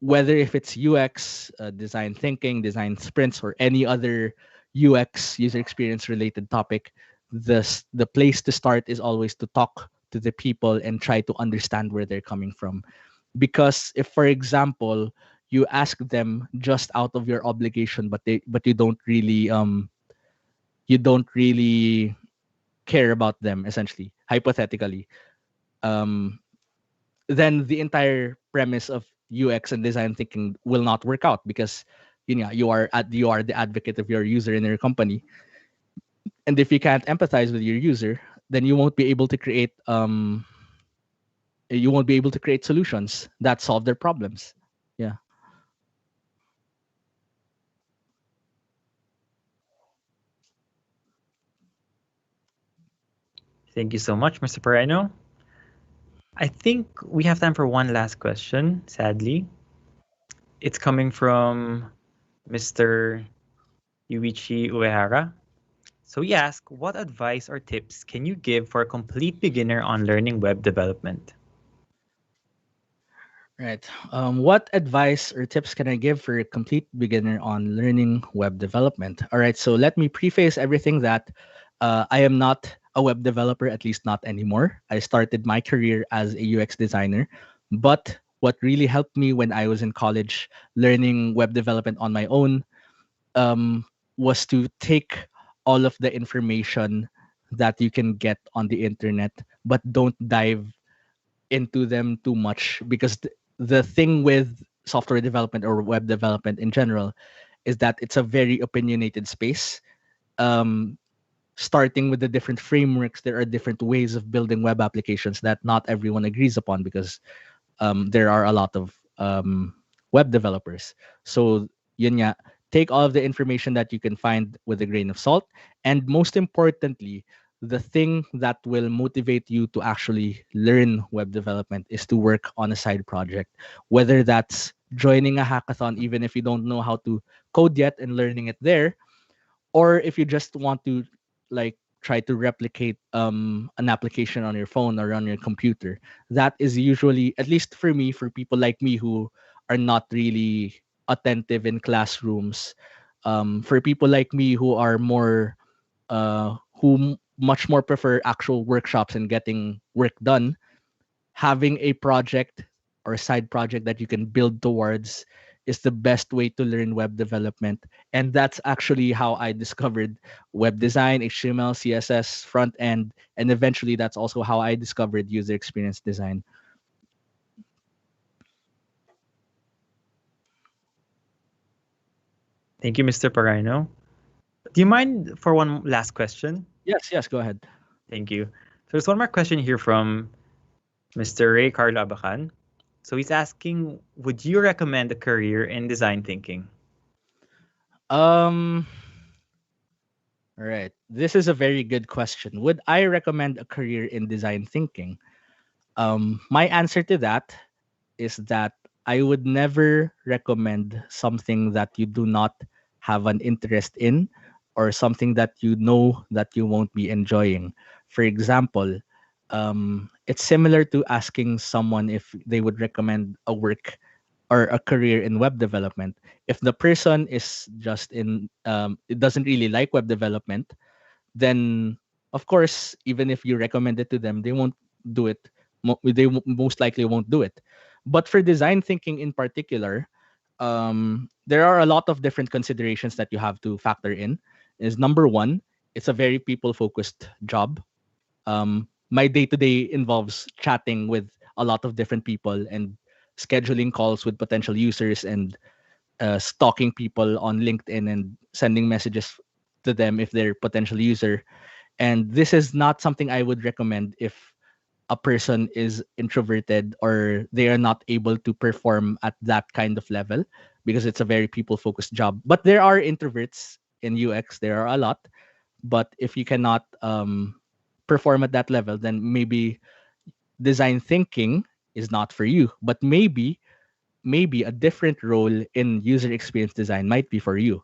whether if it's UX, design thinking, design sprints, or any other UX user experience related topic, the place to start is always to talk to the people and try to understand where they're coming from. Because if, for example, you ask them just out of your obligation, but you don't really care about them, essentially, hypothetically, um, then the entire premise of UX and design thinking will not work out, because you are the advocate of your user in your company, and if you can't empathize with your user, then you won't be able to create solutions that solve their problems. Yeah. Thank you so much, Mr. Pereno. I think we have time for one last question, sadly. It's coming from Mr. Yuichi Uehara. So he asked, what advice or tips can you give for a complete beginner on learning web development? Right. What advice or tips can I give for a complete beginner on learning web development? All right. So let me preface everything that I am not a web developer, at least not anymore. I started my career as a UX designer. But what really helped me when I was in college learning web development on my own was to take all of the information that you can get on the internet, but don't dive into them too much, because the thing with software development or web development in general is that it's a very opinionated space. um, Starting with the different frameworks, there are different ways of building web applications that not everyone agrees upon, because there are a lot of web developers. So yun nga, take all of the information that you can find with a grain of salt. And most importantly, the thing that will motivate you to actually learn web development is to work on a side project, whether that's joining a hackathon, even if you don't know how to code yet, and learning it there, or if you just want to like try to replicate an application on your phone or on your computer. That is usually, at least for me, for people like me who are not really attentive in classrooms, for people like me who are more much more prefer actual workshops and getting work done, having a project or a side project that you can build towards is the best way to learn web development. And that's actually how I discovered web design, HTML, CSS, front end, and eventually that's also how I discovered user experience design. Thank you, Mr. Pereno. Do you mind for one last question? Yes, go ahead. Thank you. So there's one more question here from Mr. Ray Carlo Abacan. So he's asking, would you recommend a career in design thinking? All right. This is a very good question. Would I recommend a career in design thinking? My answer to that is that I would never recommend something that you do not have an interest in, or something that you know that you won't be enjoying. For example, it's similar to asking someone if they would recommend a work or a career in web development. If the person is just in, it doesn't really like web development, then of course, even if you recommend it to them, they won't do it. Most likely won't do it. But for design thinking in particular, there are a lot of different considerations that you have to factor in. Is number one, it's a very people focused job. My day to day involves chatting with a lot of different people and scheduling calls with potential users and stalking people on LinkedIn and sending messages to them if they're potential user. And this is not something I would recommend if a person is introverted or they are not able to perform at that kind of level, because it's a very people focused job. But there are introverts in UX, there are a lot. But if you cannot perform at that level, then maybe design thinking is not for you. But maybe a different role in user experience design might be for you,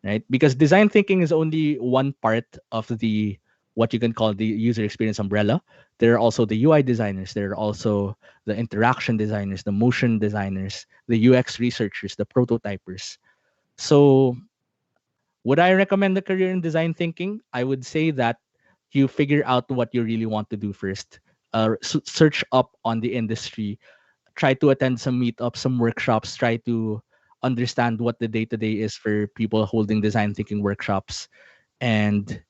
right? Because design thinking is only one part of the what you can call the user experience umbrella. There are also the UI designers, there are also the interaction designers, the motion designers, the UX researchers, the prototypers. So would I recommend a career in design thinking? I would say that you figure out what you really want to do first. Search up on the industry, try to attend some meetups, some workshops, try to understand what the day-to-day is for people holding design thinking workshops, and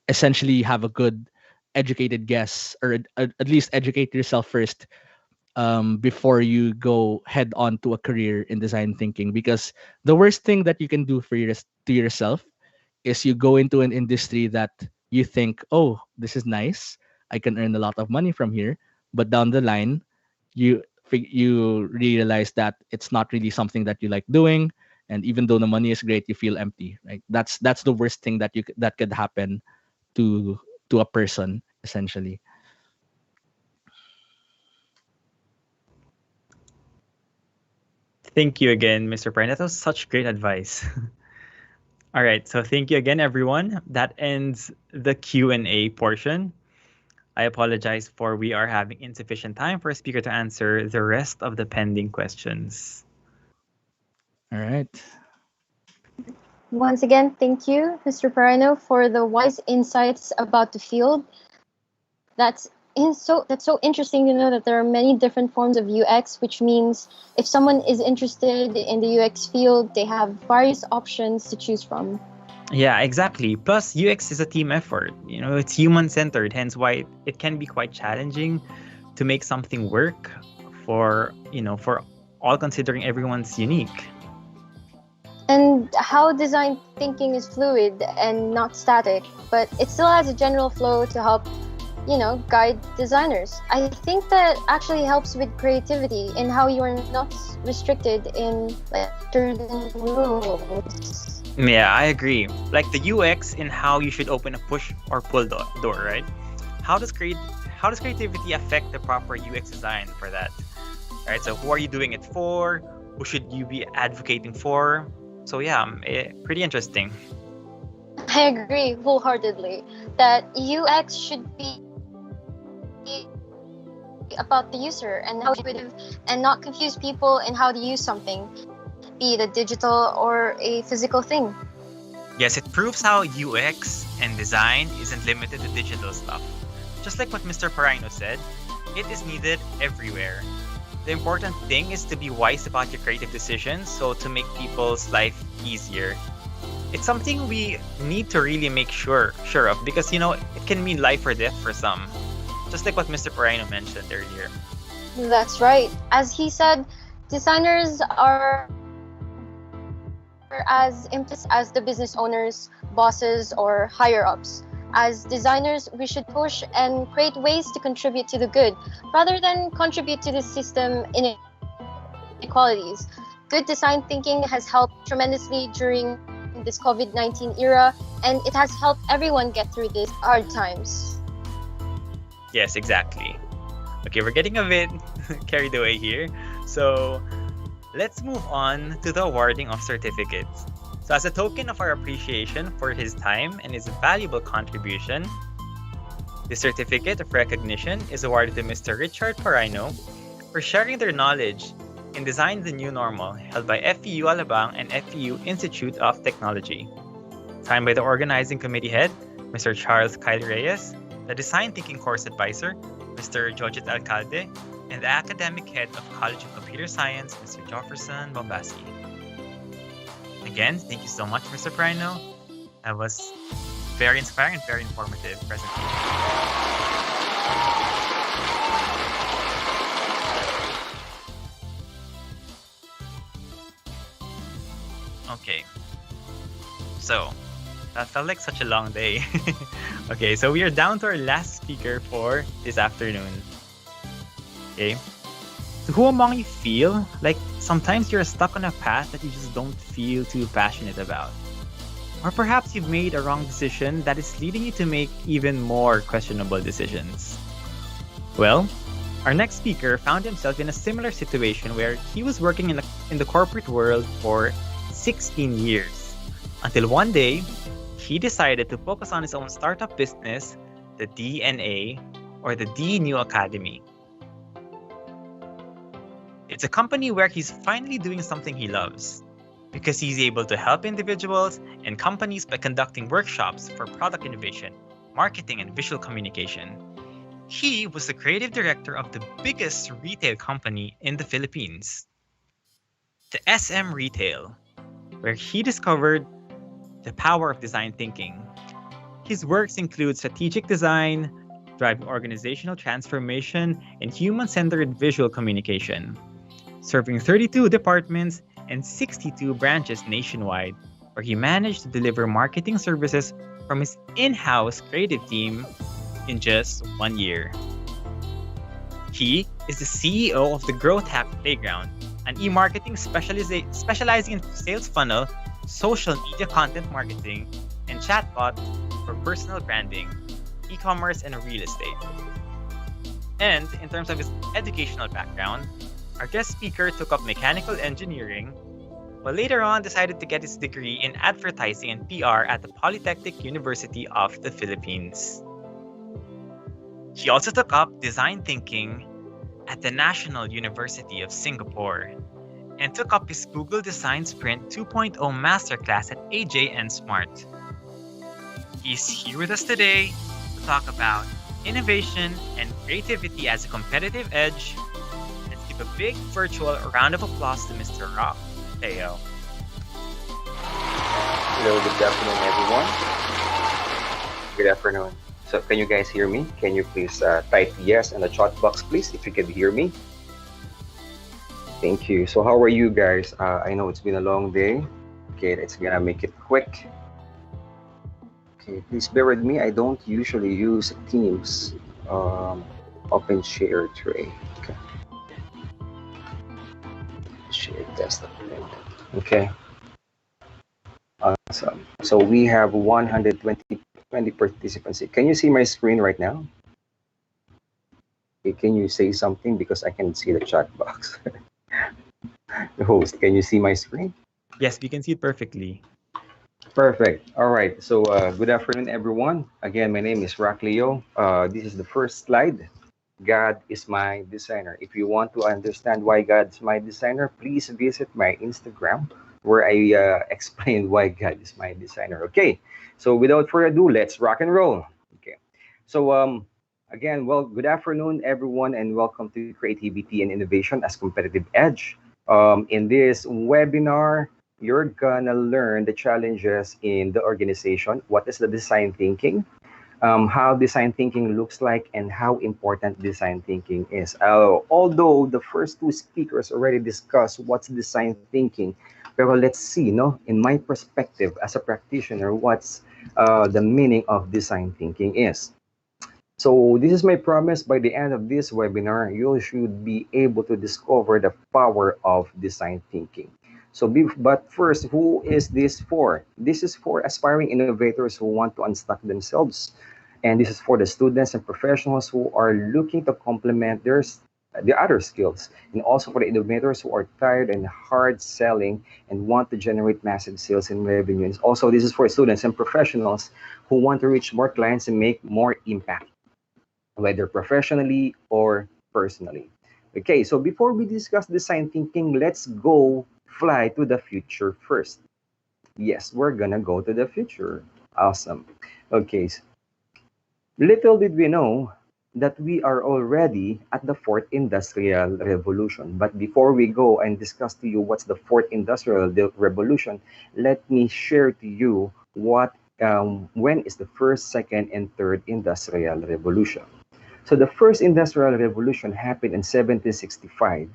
essentially have a good educated guess, or at least educate yourself first before you go head on to a career in design thinking. Because the worst thing that you can do to yourself is you go into an industry that you think, oh, this is nice, I can earn a lot of money from here, but down the line you realize that it's not really something that you like doing, and even though the money is great, you feel empty, right? That's the worst thing that could happen to a person, essentially. Thank you again, Mr. Brian. That was such great advice. All right, so thank you again, everyone. That ends the Q&A portion. I apologize for we are having insufficient time for a speaker to answer the rest of the pending questions. All right. Once again, thank you, Mr. Parano, for the wise insights about the field. That's so interesting to know that there are many different forms of UX, which means if someone is interested in the UX field, they have various options to choose from. Yeah, exactly. Plus, UX is a team effort. You know, it's human-centered, hence why it can be quite challenging to make something work for all, considering everyone's unique. And how design thinking is fluid and not static, but it still has a general flow to help, guide designers. I think that actually helps with creativity in how you are not restricted in certain rules. Yeah, I agree. Like the UX in how you should open a push or pull door, right? How does creativity affect the proper UX design for that? Right? So who are you doing it for? Who should you be advocating for? So yeah, pretty interesting. I agree wholeheartedly that UX should be about the user and how and not confuse people in how to use something, be it a digital or a physical thing. Yes, it proves how UX and design isn't limited to digital stuff. Just like what Mr. Parino said, it is needed everywhere. The important thing is to be wise about your creative decisions, so to make people's life easier. It's something we need to really make sure of, because it can mean life or death for some. Just like what Mr. Parino mentioned earlier. That's right. As he said, designers are as implicit as the business owners, bosses, or higher-ups. As designers, we should push and create ways to contribute to the good, rather than contribute to the system inequalities. Good design thinking has helped tremendously during this COVID-19 era, and it has helped everyone get through these hard times. Yes, exactly. Okay, we're getting a bit carried away here. So let's move on to the awarding of certificates. So as a token of our appreciation for his time and his valuable contribution, the certificate of recognition is awarded to Mr. Richard Parino for sharing their knowledge in Design the New Normal, held by FEU Alabang and FEU Institute of Technology. Signed by the organizing committee head, Mr. Charles Kyle Reyes, the Design Thinking Course Advisor, Mr. Jojet Alcalde, and the academic head of College of Computer Science, Mr. Jefferson Bombasi. Again, thank you so much, Mr. Parino. That was very inspiring and very informative presentation. Okay, so that felt like such a long day. Okay, so we are down to our last speaker for this afternoon. Okay, so who among you feel like sometimes you're stuck on a path that you just don't feel too passionate about? Or perhaps you've made a wrong decision that is leading you to make even more questionable decisions. Well, our next speaker found himself in a similar situation where he was working in the corporate world for 16 years, until one day, he decided to focus on his own startup business, the DNA, or the D New Academy. It's a company where he's finally doing something he loves, because he's able to help individuals and companies by conducting workshops for product innovation, marketing, and visual communication. He was the creative director of the biggest retail company in the Philippines, the SM Retail, where he discovered the power of design thinking. His works include strategic design, driving organizational transformation, and human-centered visual communication, serving 32 departments and 62 branches nationwide, where he managed to deliver marketing services from his in-house creative team in just 1 year. He is the CEO of the Growth Hack Playground, an e-marketing specializing in sales funnel, social media content marketing, and chatbot for personal branding, e-commerce, and real estate. And in terms of his educational background, our guest speaker took up mechanical engineering, but later on decided to get his degree in advertising and PR at the Polytechnic University of the Philippines. He also took up design thinking at the National University of Singapore and took up his Google Design Sprint 2.0 Masterclass at AJN Smart. He's here with us today to talk about innovation and creativity as a competitive edge. Let's give a big virtual round of applause to Mr. Rob Teo. Hello, good afternoon, everyone. Good afternoon. So, can you guys hear me? Can you please type yes in the chat box, please, if you can hear me? Thank you. So, how are you guys? I know it's been a long day. Okay, let's gonna make it quick. Okay, please bear with me. I don't usually use Teams. Open share tray. Okay. Share desktop. Okay. Awesome. So we have 120 participants. Can you see my screen right now? Okay, can you say something because I can see the chat box? The host, can you see my screen? Yes, we can see it perfectly. Perfect. All right. So good afternoon, everyone. Again, my name is Rock Leo. This is the first slide. God is my designer. If you want to understand why God's my designer, please visit my Instagram where I explain why God is my designer. Okay. So without further ado, let's rock and roll. Okay. So again, well, good afternoon, everyone, and welcome to Creativity and Innovation as Competitive Edge. In this webinar, you're gonna learn the challenges in the organization. What is the design thinking? How design thinking looks like, and how important design thinking is. Although the first two speakers already discussed what's design thinking, but let's see, in my perspective as a practitioner, what's the meaning of design thinking is. So this is my promise. By the end of this webinar, you should be able to discover the power of design thinking. But first, who is this for? This is for aspiring innovators who want to unstuck themselves. And this is for the students and professionals who are looking to complement their the other skills, and also for the innovators who are tired and hard selling and want to generate massive sales and revenues. Also, this is for students and professionals who want to reach more clients and make more impact, whether professionally or personally. Okay, so before we discuss design thinking, let's go fly to the future first. Yes, we're gonna go to the future. Awesome. Okay, little did we know that we are already at the fourth industrial revolution. But before we go and discuss to you what's the fourth industrial revolution, let me share to you when is the first, second, and third industrial revolution. So the first industrial revolution happened in 1765,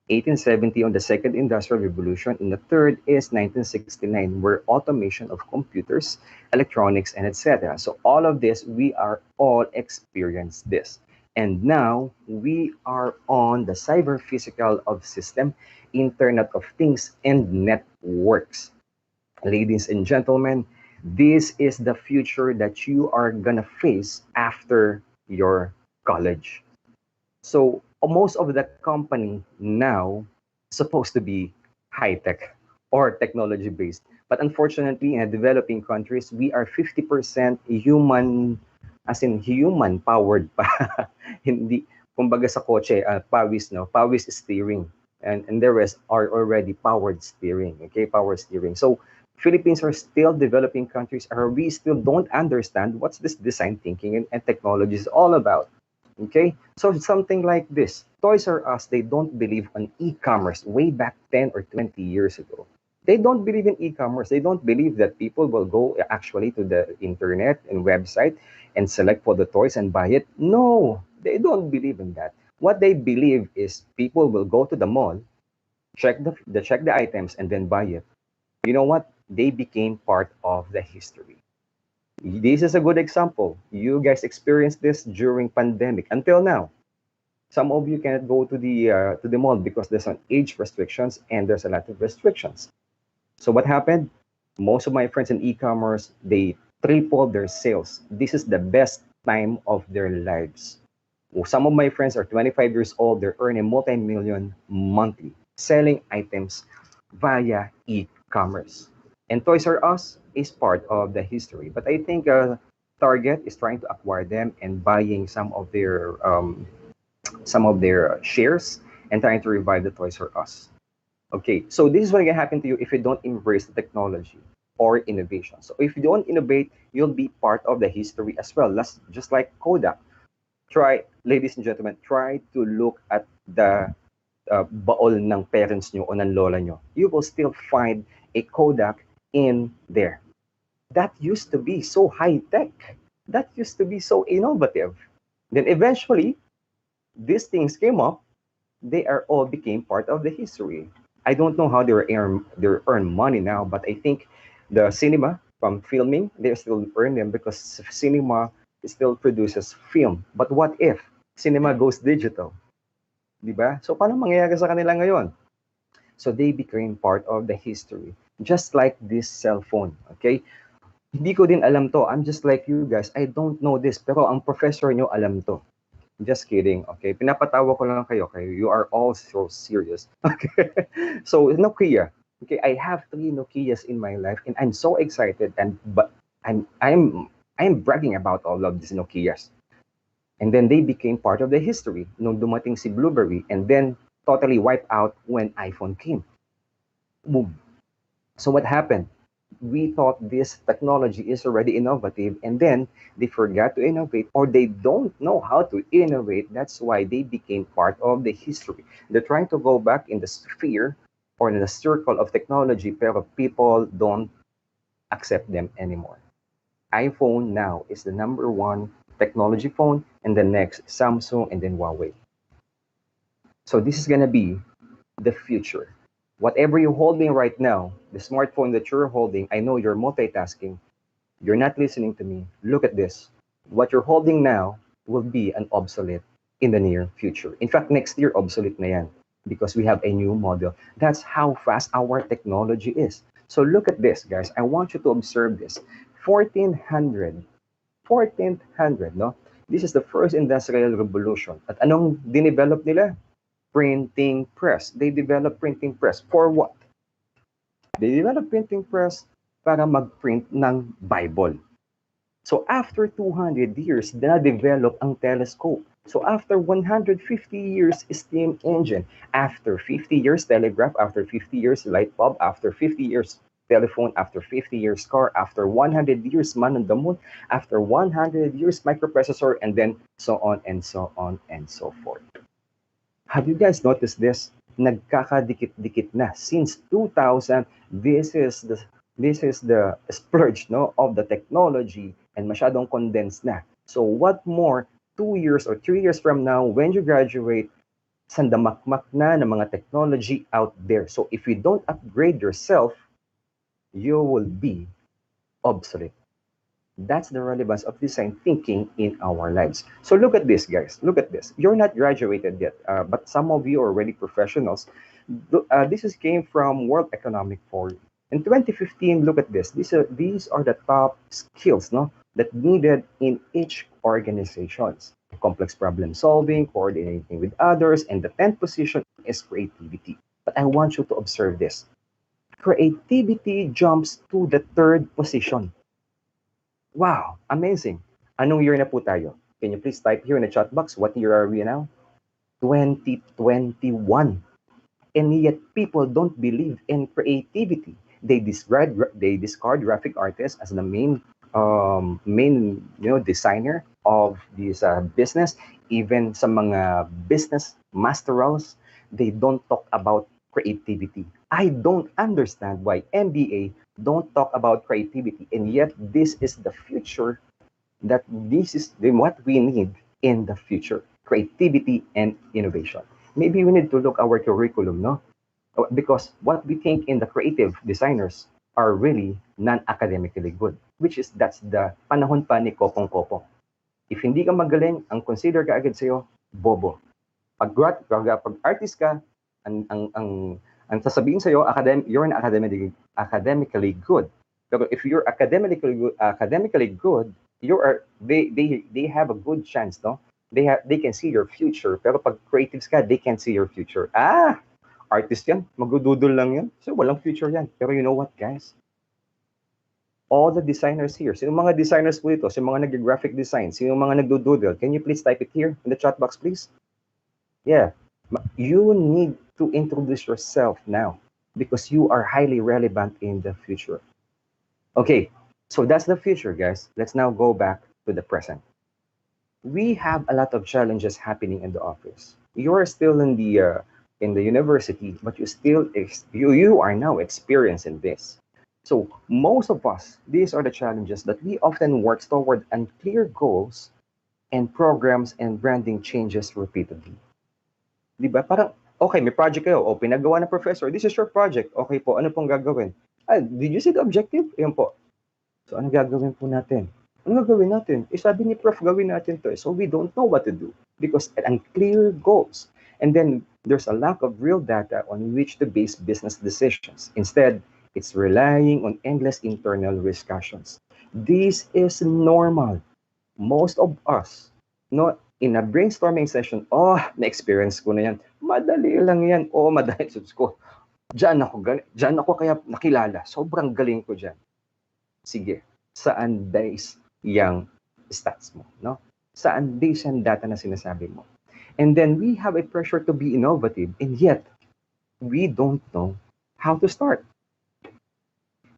1870 on the second industrial revolution, and the third is 1969, where automation of computers, electronics, and etc. So all of this, we are all experienced this. And now we are on the cyber physical of system, Internet of Things, and networks. Ladies and gentlemen, this is the future that you are gonna face after your college. So most of the company now supposed to be high tech or technology based. But unfortunately, in developing countries, we are 50% human, as in human powered pa. Hindi, kumbaga sa kotse, pawis, no? Pawis is steering. And the rest are already powered steering, okay? Power steering. So Philippines are still developing countries, or we still don't understand what's this design thinking and technology is all about. Okay, so something like this. Toys R Us, they don't believe on e-commerce way back 10 or 20 years ago. They don't believe in e-commerce. They don't believe that people will go actually to the internet and website and select for the toys and buy it. No, they don't believe in that. What they believe is people will go to the mall, check the items, and then buy it. You know what? They became part of the history. This is a good example. You guys experienced this during pandemic until now. Some of you cannot go to the mall because there's an age restrictions and there's a lot of restrictions. So what happened? Most of my friends in e-commerce, they tripled their sales. This is the best time of their lives. Some of my friends are 25 years old. They're earning multi-million monthly selling items via e-commerce. And Toys R Us is part of the history. But I think Target is trying to acquire them and buying some of their shares and trying to revive the Toys R Us. Okay, so this is what can happen to you if you don't embrace the technology or innovation. So if you don't innovate, you'll be part of the history as well. That's just like Kodak. Try, ladies and gentlemen, try to look at the baol ng parents nyo o ng lola nyo. You will still find a Kodak in there. That used to be so high tech. That used to be so innovative. Then eventually, these things came up. They are all became part of the history. I don't know how they earn money now, but I think the cinema from filming, they still earn them because cinema still produces film. But what if cinema goes digital? Diba? So paano mangyayari sa kanila ngayon? So they became part of the history. Just like this cell phone, okay? Hindi ko din alam to. I'm just like you guys. I don't know this. Pero ang professor nyo alam to. Just kidding, okay? Pinapatawa ko lang kayo, okay? You are all so serious, okay? So, Nokia. Okay, I have 3 Nokias in my life, and I'm so excited, but I'm bragging about all of these Nokias. And then they became part of the history nung dumating si Blueberry, and then totally wiped out when iPhone came. Boom. So what happened? We thought this technology is already innovative, and then they forgot to innovate, or they don't know how to innovate. That's why they became part of the history. They're trying to go back in the sphere or in the circle of technology, pero people don't accept them anymore. iPhone now is the number 1 technology phone, and the next Samsung, and then Huawei. So this is gonna be the future. Whatever you're holding right now, the smartphone that you're holding, I know you're multitasking. You're not listening to me. Look at this. What you're holding now will be an obsolete in the near future. In fact, next year, obsolete na yan because we have a new model. That's how fast our technology is. So look at this, guys. I want you to observe this. 1400, no? This is the first industrial revolution. At anong dinevelop nila? printing press. They developed printing press for what? They developed printing press para mag-print ng Bible. So after 200 years, na-develop ang telescope. So after 150 years, steam engine. After 50 years, telegraph. After 50 years, light bulb. After 50 years, telephone. After 50 years, car. After 100 years, man on the moon. After 100 years, microprocessor. And then so on and so on and so forth. Have you guys noticed this? Nagkakadikit-dikit na. Since 2000, this is the splurge, no, of the technology, and masyadong condensed na. So what more, 2 years or 3 years from now, when you graduate, sandamakmak na ng mga technology out there. So if you don't upgrade yourself, you will be obsolete. That's the relevance of design thinking in our lives. So look at this, guys. Look at this. You're not graduated yet, but some of you are already professionals. Came from World Economic Forum. In 2015, look at this. These are the top skills, no, that needed in each organizations. Complex problem solving, coordinating with others, and the 10th position is creativity. But I want you to observe this. Creativity jumps to the 3rd position. Wow, amazing. Anong year na po tayo? Can you please type here in the chat box, what year are we now? 2021. And yet people don't believe in creativity. They discard graphic artists as the main designer of this business. Even sa mga business masterals, they don't talk about creativity. I don't understand why MBA don't talk about creativity, and yet this is the future, what we need in the future, creativity and innovation. Maybe we need to look our curriculum, no? Because what we think in the creative designers are really non-academically good, that's the panahon pa ni Kopong-Kopong. If hindi ka magaling, ang consider ka agad sa'yo, bobo. Pag artist ka, ang sasabihin sa'yo, you're not academically good. Pero if you're academically good, they have a good chance, no? They can see your future. Pero pag creatives ka, they can't see your future. Artist yan, magdududol lang yan. So walang future yan. Pero you know what, guys? All the designers here, sino mga designers po ito? Sino mga nag-graphic design? Sino mga nagdududol? Can you please type it here in the chat box, please? Yeah. You need to introduce yourself now because you are highly relevant in the future. Okay, so that's the future, guys. Let's now go back to the present. We have a lot of challenges happening in the office. You are still in the university, but you are now experiencing this. So most of us, these are the challenges that we often work toward unclear goals and programs and branding changes repeatedly. Diba? Parang, okay, may project kayo. O, pinagawa ng professor. This is your project. Okay po, ano pong gagawin? Did you see the objective? Ayan po. So, ano gagawin po natin? Ano gagawin natin? Sabi ni Prof, gawin natin to. So, we don't know what to do because unclear goals. And then, there's a lack of real data on which to base business decisions. Instead, it's relying on endless internal discussions. This is normal. Most of us, no, in a brainstorming session, na-experience ko na yan. Madali lang yan. Madali. Ko. Diyan ako kaya nakilala. Sobrang galing ko dyan. Sige, saan base yung stats mo? No? Saan base yung data na sinasabi mo? And then we have a pressure to be innovative, and yet we don't know how to start.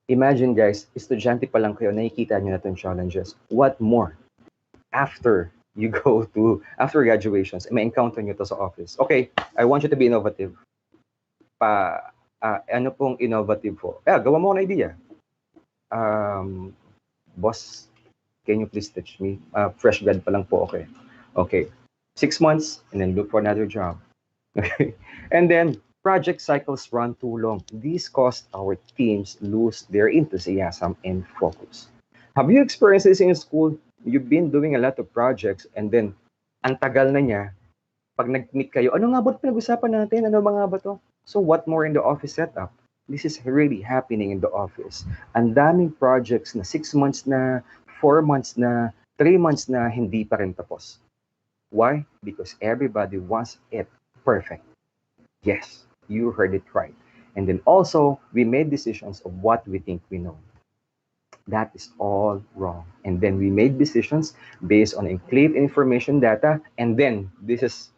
Imagine, guys, estudyante pa lang kayo, nakikita nyo na itong challenges. What more? After graduations, may encounter nyo to sa office. Okay, I want you to be innovative. Ano pong innovative po? Gawa mo ng idea. Boss, can you please teach me? Fresh grad pa lang po, okay. Okay, 6 months, and then look for another job. Okay, and then project cycles run too long. These cause our teams lose their enthusiasm and focus. Have you experienced this in school? You've been doing a lot of projects and then ang tagal na niya, pag nag-meet kayo, ano nga ba pinag-usapan natin? Ano mga ba to? So what more in the office setup? This is really happening in the office. Ang daming projects na 6 months na, 4 months na, 3 months na hindi pa rin tapos. Why? Because everybody wants it perfect. Yes, you heard it right. And then also, we made decisions of what we think we know. That is all wrong. And then we made decisions based on incomplete information data. And then this is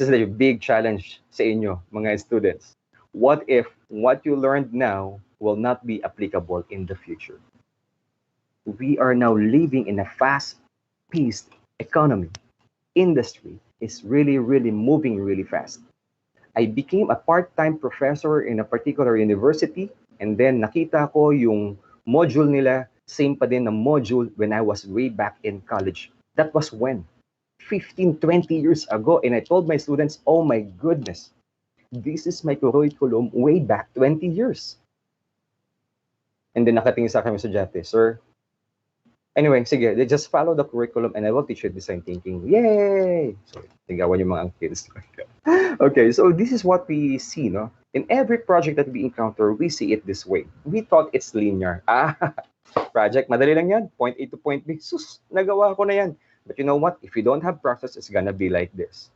a big challenge sa inyo, mga students. What if what you learned now will not be applicable in the future? We are now living in a fast-paced economy. Industry is really, really moving really fast. I became a part-time professor in a particular university, and then nakita ko yung module nila, same pa din na module when I was way back in college. That was when? 15, 20 years ago. And I told my students, oh my goodness, this is my curriculum way back 20 years. And then nakatingin sa akin yung estudyante, sir, anyway, sige, they just follow the curriculum and I will teach you design thinking. Yay! So, tigawan yung mga kids. Okay, so this is what we see, no? In every project that we encounter, we see it this way. We thought it's linear. Project, madali lang yan. Point A to point B. Sus, nagawa ko na yan. But you know what? If you don't have process, it's gonna be like this.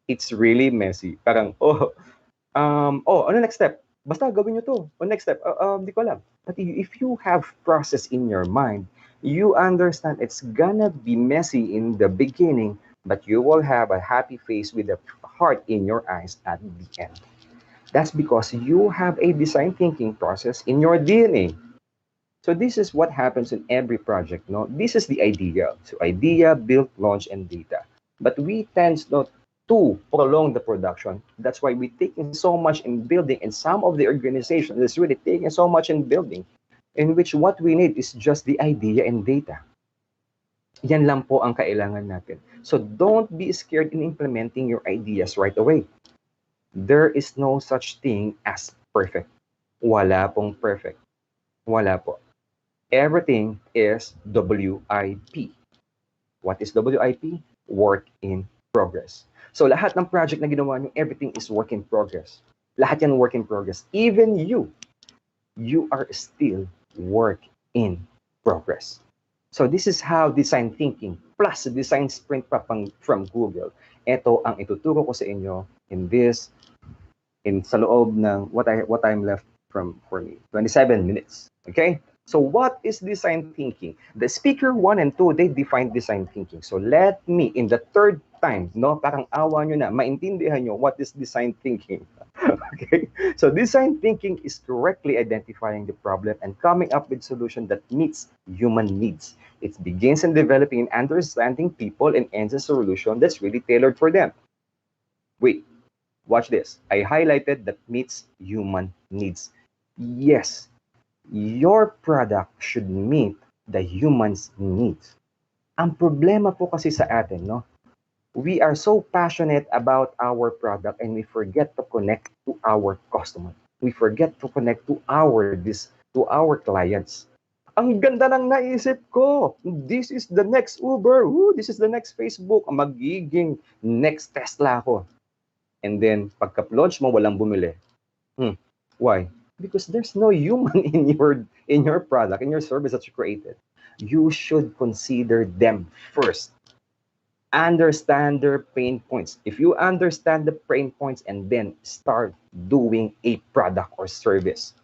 It's really messy. Parang, ano next step? Basta gawin nyo to. Next step? Di ko alam. But if you have process in your mind, you understand it's gonna be messy in the beginning, but you will have a happy face with a heart in your eyes at the end. That's because you have a design thinking process in your DNA. So this is what happens in every project, no? This is the idea. So idea, build, launch, and data. But we tend not to prolong the production. That's why we take in so much in building, and some of the organizations is really taking so much in building, in which what we need is just the idea and data. Yan lang po ang kailangan natin. So don't be scared in implementing your ideas right away. There is no such thing as perfect. Wala pong perfect. Wala po. Everything is WIP. What is WIP? Work in progress. So lahat ng project na ginawa nyo, everything is work in progress. Lahat yan work in progress. Even you are still work in progress. So this is how design thinking plus design sprint pa from Google. Ito ang ituturo ko sa inyo sa loob ng what I'm left for me, 27 minutes. Okay? So what is design thinking? The speaker 1 and 2, they define design thinking. So let me, in the third time, no, parang awa nyo na, maintindihan nyo what is design thinking. Okay? So design thinking is correctly identifying the problem and coming up with solution that meets human needs. It begins in developing and understanding people and ends a solution that's really tailored for them. Wait, watch this. I highlighted that meets human needs. Yes, your product should meet the human's needs. Ang problema po kasi sa atin, no? We are so passionate about our product and we forget to connect to our customer. We forget to connect to our clients. Ang ganda ng naisip ko. This is the next Uber. Ooh, this is the next Facebook. Magiging next Tesla ako. And then, pagka-launch mo, walang bumili. Why? Because there's no human in your product, in your service that you created. You should consider them first. Understand their pain points. If you understand the pain points and then start doing a product or service.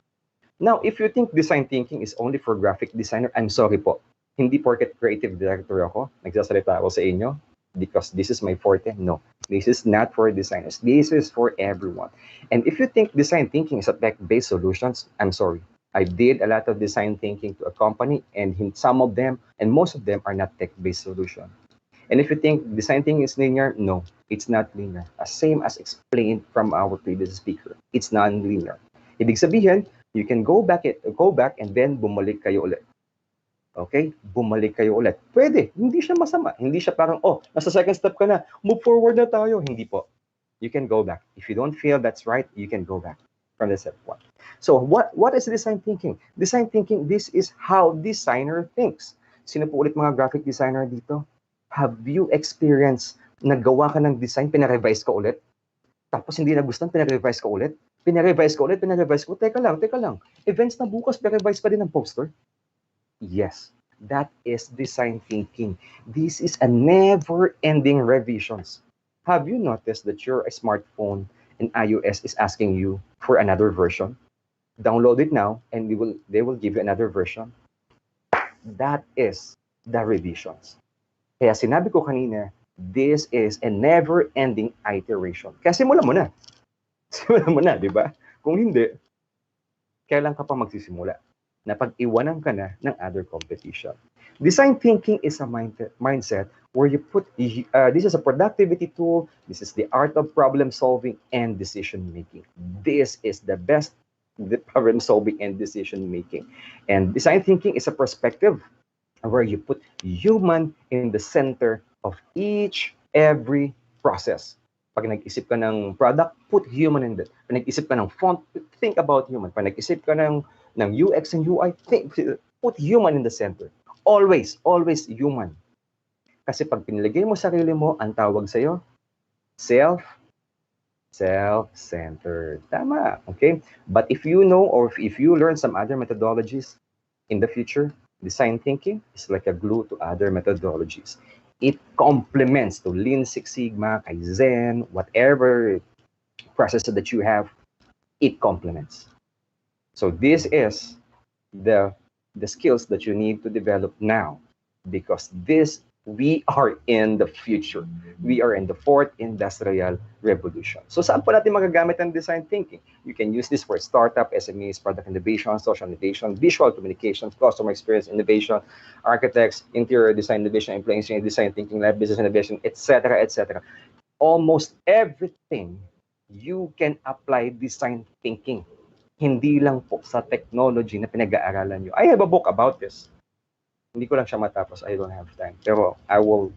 Now, if you think design thinking is only for graphic designer, I'm sorry po. Hindi porket creative director ako, nagsasalita ako sa inyo because this is my forte. No, this is not for designers. This is for everyone. And if you think design thinking is a tech-based solutions, I'm sorry. I did a lot of design thinking to a company, and some of them, and most of them are not tech-based solutions. And if you think design thinking is linear, no, it's not linear. Same as explained from our previous speaker. It's non-linear. Ibig sabihin, you can go back and then bumalik kayo ulit. Okay? Bumalik kayo ulit. Pwede. Hindi siya masama. Hindi siya parang, nasa second step ka na, move forward na tayo. Hindi po. You can go back. If you don't feel that's right, you can go back from the step 1. So what is design thinking? Design thinking, this is how designer thinks. Sino po ulit mga graphic designer dito? Have you experienced naggawa ka ng design, pinarevise ka ulit? Tapos hindi nagustuhan, pinarevise ka ulit? Pinarevise ko. Teka lang. Events na bukas, pinarevise pa din ng poster? Yes, that is design thinking. This is a never-ending revisions. Have you noticed that your smartphone and iOS is asking you for another version. Download it now, and they will give you another version. That is the revisions. Kaya sinabi ko kanina, this is a never-ending iteration. Kaya simulan mo na. Simulan mo na, di ba? Kung hindi, kailan ka pa magsisimula? Na pag-iwanan ka na ng other competition. Design thinking is a mindset where you put, this is a productivity tool, this is the art of problem solving and decision making. This is the best problem solving and decision making. And design thinking is a perspective where you put human in the center of every process. Pag nag-isip ka ng product, put human in it. Pag nag-isip ka ng font, think about human. Pag nag-isip ka ng UX and UI, put human in the center. Always human. Kasi pag pinilagay mo sarili mo, ang tawag sa'yo, self-centered. Tama, okay? But if you know or if you learn some other methodologies in the future, design thinking is like a glue to other methodologies. It complements to Lean Six Sigma, Kaizen, whatever process that you have, it complements. So this is the skills that you need to develop now, because we are in the future. We are in the fourth industrial revolution. So saan po natin magagamit ang design thinking? You can use this for startup, SMEs, product innovation, social innovation, visual communication, customer experience innovation, architects, interior design innovation, employee design thinking, lab business innovation, etc., etc. Almost everything you can apply design thinking. Hindi lang po sa technology na pinag-aaralan nyo. I have a book about this. Hindi ko lang siya matapos. I don't have time. Pero I will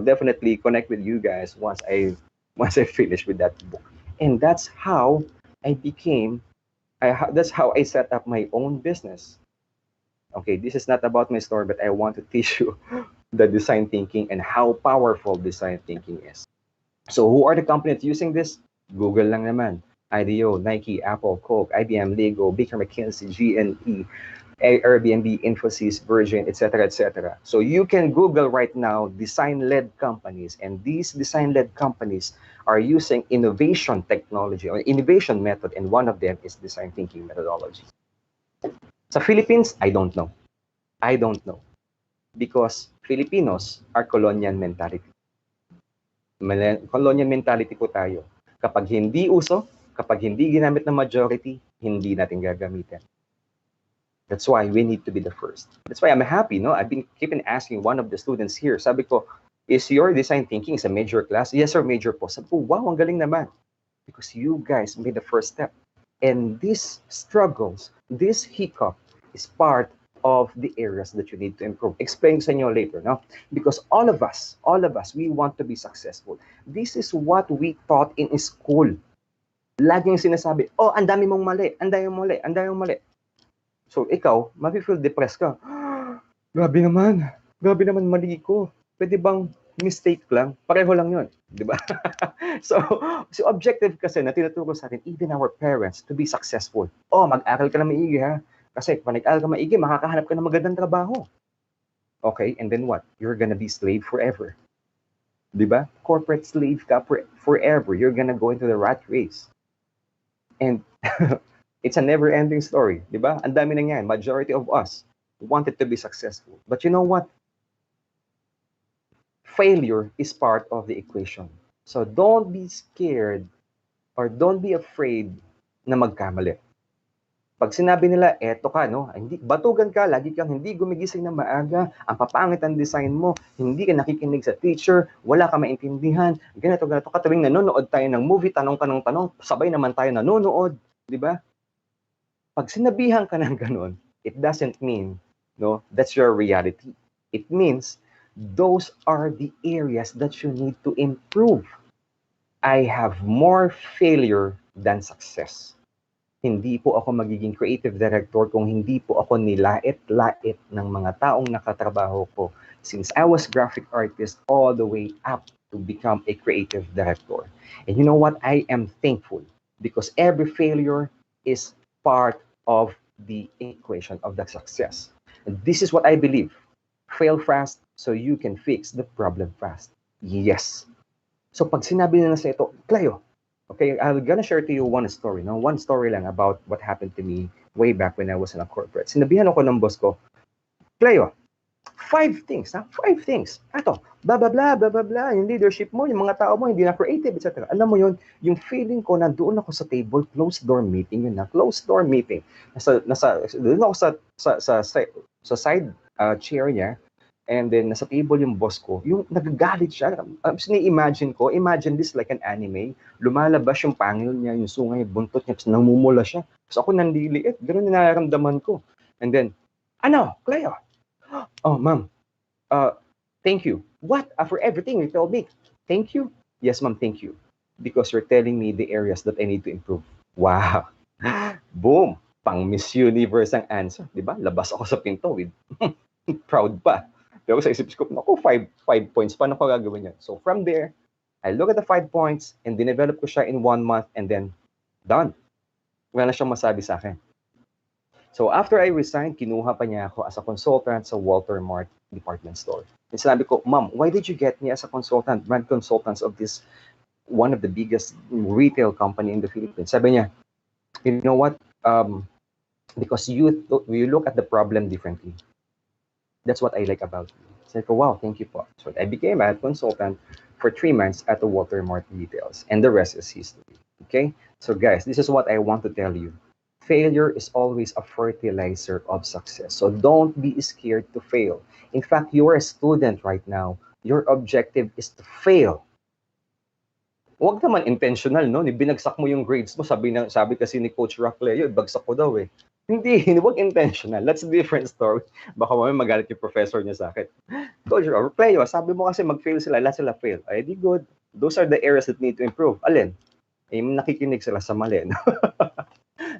definitely connect with you guys once I finish with that book. And that's how that's how I set up my own business. Okay, this is not about my story, but I want to teach you the design thinking and how powerful design thinking is. So who are the companies using this? Google lang naman. IDEO, Nike, Apple, Coke, IBM, Lego, Baker McKinsey, GNE, Airbnb, Infosys, Virgin, etc., etc. So you can Google right now design-led companies, and these design-led companies are using innovation technology or innovation method, and one of them is design thinking methodology. Sa Philippines, I don't know, because Filipinos are colonial mentality. Colonial mentality po tayo. Kapag hindi uso, kapag hindi ginamit ng majority, hindi natin gagamitin. That's why we need to be the first. That's why I'm happy, no? I've been keeping asking one of the students here. Sabi ko, is your design thinking is a major class? Yes, sir, major po. Sabi ko, wow, ang galing naman. Because you guys made the first step. And these struggles, this hiccup is part of the areas that you need to improve. Explain sa inyo later, no? Because all of us, we want to be successful. This is what we taught in school. Laging sinasabi, oh, ang dami mong mali, ang dami mong mali. So ikaw, mafe-feel depressed ka. Grabe naman mali ko. Pwede bang mistake lang? Pareho lang yun, di ba? So objective kasi na tinuturo sa atin, even our parents, to be successful. Oh, mag-aral ka na maigi ha. Kasi pag nag-aral ka maigi, makakahanap ka ng magandang trabaho. Okay, and then what? You're gonna be slave forever. Di ba? Corporate slave ka forever. You're gonna go into the rat race. And it's a never-ending story, di ba? Ang dami na yan. Majority of us wanted to be successful. But you know what? Failure is part of the equation. So don't be scared or don't be afraid na magkamali. Pag sinabi nila, eto ka, no? Hindi, batugan ka, lagi kang hindi gumigising ng maaga, ang papangit ang design mo, hindi ka nakikinig sa teacher, wala ka maintindihan, ganito, katuwing nanonood tayo ng movie, tanong, sabay naman tayo nanonood, di ba? Pag sinabihan ka ng ganun, it doesn't mean, no, that's your reality. It means those are the areas that you need to improve. I have more failure than success. Hindi po ako magiging creative director kung hindi po ako nilait-lait ng mga taong nakatrabaho ko since I was graphic artist all the way up to become a creative director. And you know what? I am thankful because every failure is part of the equation of the success. And this is what I believe. Fail fast so you can fix the problem fast. Yes. So pag sinabi nila sa ito, Cleo, Okay, I'm gonna share to you one story. No, one story lang about what happened to me way back when I was in a corporate. Sinabihan ako ng boss ko, Cleo, 5 things, ha? 5 things. Ato, blah, blah, blah, blah, blah, blah. Yung leadership mo, yung mga tao mo, hindi na creative, etc. Alam mo yun, yung feeling ko, nandoon ako sa table, closed door meeting yun na, closed door meeting. Doon ako sa side chair niya, and then nasa table yung boss ko, yung nagagalit siya. Imagine ko, imagine this like an anime, lumalabas yung pangil niya, yung sungay, buntot niya, tapos namumula siya. Tapos ako nandiliit, ganoon yung nararamdaman ko. And then, ano, Cleo? Oh, ma'am, thank you. What? For everything you told me. Thank you? Yes, ma'am, thank you. Because you're telling me the areas that I need to improve. Wow. Boom. Pang Miss Universe ang answer. Diba? Labas ako sa pinto with proud pa. Pero sa isip ko, naku, 5 points. Paano ko gagawin yan? So from there, I look at the 5 points and dinevelop ko siya in 1 month and then done. Wala na siyang masabi sa akin. So after I resigned, kinuha pa niya ako as a consultant sa Walter Mart department store. And sinabi ko, Ma'am, why did you get me as a consultant, brand consultants of this, one of the biggest retail company in the Philippines? Sabi niya, you know what? Because you look at the problem differently. That's what I like about you. Sabi ko, wow, thank you po. So I became a consultant for 3 months at the Walter Mart Retails, and the rest is history. Okay? So guys, this is what I want to tell you. Failure is always a fertilizer of success. So don't be scared to fail. In fact, you're a student right now. Your objective is to fail. Huwag naman intentional, no? Binagsak mo yung grades mo. Sabi kasi ni Coach Rock Leo, bagsak ko daw eh. Hindi, huwag intentional. That's a different story. Baka mamaya magalit yung professor niya sa akin. Coach Rock Leo, sabi mo kasi mag-fail sila, lahat sila fail. Ay, di good. Those are the areas that need to improve. Alin? Eh, nakikinig sila sa mali. No?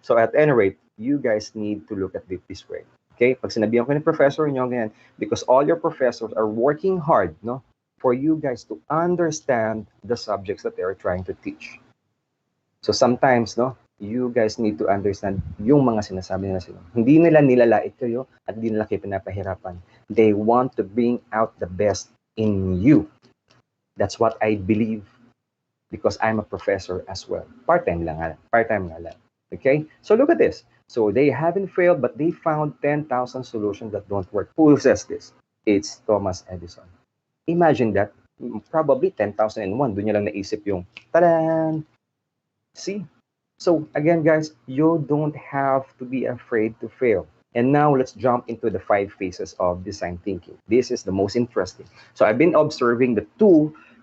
So at any rate, you guys need to look at it this way. Okay? Pag sinabihan ko ni professor nyo, ganyan, because all your professors are working hard, no, for you guys to understand the subjects that they are trying to teach. So sometimes, no, you guys need to understand yung mga sinasabi nila sila. Hindi nila nilalait kayo at hindi nila kayo pinapahirapan. They want to bring out the best in you. That's what I believe because I'm a professor as well. Part-time lang. Okay? So look at this. So they haven't failed, but they found 10,000 solutions that don't work. Who says this? It's Thomas Edison. Imagine that. Probably 10,001. Doon niya lang naisip yung, tadan! See? So again, guys, you don't have to be afraid to fail. And now let's jump into the 5 phases of design thinking. This is the most interesting. So I've been observing the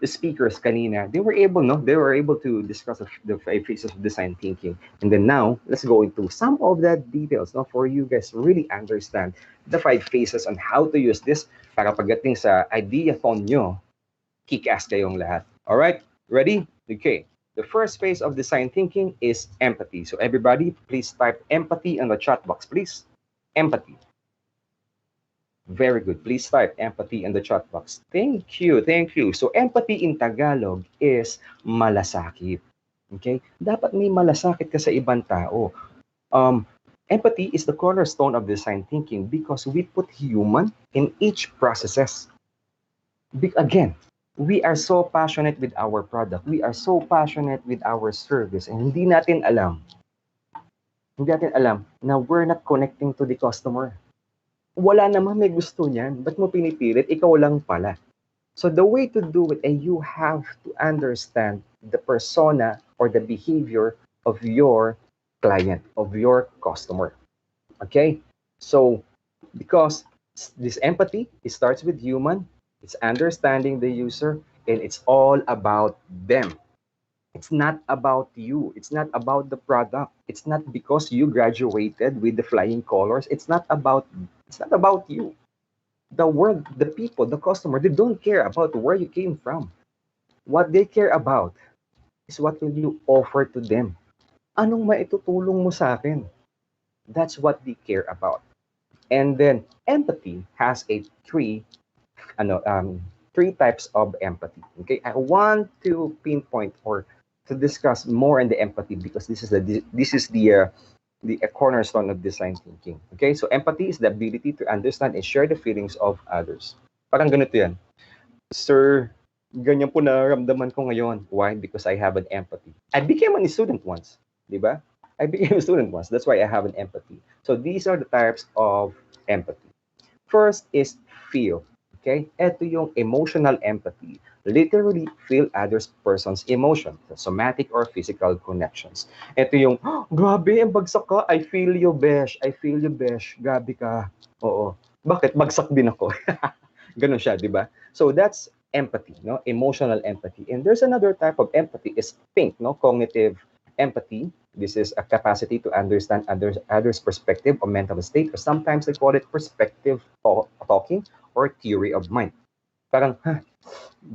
speakers kanina. They were able to discuss the 5 phases of design thinking. And then now, let's go into some of that details, no, for you guys to really understand the 5 phases on how to use this para pagdating sa ideathon nyo, kick-ass kayong lahat. All right? Ready? Okay. The first phase of design thinking is empathy. So everybody, please type empathy in the chat box, please. Empathy. Very good. Please type empathy in the chat box. Thank you. So empathy in Tagalog is malasakit. Okay? Dapat may malasakit ka sa ibang tao. Empathy is the cornerstone of design thinking because we put human in each processes. Again, we are so passionate with our product. We are so passionate with our service and hindi natin alam na we're not connecting to the customer. Wala naman may gusto niyan. Ba't mo pinipilit? Ikaw lang pala. So the way to do it, you have to understand the persona or the behavior of your client, of your customer. Okay? So, because this empathy, it starts with human, it's understanding the user, and it's all about them. It's not about you. It's not about the product. It's not because you graduated with the flying colors. It's not about you. The world, the people, the customer, they don't care about where you came from. What they care about is what will you offer to them. Anong maitutulong mo sa akin? That's what they care about. And then empathy has three types of empathy. Okay, I want to pinpoint or to discuss more on the empathy because this is the cornerstone of design thinking. Okay, so empathy is the ability to understand and share the feelings of others. Parang ganito yan. Sir, Ganyan po nararamdaman ko ngayon. Why? Because I have an empathy. I became a student once, di ba? I became a student once. That's why I have an empathy. So these are the types of empathy. First is feel. Okay? Ito yung emotional empathy. Literally feel others person's emotion, the somatic or physical connections. Ito yung, "Oh, grabe, ang bagsak ka. I feel you, besh. I feel you, besh. Grabe ka." Oo. Bakit? Bagsak din ako. Ganun siya, di ba? So that's empathy, no? Emotional empathy. And there's another type of empathy is think, no? Cognitive empathy. This is a capacity to understand others' perspective or mental state, or sometimes they call it perspective talking or theory of mind. Parang,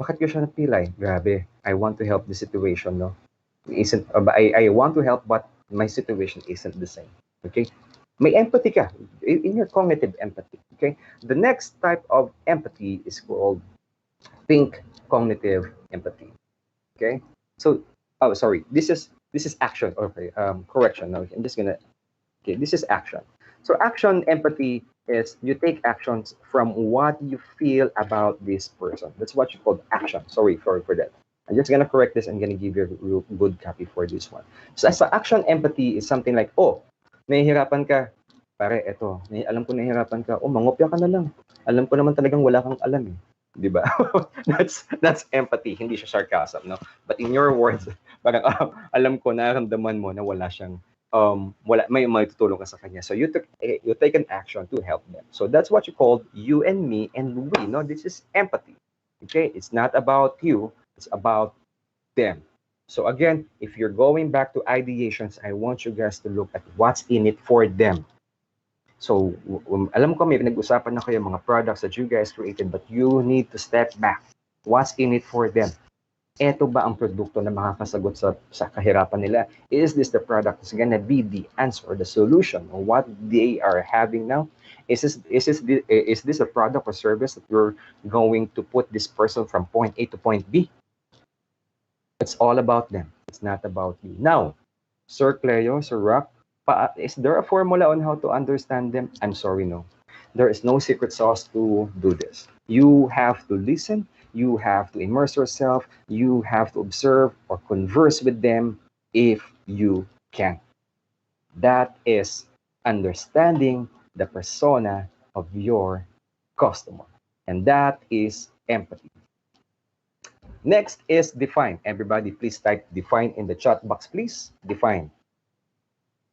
bakit ko siya napilay? Grabe, I want to help the situation, no? I want to help, but my situation isn't the same. Okay? May empathy ka in your cognitive empathy. Okay? The next type of empathy is called think cognitive empathy. Okay? So, oh, sorry. This is action. Okay. Correction. No, I'm just gonna. Okay. This is action. So, action empathy is you take actions from what you feel about this person. That's what you call action. Sorry for that. I'm just gonna correct this. I'm gonna give you a real good copy for this one. So, as action empathy is something like, oh, nahihirapan ka. Pare, eto, alam ko nahihirapan ka. Oh, mangopya ka na lang. Alam ko naman talagang wala kang alam eh. Di ba? That's empathy, hindi siya sarcasm, no? But in your words, parang alam ko, nararamdaman mo na wala siyang may tutulong ka sa kanya. So you take an action to help them. So that's what you call you and me and we, no? This is empathy. Okay? It's not about you, it's about them. So again, if you're going back to ideations, I want you guys to look at what's in it for them. So, alam ko may pinag-usapan na kayo mga products that you guys created, but you need to step back. What's in it for them? Ito ba ang produkto na makakasagot sa kahirapan nila? Is this the product that's gonna be the answer, the solution, or what they are having now? Is this a product or service that you're going to put this person from point A to point B? It's all about them. It's not about you. Now, Sir Cleo, Sir Rock, is there a formula on how to understand them? I'm sorry, no. There is no secret sauce to do this. You have to listen, you have to immerse yourself, you have to observe or converse with them if you can. That is understanding the persona of your customer. And that is empathy. Next is define. Everybody, please type define in the chat box, please. Define.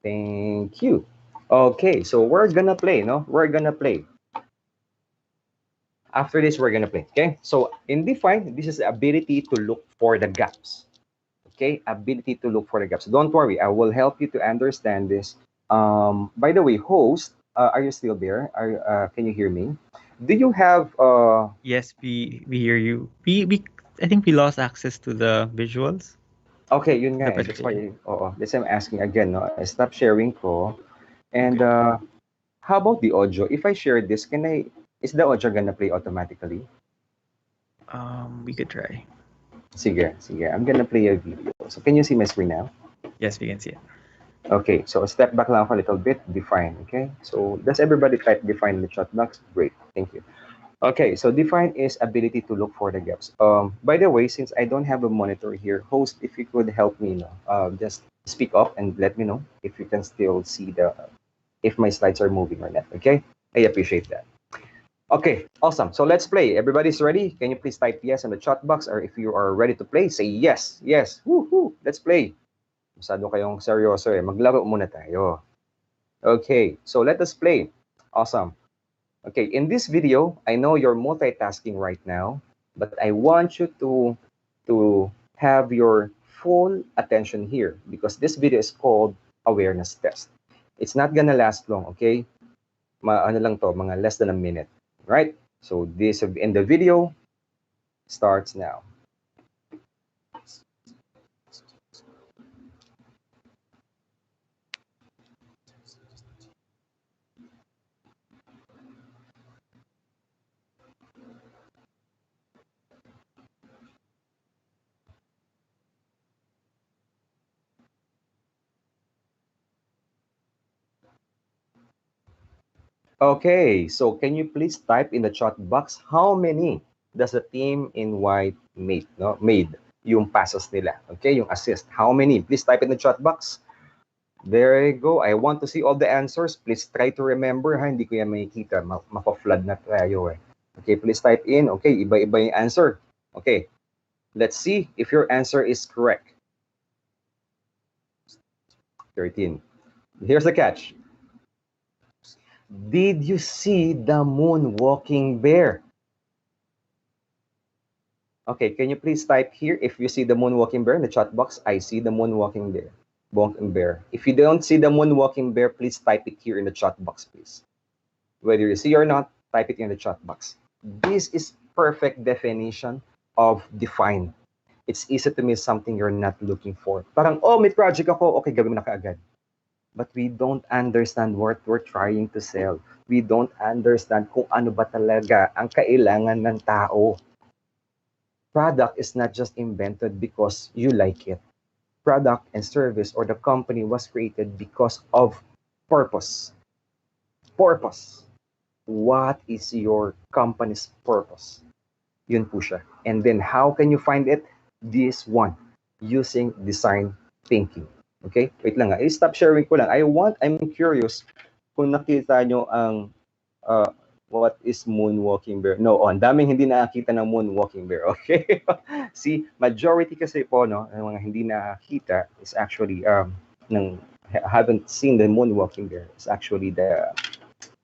Thank you. Okay, so we're gonna play, no? We're gonna play. After this, we're gonna play, okay? So in define, this is the ability to look for the gaps. Okay, ability to look for the gaps. Don't worry, I will help you to understand this. By the way, host, are you still there? Can you hear me? Do you have Yes, we hear you. We I think we lost access to the visuals. Okay, yun nga The eh. That's why, presentation. that's why I'm asking again, no? I stop sharing ko. And how about the audio? If I share this, is the audio gonna play automatically? We could try. Sige. I'm gonna play a video. So can you see my screen now? Yes, we can see it. Okay, so step back lang for a little bit. Define, okay? So does everybody type define in the chat box? Great, thank you. Okay, so define is ability to look for the gaps. By the way, since I don't have a monitor here, host, if you could help me, just speak up and let me know if you can still see if my slides are moving or not. Okay, I appreciate that. Okay, awesome. So let's play. Everybody's ready? Can you please type yes in the chat box, or if you are ready to play, say yes. Yes. Woohoo! Let's play. Masyado kayong seryoso eh. Maglaro muna tayo. Okay, so let us play. Awesome. Okay, in this video, I know you're multitasking right now, but I want you to have your full attention here because this video is called awareness test. It's not gonna last long, okay? Ano lang to, mga less than a minute, right? So this in the video starts now. Okay, so can you please type in the chat box how many does the team in white made? No, made yung passes nila. Okay, yung assist. How many? Please type in the chat box. There you go. I want to see all the answers. Please try to remember, ha? Hindi ko yan makikita. Mapa-flood na tayo eh. Okay, please type in. Okay, iba-iba yung answer. Okay, let's see if your answer is correct. 13. Here's the catch. Did you see the moonwalking bear? Okay, can you please type here if you see the moonwalking bear in the chat box? I see the moonwalking bear. Walking bear. If you don't see the moonwalking bear, please type it here in the chat box, please. Whether you see or not, type it in the chat box. This is perfect definition of define. It's easy to miss something you're not looking for. Parang, oh, may project ako, okay, gawin mo na kaagad. But we don't understand what we're trying to sell. We don't understand kung ano ba talaga ang kailangan ng tao. Product is not just invented because you like it. Product and service or the company was created because of purpose. Purpose. What is your company's purpose? Yun po siya. And then how can you find it? This one, using design thinking. Okay? Wait lang. I-stop sharing ko lang. I'm curious kung nakita nyo ang what is moonwalking bear? No, ang daming hindi nakakita ng moonwalking bear. Okay? See, majority kasi po, no, ng mga hindi nakakita is actually, haven't seen the moonwalking bear. It's actually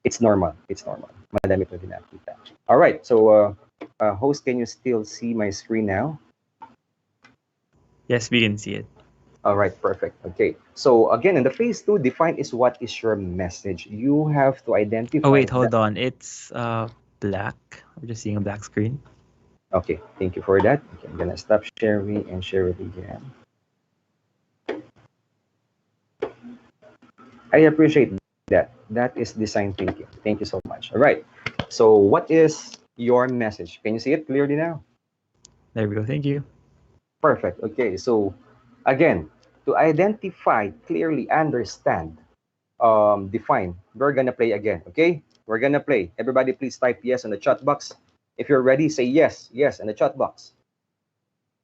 it's normal. It's normal. Madami po din nakakita. All right. So, host, can you still see my screen now? Yes, we can see it. All right, perfect. Okay. So again, in the phase 2, define is what is your message. You have to identify. Oh wait, hold on. It's black. We're just seeing a black screen. Okay, thank you for that. Okay, I'm gonna stop sharing and share it again. I appreciate that. That is design thinking. Thank you so much. All right. So what is your message? Can you see it clearly now? There we go. Thank you. Perfect. Okay. So again, to identify, clearly understand, define, we're gonna play again. Okay? We're gonna play. Everybody please type yes in the chat box. If you're ready, say yes in the chat box.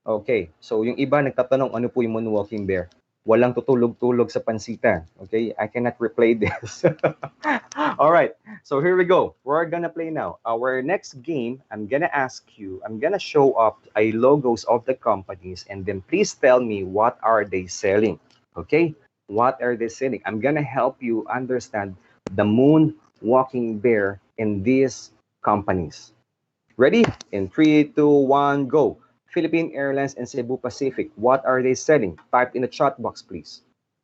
Okay. So yung iba nagtatanong ano po yung moonwalking bear. Walang tutulog-tulog sa pansitan. Okay? I cannot replay this. All right. So here we go. We're gonna play now. Our next game, I'm gonna ask you, I'm gonna show up a logos of the companies and then please tell me what are they selling. Okay? What are they selling? I'm gonna help you understand the moonwalking bear in these companies. Ready? In 3, 2, 1, go. Philippine Airlines and Cebu Pacific. What are they selling? Type in the chat box, please.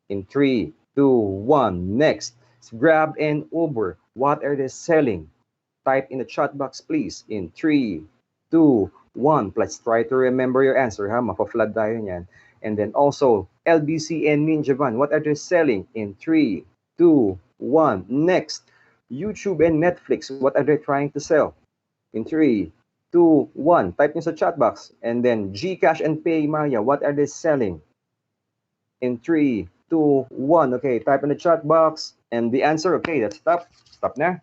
In 3, 2, 1. Next, Grab and Uber. What are they selling? Type in the chat box, please. In 3, 2, 1. Let's try to remember your answer, ha? Mapa-flood tayo niyan. And then also, LBC and Ninja Van. What are they selling? In 3, 2, 1. Next, YouTube and Netflix. What are they trying to sell? In 3, 2, 1. Type in the chat box. And then GCash and PayMaya. What are they selling? In 3, 2, 1. Okay, type in the chat box. And the answer, okay, that's stop. Stop na.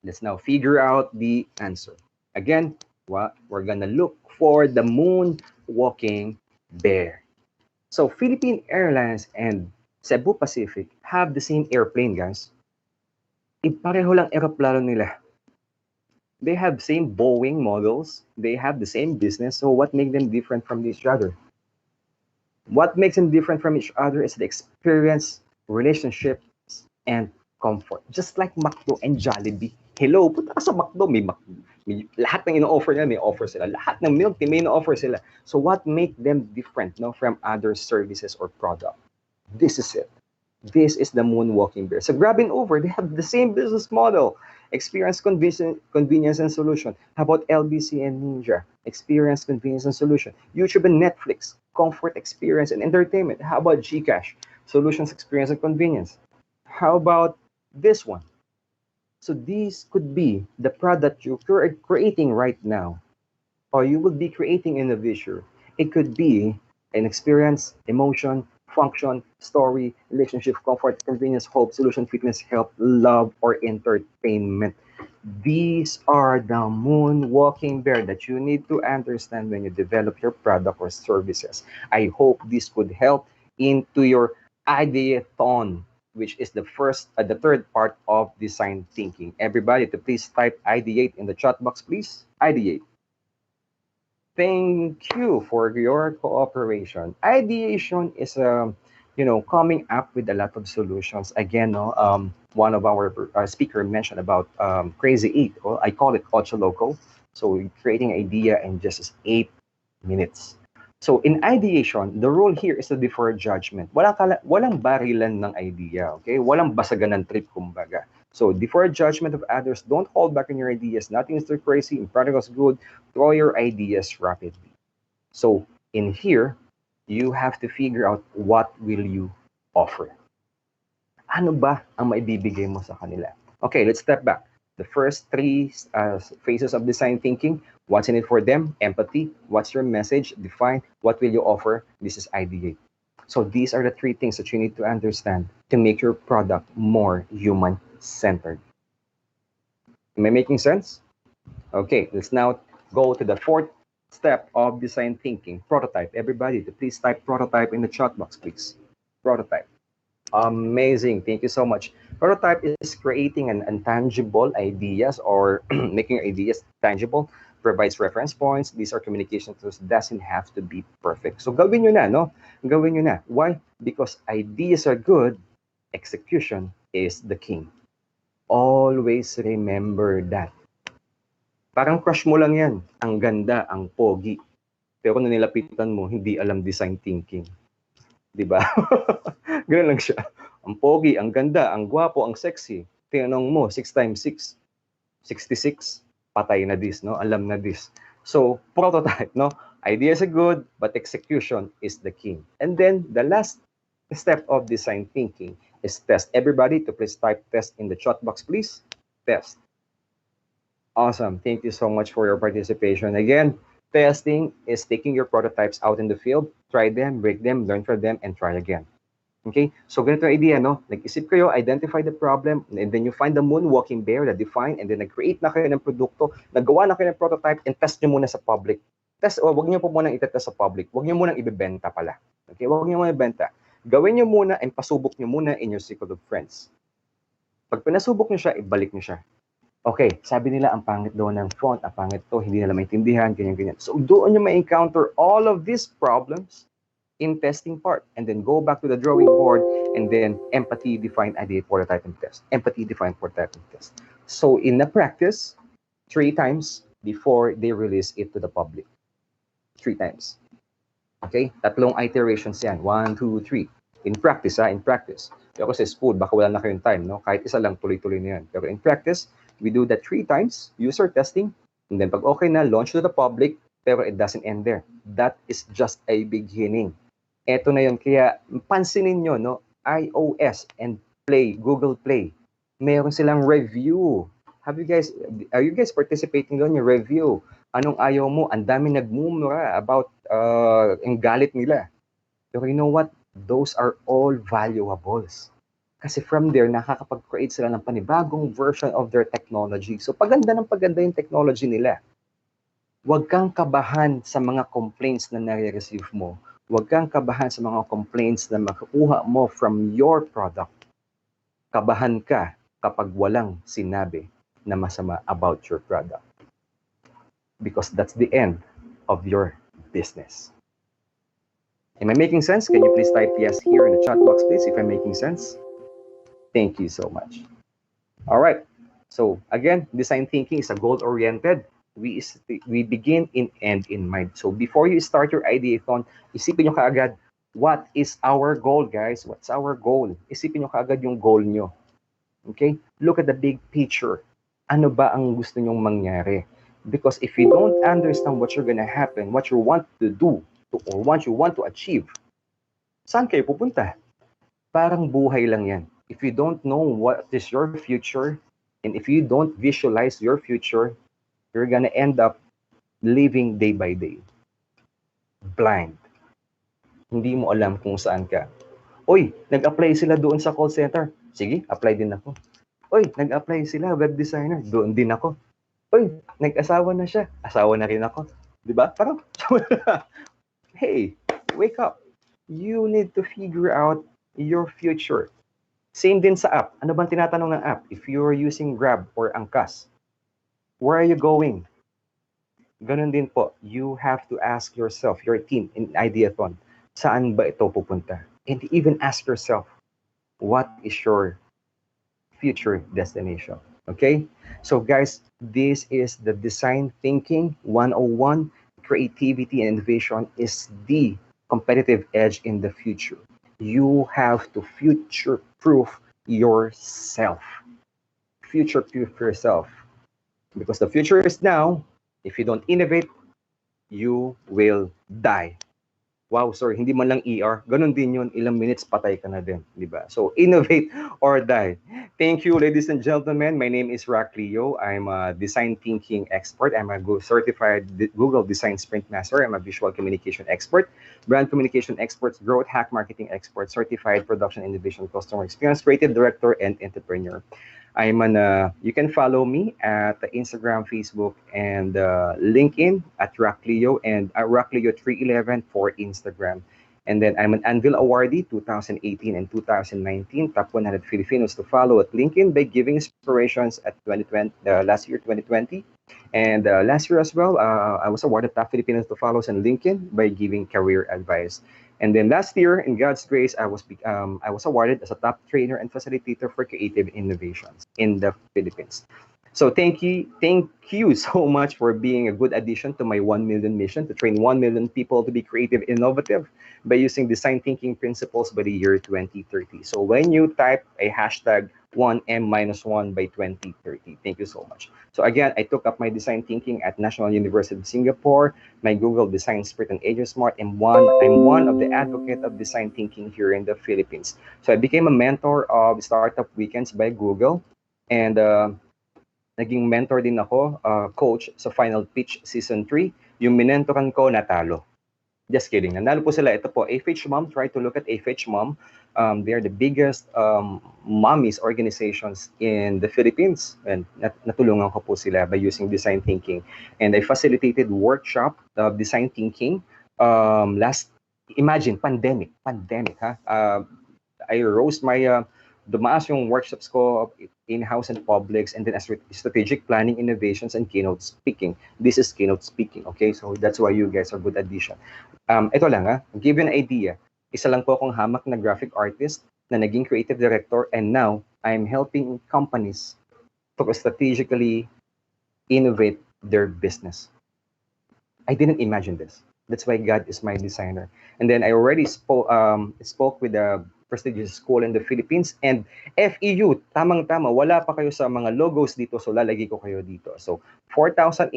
Let's now figure out the answer. Again, we're gonna look for the moonwalking bear. So Philippine Airlines and Cebu Pacific have the same airplane, guys. Pareho lang aeroplano nila. They have same Boeing models. They have the same business. So what makes them different from each other? What makes them different from each other is the experience, relationships, and comfort. Just like McDo and Jollibee. Hello, punta ka sa McDo, may lahat ng ino-offer nila, may offer sila. Lahat ng milk tea, may ino-offer sila. So what make them different, no, from other services or product? This is it. This is the moonwalking bear. So Grab and Uber, they have the same business model. Experience, convenience, and solution. How about LBC and Ninja? Experience, convenience, and solution. YouTube and Netflix. Comfort, experience, and entertainment. How about GCash? Solutions, experience, and convenience. How about this one? So these could be the product you're creating right now, or you will be creating in the future. It could be an experience, emotion, function, story, relationship, comfort, convenience, hope, solution, fitness, help, love, or entertainment. These are the moonwalking bear that you need to understand when you develop your product or services. I hope this could help into your ideathon, which is the third part of design thinking. Everybody, to please type ideate in the chat box, please. Ideate. Thank you for your cooperation. Ideation is coming up with a lot of solutions. Again, no, one of our speaker mentioned about Crazy Eight. Well, I call it Ocho Loco. So creating idea in just 8 minutes. So in ideation, the rule here is to defer judgment. Walang barilan ng idea, okay? Walang basagan ng trip, kumbaga. So defer judgment of others. Don't hold back on your ideas. Nothing is too crazy. In practice good. Throw your ideas rapidly. So in here, you have to figure out what will you offer. Ano ba ang maibibigay mo sa kanila? Okay, let's step back. The first three phases of design thinking. What's in it for them? Empathy. What's your message? Define. What will you offer? This is ideate. So these are the three things that you need to understand to make your product more human-centered. Am I making sense? Okay, let's now go to the fourth step of design thinking, prototype. Everybody, please type prototype in the chat box, please. Prototype. Amazing. Thank you so much. Prototype is creating an intangible ideas or making ideas tangible, provides reference points. These are communication tools. Doesn't have to be perfect. So gawin nyo na, no? Gawin nyo na. Why? Because ideas are good, execution is the king. Always remember that. Parang crush mo lang yan. Ang ganda, ang pogi. Pero kung nilapitan mo, hindi alam design thinking. Diba? Ganun lang siya. Ang pogi, ang ganda, ang gwapo, ang sexy. Tinanong mo, 6 times 6, 66. Patay na this, no? Alam na this. So, prototype, no? Ideas are good, but execution is the king. And then, the last step of design thinking is test. Everybody, to please type test in the chat box, please. Test. Awesome. Thank you so much for your participation. Again, testing is taking your prototypes out in the field, try them, break them, learn from them, and try again. Okay? So, ganito ang idea, no? Nag-isip kayo, identify the problem, and then you find the moonwalking bear that define, and then nag-create na kayo ng produkto, nagawa na kayo ng prototype, and test nyo muna sa public. Wag nyo po munang itetest sa public. Wag nyo munang ibebenta pala. Okay? Wag nyo munang ibenta. Gawin nyo muna and pasubok nyo muna in your circle of friends. Pag pinasubok nyo siya, ibalik nyo siya. Okay, sabi nila ang pangit daw ng font, ang pangit to, hindi nila maintindihan, ganyan-ganyan. So doon nyo ma-encounter all of these problems in testing part, and then go back to the drawing board, and then empathy, define, ideate, prototype, and test. Empathy, define, prototype, and test. So in the practice, 3 times before they release it to the public. 3 times. Okay? 3 iterations yan. 1, 2, 3. In practice, in practice. Pero sa school, baka wala na kayong time, no? Kahit isa lang, tuloy-tuloy na yan. Pero in practice, we do that 3 times, user testing, and then pag okay na, launch to the public, pero it doesn't end there. That is just a beginning. Eto na yun. Kaya pansinin nyo, no? iOS and Google Play, meron silang review. Are you guys participating doon yung review? Anong ayaw mo? Ang dami nagmumura about ang galit nila. Pero you know what? Those are all valuables. Kasi from there, nakakapag-create sila ng panibagong version of their technology. So paganda yung technology nila. Huwag kang kabahan sa mga complaints na nare-receive mo. Huwag kang kabahan sa mga complaints na makukuha mo from your product. Kabahan ka kapag walang sinabi na masama about your product. Because that's the end of your business. Am I making sense? Can you please type yes here in the chat box, please, if I'm making sense? Thank you so much. All right. So again, design thinking is a goal-oriented. We begin in end in mind. So before you start your ideathon, isipin nyo kaagad, what is our goal, guys? What's our goal? Isipin nyo kaagad yung goal nyo. Okay? Look at the big picture. Ano ba ang gusto nyong mangyari? Because if you don't understand what you're gonna happen, what you want to do, or what you want to achieve, saan kayo pupunta? Parang buhay lang yan. If you don't know what is your future, and if you don't visualize your future, you're gonna end up living day by day. Blind. Hindi mo alam kung saan ka. Uy, nag-apply sila doon sa call center. Sige, apply din ako. Uy, nag-apply sila, web designer. Doon din ako. Uy, nag-asawa na siya. Asawa na rin ako. Di ba? Parang, hey, wake up. You need to figure out your future. Same din sa app. Ano bang tinatanong ng app? If you're using Grab or Angkas, where are you going? Ganun din po, you have to ask yourself, your team in Ideathon, saan ba ito pupunta? And even ask yourself, what is your future destination? Okay? So guys, this is the design thinking 101. Creativity and innovation is the competitive edge in the future. You have to future proof yourself. Future proof yourself. Because the future is now. If you don't innovate, you will die. Wow, sorry, hindi man lang ER. Ganun din yun, ilang minutes patay ka na din, di ba? So, innovate or die. Thank you, ladies and gentlemen. My name is Rack Leo. I'm a design thinking expert. I'm a certified Google Design Sprint Master. I'm a visual communication expert, brand communication expert, growth hack marketing expert, certified production innovation customer experience, creative director, and entrepreneur. You can follow me at Instagram, Facebook, and LinkedIn at Rackleo and Rackleo311 for Instagram. And then I'm an Anvil Awardee 2018 and 2019, top 100 Filipinos to follow at LinkedIn by giving inspirations at 2020, last year 2020. And last year as well, I was awarded top Filipinos to follow on LinkedIn by giving career advice. And then last year, in God's grace, I was awarded as a top trainer and facilitator for creative innovations in the Philippines. So thank you so much for being a good addition to my 1 million mission to train 1 million people to be creative, innovative by using design thinking principles by the year 2030. So when you type a hashtag 1M-1 by 2030, thank you so much. So again, I took up my design thinking at National University of Singapore, my Google Design Spirit and AgeSmart, and I'm one of the advocate of design thinking here in the Philippines. So I became a mentor of Startup Weekends by Google, and naging mentor din ako, coach sa Final Pitch Season 3. Yung minentoran ko, natalo. Just kidding. Nanalo po sila. Ito po, AFH Mom. Try to look at AFH Mom. They are the biggest mommies organizations in the Philippines. And natulungan ko po sila by using design thinking. And I facilitated workshop of design thinking imagine, pandemic, ha? I rose my, dumaas yung workshops ko in-house and Publix, and then strategic planning, innovations, and keynote speaking. This is keynote speaking, okay? So that's why you guys are good addition. Ito lang, ha? Give you an idea. Isa lang po akong hamak na graphic artist na naging creative director, and now I'm helping companies to strategically innovate their business. I didn't imagine this. That's why God is my designer. And then I already spoke with a prestigious school in the Philippines, and FEU, tamang-tama, wala pa kayo sa mga logos dito, so lalagay ko kayo dito. So 4,080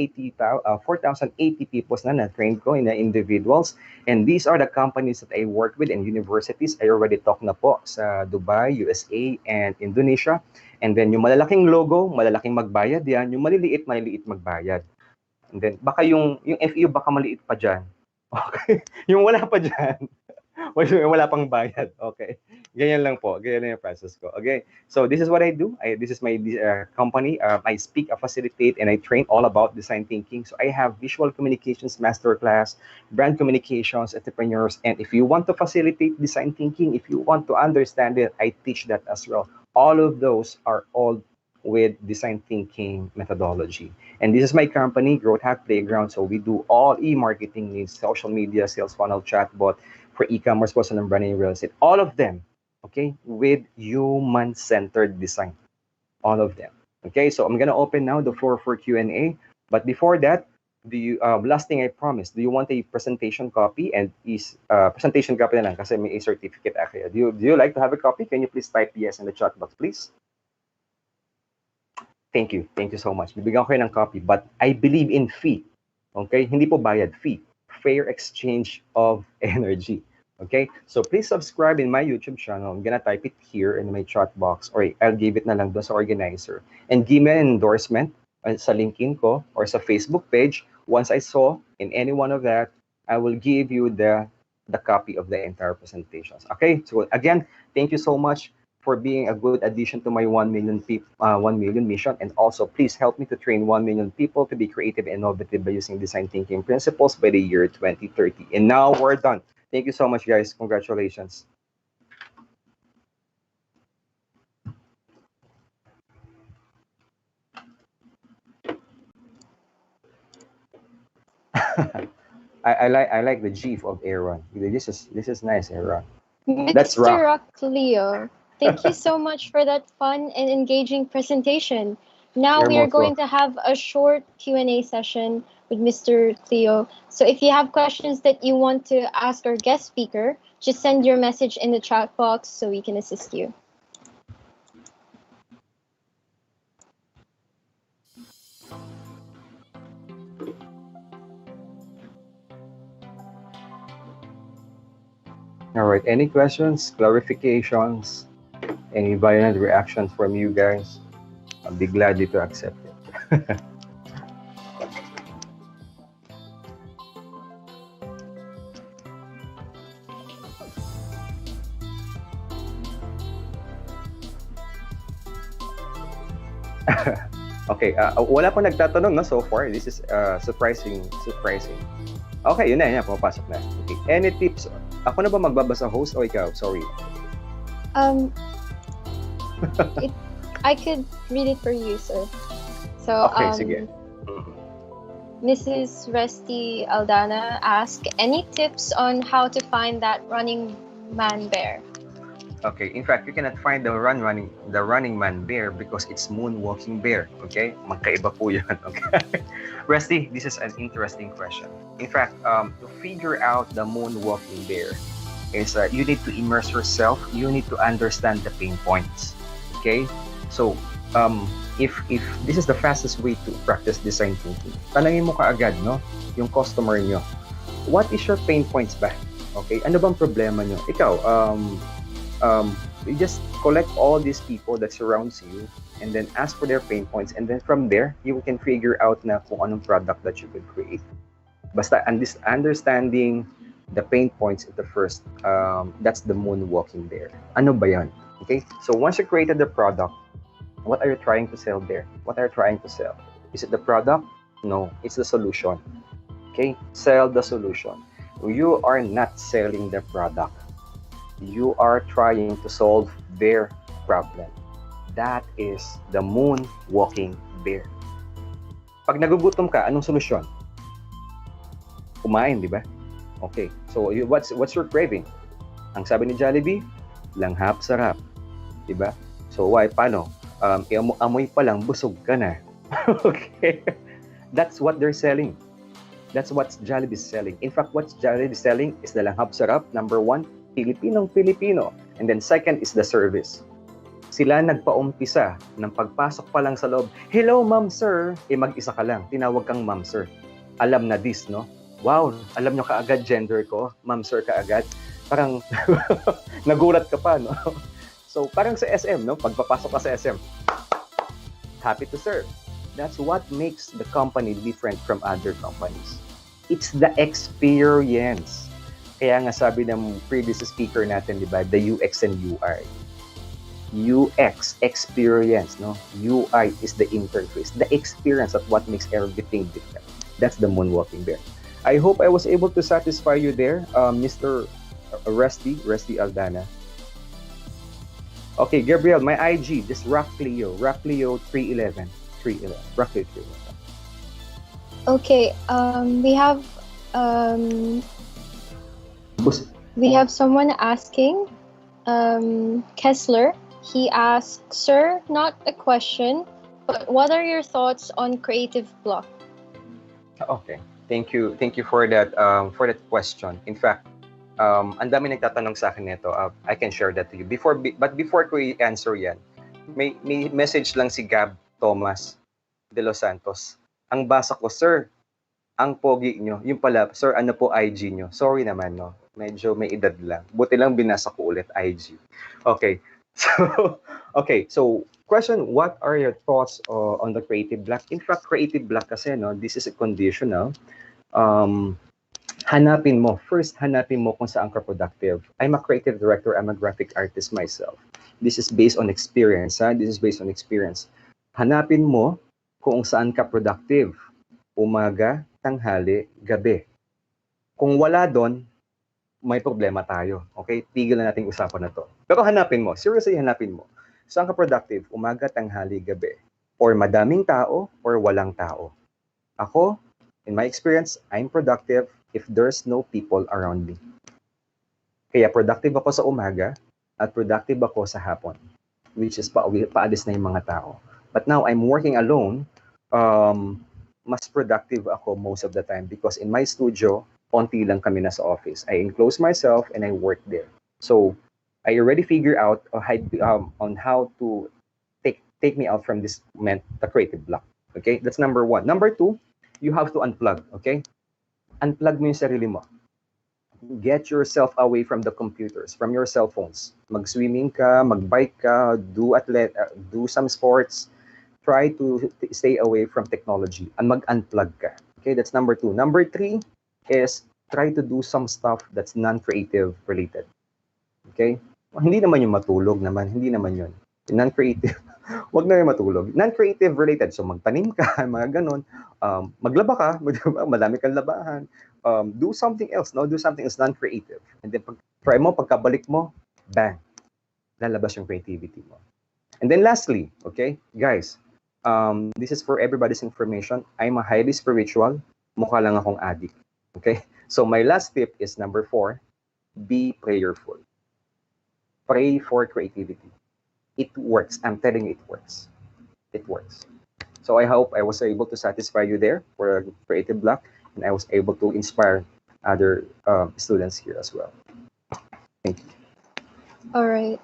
people na na-trained ko na individuals, and these are the companies that I work with and universities. I already talked na po sa Dubai, USA, and Indonesia. And then yung malalaking logo, malalaking magbayad yan. Yung maliliit magbayad. And then baka yung FEU baka maliit pa dyan. Okay? Yung wala pa dyan. Wala pang bayad. Okay. Ganyan lang po. Ganyan lang yung process ko. Okay. So this is what I do. This is my company. I speak, I facilitate, and I train all about design thinking. So I have visual communications masterclass, brand communications, entrepreneurs. And if you want to facilitate design thinking, if you want to understand it, I teach that as well. All of those are all with design thinking methodology. And this is my company, Growth Hack Playground. So we do all e-marketing needs, social media, sales funnel, chatbot, for e-commerce, personal branding, real estate, all of them, okay, with human-centered design, all of them. Okay, so I'm gonna open now the floor for Q&A. But before that, last thing I promised, do you want a presentation copy? And presentation copy na lang kasi may a certificate ako. Do you like to have a copy? Can you please type yes in the chat box, please? Thank you so much. Bibigyan ko kayo ng copy, but I believe in fee. Okay, hindi po bayad, fee. Fair exchange of energy. Okay, so please subscribe in my YouTube channel. I'm gonna type it here in my chat box, or I'll give it na lang doon sa organizer. And give me an endorsement sa LinkedIn ko or sa Facebook page. Once I saw in any one of that, I will give you the copy of the entire presentations. Okay, so again, thank you so much for being a good addition to my 1 million mission. And also, please help me to train 1 million people to be creative and innovative by using design thinking principles by the year 2030. And now we're done. Thank you so much, guys. Congratulations. I like the GIF of Aaron. This is nice, Aaron. That's Mr. rock. Rockleo, thank you so much for that fun and engaging presentation. Now You're we are most going welcome. to have a short Q&A session with Mr. Cleo. So if you have questions that you want to ask our guest speaker, just send your message in the chat box so we can assist you. All right. Any questions, clarifications, any violent reactions from you guys? I'll be glad to accept it. Okay, wala po nagtatanong no so far. This is surprising. Okay, yun na, pumapasok na. Okay, any tips? Ako na ba magbabasa, host o ikaw? Sorry. I could read it for you, sir. So, Okay, sige. Mrs. Resty Aldana asked, any tips on how to find that running man bear? Okay, in fact, you cannot find the running man bear because it's moonwalking bear. Okay, magkaiba po yan. Okay, Rusty, this is an interesting question. In fact, to figure out the moonwalking bear is you need to immerse yourself. You need to understand the pain points. Okay, so if this is the fastest way to practice design thinking, tanangin mo kaagad, no, yung customer nyo. What is your pain points ba? Okay, ano bang problema nyo? Ikaw, you just collect all these people that surrounds you and then ask for their pain points, and then from there you can figure out na kung anong product that you could create. Basta understanding the pain points is the first, that's the moonwalking there. Ano ba yan? Okay, so once you created the product, what are you trying to sell there? What are you trying to sell? Is it the product? No, it's the solution. Okay, sell the solution. You are not selling the product. You are trying to solve their problem. That is the moonwalking bear. Pag nagugutom ka, anong solusyon? Kumain, di ba? Okay, so what's your craving? Ang sabi ni Jollibee, langhap sarap. Di ba? So why, paano? Amoy pa lang, busog ka na. Okay, that's what they're selling. That's what Jollibee is selling. In fact, what Jollibee is selling is the langhap sarap, number 1, Filipino. And then second is the service. Sila nagpaumpisa ng pagpasok pa lang sa loob. Hello, ma'am, sir. Mag-isa ka lang. Tinawag kang ma'am, sir. Alam na this, no? Wow, alam nyo kaagad gender ko. Ma'am, sir kaagad. Parang nagulat ka pa, no? So, parang sa SM, no? Pagpapasok ka sa SM, happy to serve. That's what makes the company different from other companies. It's the experience. Kaya nga sabi ng previous speaker natin, di ba, the UX and UI. UX, experience, no? UI is the interface, the experience of what makes everything different. That's the moonwalking bear. I hope I was able to satisfy you there, Mr. Rusty Aldana. Okay, Gabriel, my IG, this Rockleo 311. Rockleo 311. Okay, we have someone asking, Kessler. He asks, sir, not a question, but what are your thoughts on creative block? Okay, thank you for that question. In fact, ang dami nagtatanong sa akin nito. I can share that to you. But before ko i-answer yan, may message lang si Gab Thomas de Los Santos. Ang basa ko, sir, ang pogi nyo. Yung pala, sir, ano po IG nyo? Sorry naman, no? Medyo may edad lang. Buti lang binasa ko ulit IG. Okay. So question, what are your thoughts on the creative block? In fact, creative block kasi, no, this is a conditional. Hanapin mo kung saan ka productive. I'm a creative director, I'm a graphic artist myself. This is based on experience, ha? This is based on experience. Hanapin mo kung saan ka productive. Umaga, tanghali, gabi. Kung wala doon, may problema tayo. Okay? Tigil na natin usapan na to. Pero hanapin mo. Seriously, hanapin mo. Saan ka productive? Umaga, tanghali, gabi. Or madaming tao, or walang tao. Ako, in my experience, I'm productive if there's no people around me. Kaya productive ako sa umaga at productive ako sa hapon, which is paalis na yung mga tao. But now I'm working alone, mas productive ako most of the time because in my studio, konti lang kami na sa office. I enclose myself and I work there. So I already figured out on how to take me out from this the creative block. Okay, that's number one. Number two, you have to unplug. Okay, unplug mo yung sarili mo. Get yourself away from the computers, from your cell phones. Mag-swimming ka, mag-bike ka, do some sports. Try to stay away from technology and mag-unplug ka. Okay, that's number two. Number three is try to do some stuff that's non-creative related. Okay? Hindi naman yung matulog naman, hindi naman yun. Non-creative, wag na yung matulog. Non-creative related, so magtanim ka, mga ganun. Maglaba ka, madami kang labahan. Do something else, no? Do something else non-creative. And then try mo, pagkabalik mo, bang, lalabas yung creativity mo. And then lastly, okay, guys, this is for everybody's information. I'm a highly spiritual, mukha lang akong addict. Okay? So my last tip is number 4, be prayerful. Pray for creativity. It works. I'm telling you, it works. It works. So I hope I was able to satisfy you there for a creative block, and I was able to inspire other students here as well. Thank you. All right.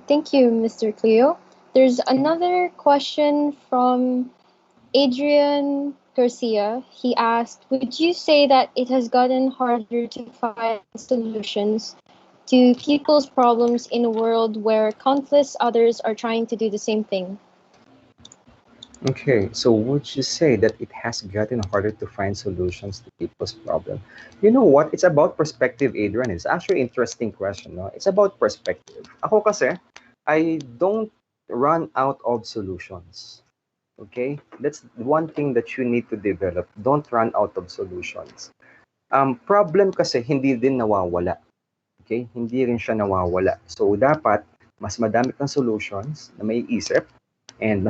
Thank you, Mr. Cleo. There's another question from Adrian Garcia. He asked, would you say that it has gotten harder to find solutions to people's problems in a world where countless others are trying to do the same thing? Okay, so would you say that it has gotten harder to find solutions to people's problem? You know what? It's about perspective, Adrian. It's actually an interesting question. No? It's about perspective. Ako kasi, I don't run out of solutions. Okay? That's one thing that you need to develop. Don't run out of solutions. Problem kasi hindi din nawawala. Okay? Hindi rin siya nawawala. So, dapat mas madami kang solutions na may isip. And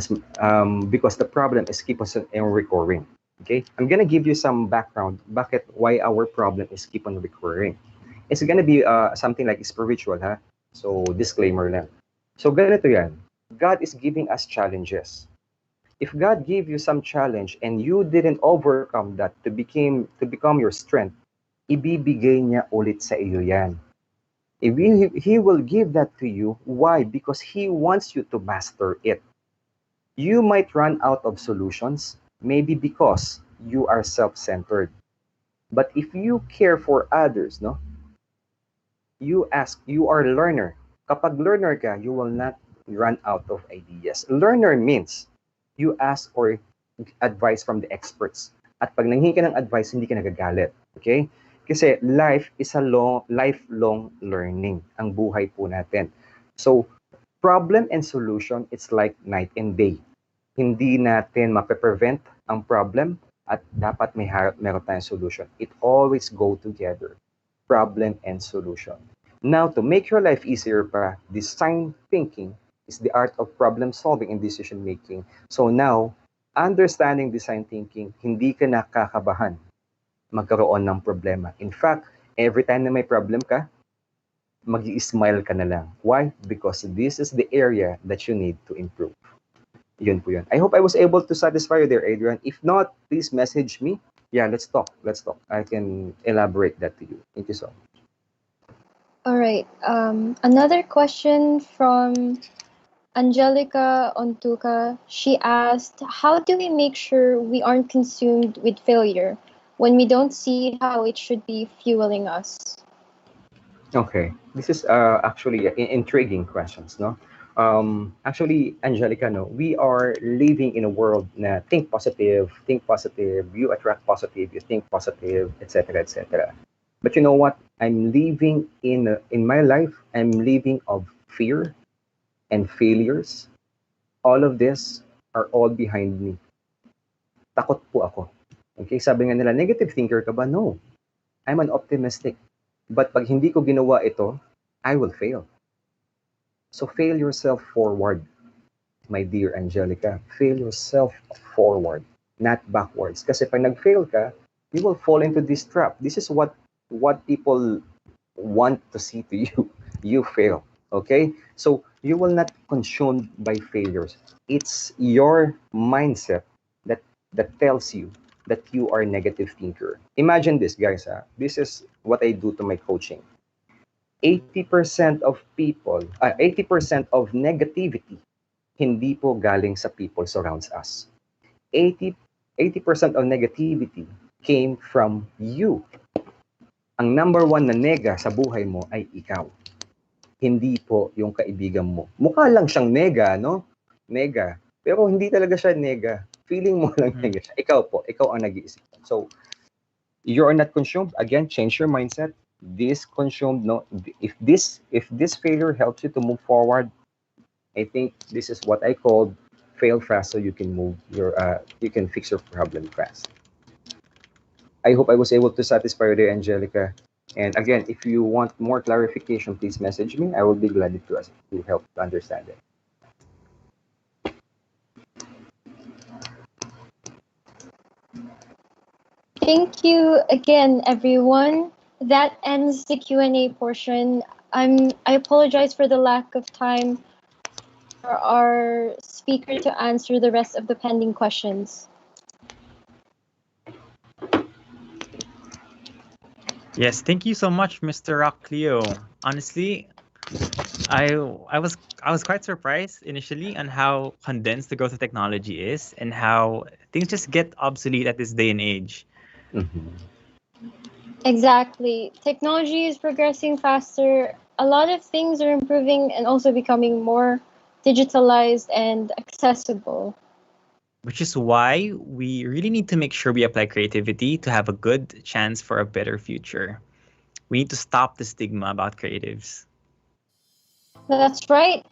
because the problem is keep us on recurring. Okay, I'm gonna give you some background. Why our problem is keep on recurring? It's gonna be something like spiritual, huh? So disclaimer lang. So ganito yan. God is giving us challenges. If God gave you some challenge and you didn't overcome that to become your strength, ibibigay niya ulit sa iyo yan. He will give that to you. Why? Because He wants you to master it. You might run out of solutions, maybe because you are self-centered. But if you care for others, no? You are a learner. Kapag learner ka, you will not run out of ideas. Learner means you ask for advice from the experts. At pag nanghingi ka ng advice, hindi ka nagagalit. Okay? Kasi life is a lifelong learning. Ang buhay po natin. So, problem and solution, it's like night and day. Hindi natin mape-prevent ang problem at dapat meron tayong solution. It always go together, problem and solution. Now, to make your life easier pa, design thinking is the art of problem solving and decision making. So now, understanding design thinking, hindi ka nakakabahan magkaroon ng problema. In fact, every time na may problem ka, mag-i-smile ka na lang. Why? Because this is the area that you need to improve. Yun po yun. I hope I was able to satisfy you there, Adrian. If not, please message me. Yeah, let's talk. I can elaborate that to you. Thank you so much. All right. Another question from Angelica Ontuka. She asked, how do we make sure we aren't consumed with failure when we don't see how it should be fueling us? Okay. This is actually intriguing questions, no? Actually, Angelica, no, we are living in a world na think positive, you attract positive, you think positive, etc., etc. But you know what? I'm living in my life, I'm living of fear, and failures, all of this are all behind me. Takot po ako. Okay, sabi nga nila, negative thinker ka ba? No. I'm an optimistic. But pag hindi ko ginawa ito, I will fail. So fail yourself forward, my dear Angelica. Fail yourself forward, not backwards. Kasi pag nag-fail ka, you will fall into this trap. This is what people want to see to you. You fail. Okay? So you will not consumed by failures. It's your mindset that tells you that you are a negative thinker. Imagine this, guys. This is what I do to my coaching. 80% of people, 80% of negativity, hindi po galing sa people surrounds us. 80% of negativity came from you. Ang number one na nega sa buhay mo ay ikaw. Hindi po yung kaibigan mo. Mukha lang siyang nega, no? Nega. Pero hindi talaga siya nega. Feeling mo lang nega siya. Ikaw po, ikaw ang nag-iisip. So, you are not consumed. Again, change your mindset. This consumed, no? If this failure helps you to move forward, I think this is what I call fail fast, so you can you can fix your problem fast. I hope I was able to satisfy you there, Angelica. And again, if you want more clarification, please message me. I will be glad to help to understand it. Thank you again, everyone. That ends the Q&A portion. I apologize for the lack of time for our speaker to answer the rest of the pending questions. Yes, thank you so much, Mr. Rock Cleo. Honestly, I was quite surprised initially on how condensed the growth of technology is and how things just get obsolete at this day and age. Mhm. Exactly. Technology is progressing faster. A lot of things are improving and also becoming more digitalized and accessible. Which is why we really need to make sure we apply creativity to have a good chance for a better future. We need to stop the stigma about creatives. That's right.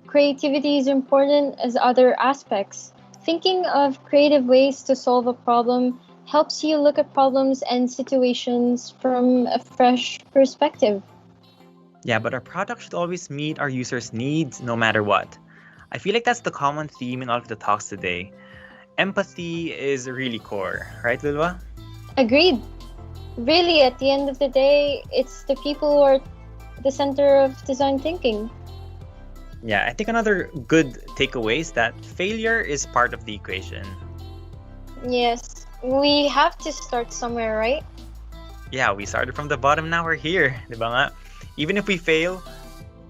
Creativity is important as other aspects. Thinking of creative ways to solve a problem helps you look at problems and situations from a fresh perspective. Yeah, but our product should always meet our users' needs no matter what. I feel like that's the common theme in all of the talks today. Empathy is really core, right, Lulwa? Agreed. Really, at the end of the day, it's the people who are the center of design thinking. Yeah, I think another good takeaway is that failure is part of the equation. Yes, we have to start somewhere, right? Yeah, we started from the bottom, now we're here, di ba nga? Even if we fail,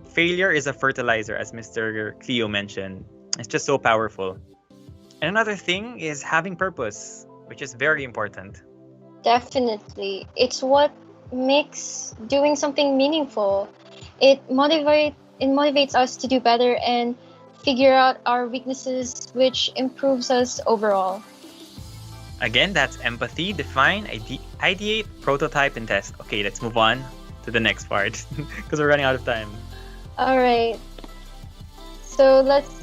failure is a fertilizer, as Mr. Cleo mentioned. It's just so powerful. And another thing is having purpose, which is very important. Definitely. It's what makes doing something meaningful. It motivates us to do better and figure out our weaknesses, which improves us overall. Again, that's empathy, define, ideate, prototype, and test. Okay, let's move on to the next part because we're running out of time. All right. So let's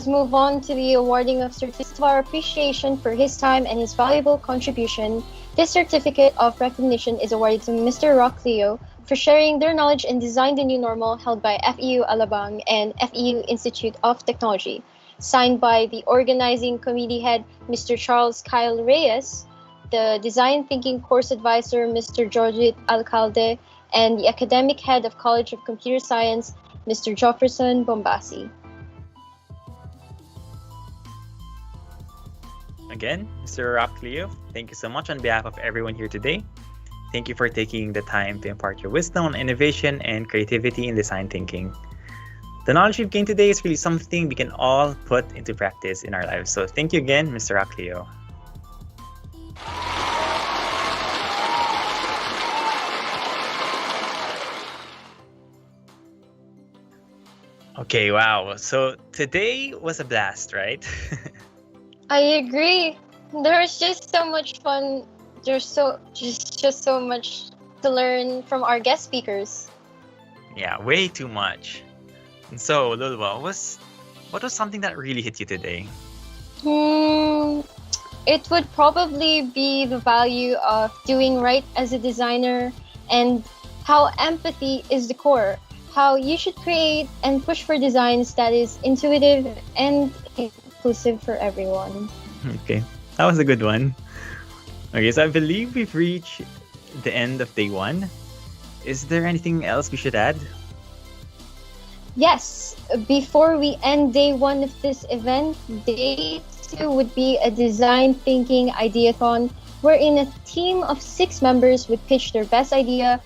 move on to the awarding of certificate of our appreciation for his time and his valuable contribution. This certificate of recognition is awarded to Mr. Rock Leo for sharing their knowledge in Design the New Normal held by FEU Alabang and FEU Institute of Technology. Signed by the organizing committee head, Mr. Charles Kyle Reyes, the design thinking course advisor, Mr. Jorge Alcalde, and the academic head of College of Computer Science, Mr. Jefferson Bombasi. Again, Mr. Rock Leo, thank you so much on behalf of everyone here today. Thank you for taking the time to impart your wisdom on innovation and creativity in design thinking. The knowledge we've gained today is really something we can all put into practice in our lives. So thank you again, Mr. Rock Leo. Okay, wow. So today was a blast, right? I agree. There was just so much fun. There's just so much to learn from our guest speakers. Yeah, way too much. And so, Lulwa, what was something that really hit you today? Hmm, it would probably be the value of doing right as a designer and how empathy is the core. How you should create and push for designs that is intuitive and inclusive for everyone. Okay, that was a good one. Okay, so I believe we've reached the end of day 1. Is there anything else we should add? Yes, before we end day 1 of this event, day 2 would be a design thinking ideathon wherein a team of 6 members would pitch their best idea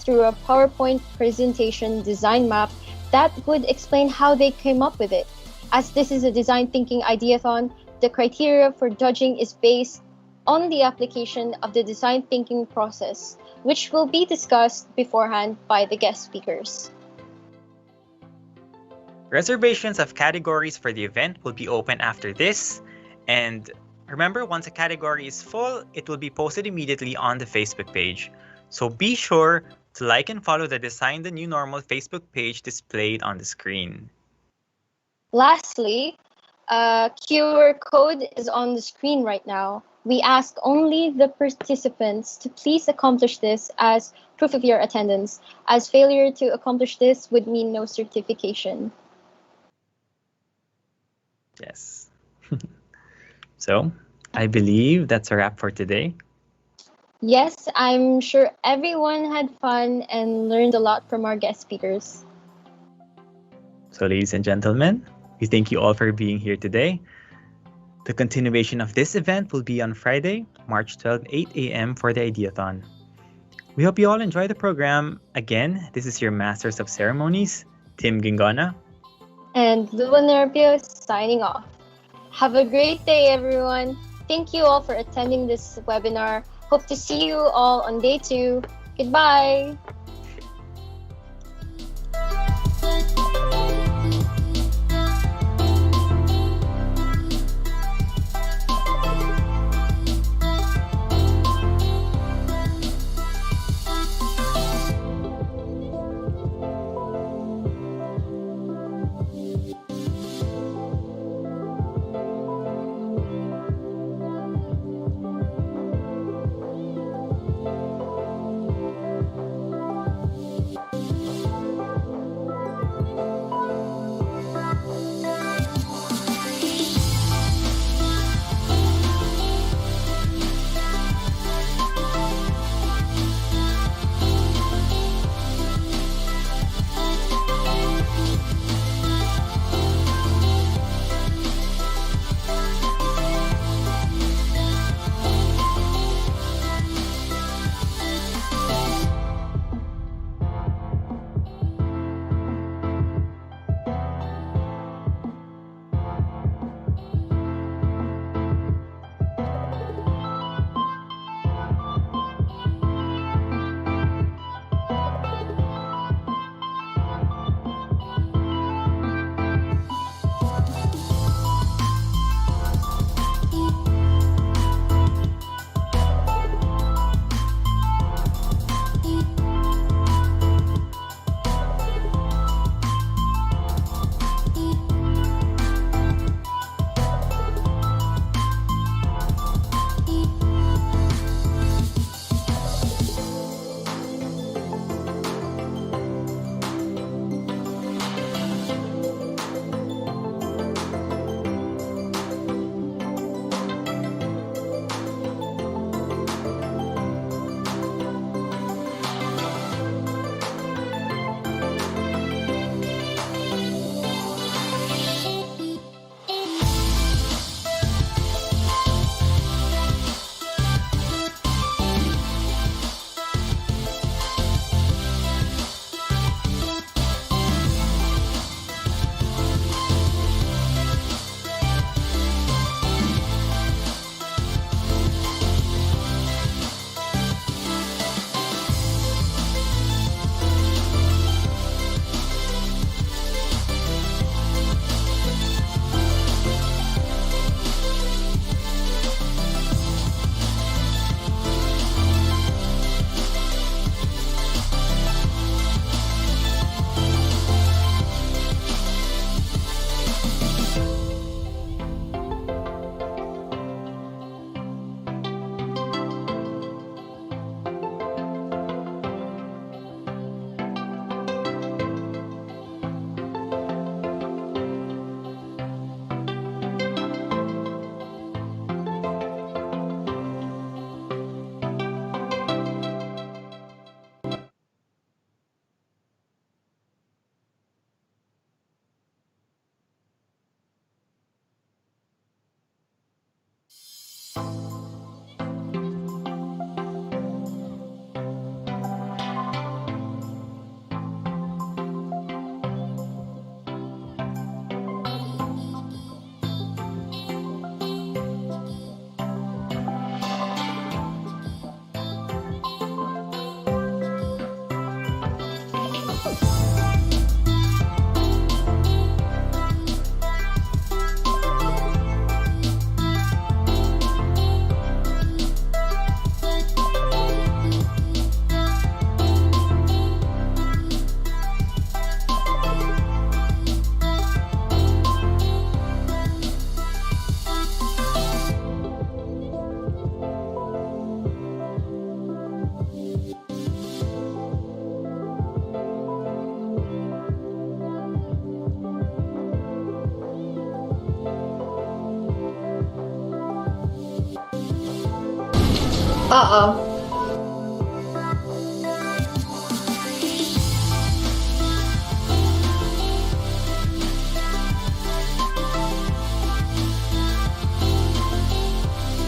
through a PowerPoint presentation design map that would explain how they came up with it. As this is a design thinking ideathon, the criteria for judging is based on the application of the design thinking process, which will be discussed beforehand by the guest speakers. Reservations of categories for the event will be open after this. And remember, once a category is full, it will be posted immediately on the Facebook page. So be sure to like and follow the Design the New Normal Facebook page displayed on the screen. Lastly, a QR code is on the screen right now. We ask only the participants to please accomplish this as proof of your attendance, as failure to accomplish this would mean no certification. Yes. So, I believe that's a wrap for today. Yes, I'm sure everyone had fun and learned a lot from our guest speakers. So, ladies and gentlemen, we thank you all for being here today. The continuation of this event will be on Friday, March 12, 8 a.m. for the Ideathon. We hope you all enjoy the program. Again, this is your Masters of Ceremonies, Tim Gingona. And Lua Nervio signing off. Have a great day, everyone. Thank you all for attending this webinar. Hope to see you all on day 2. Goodbye. Oo.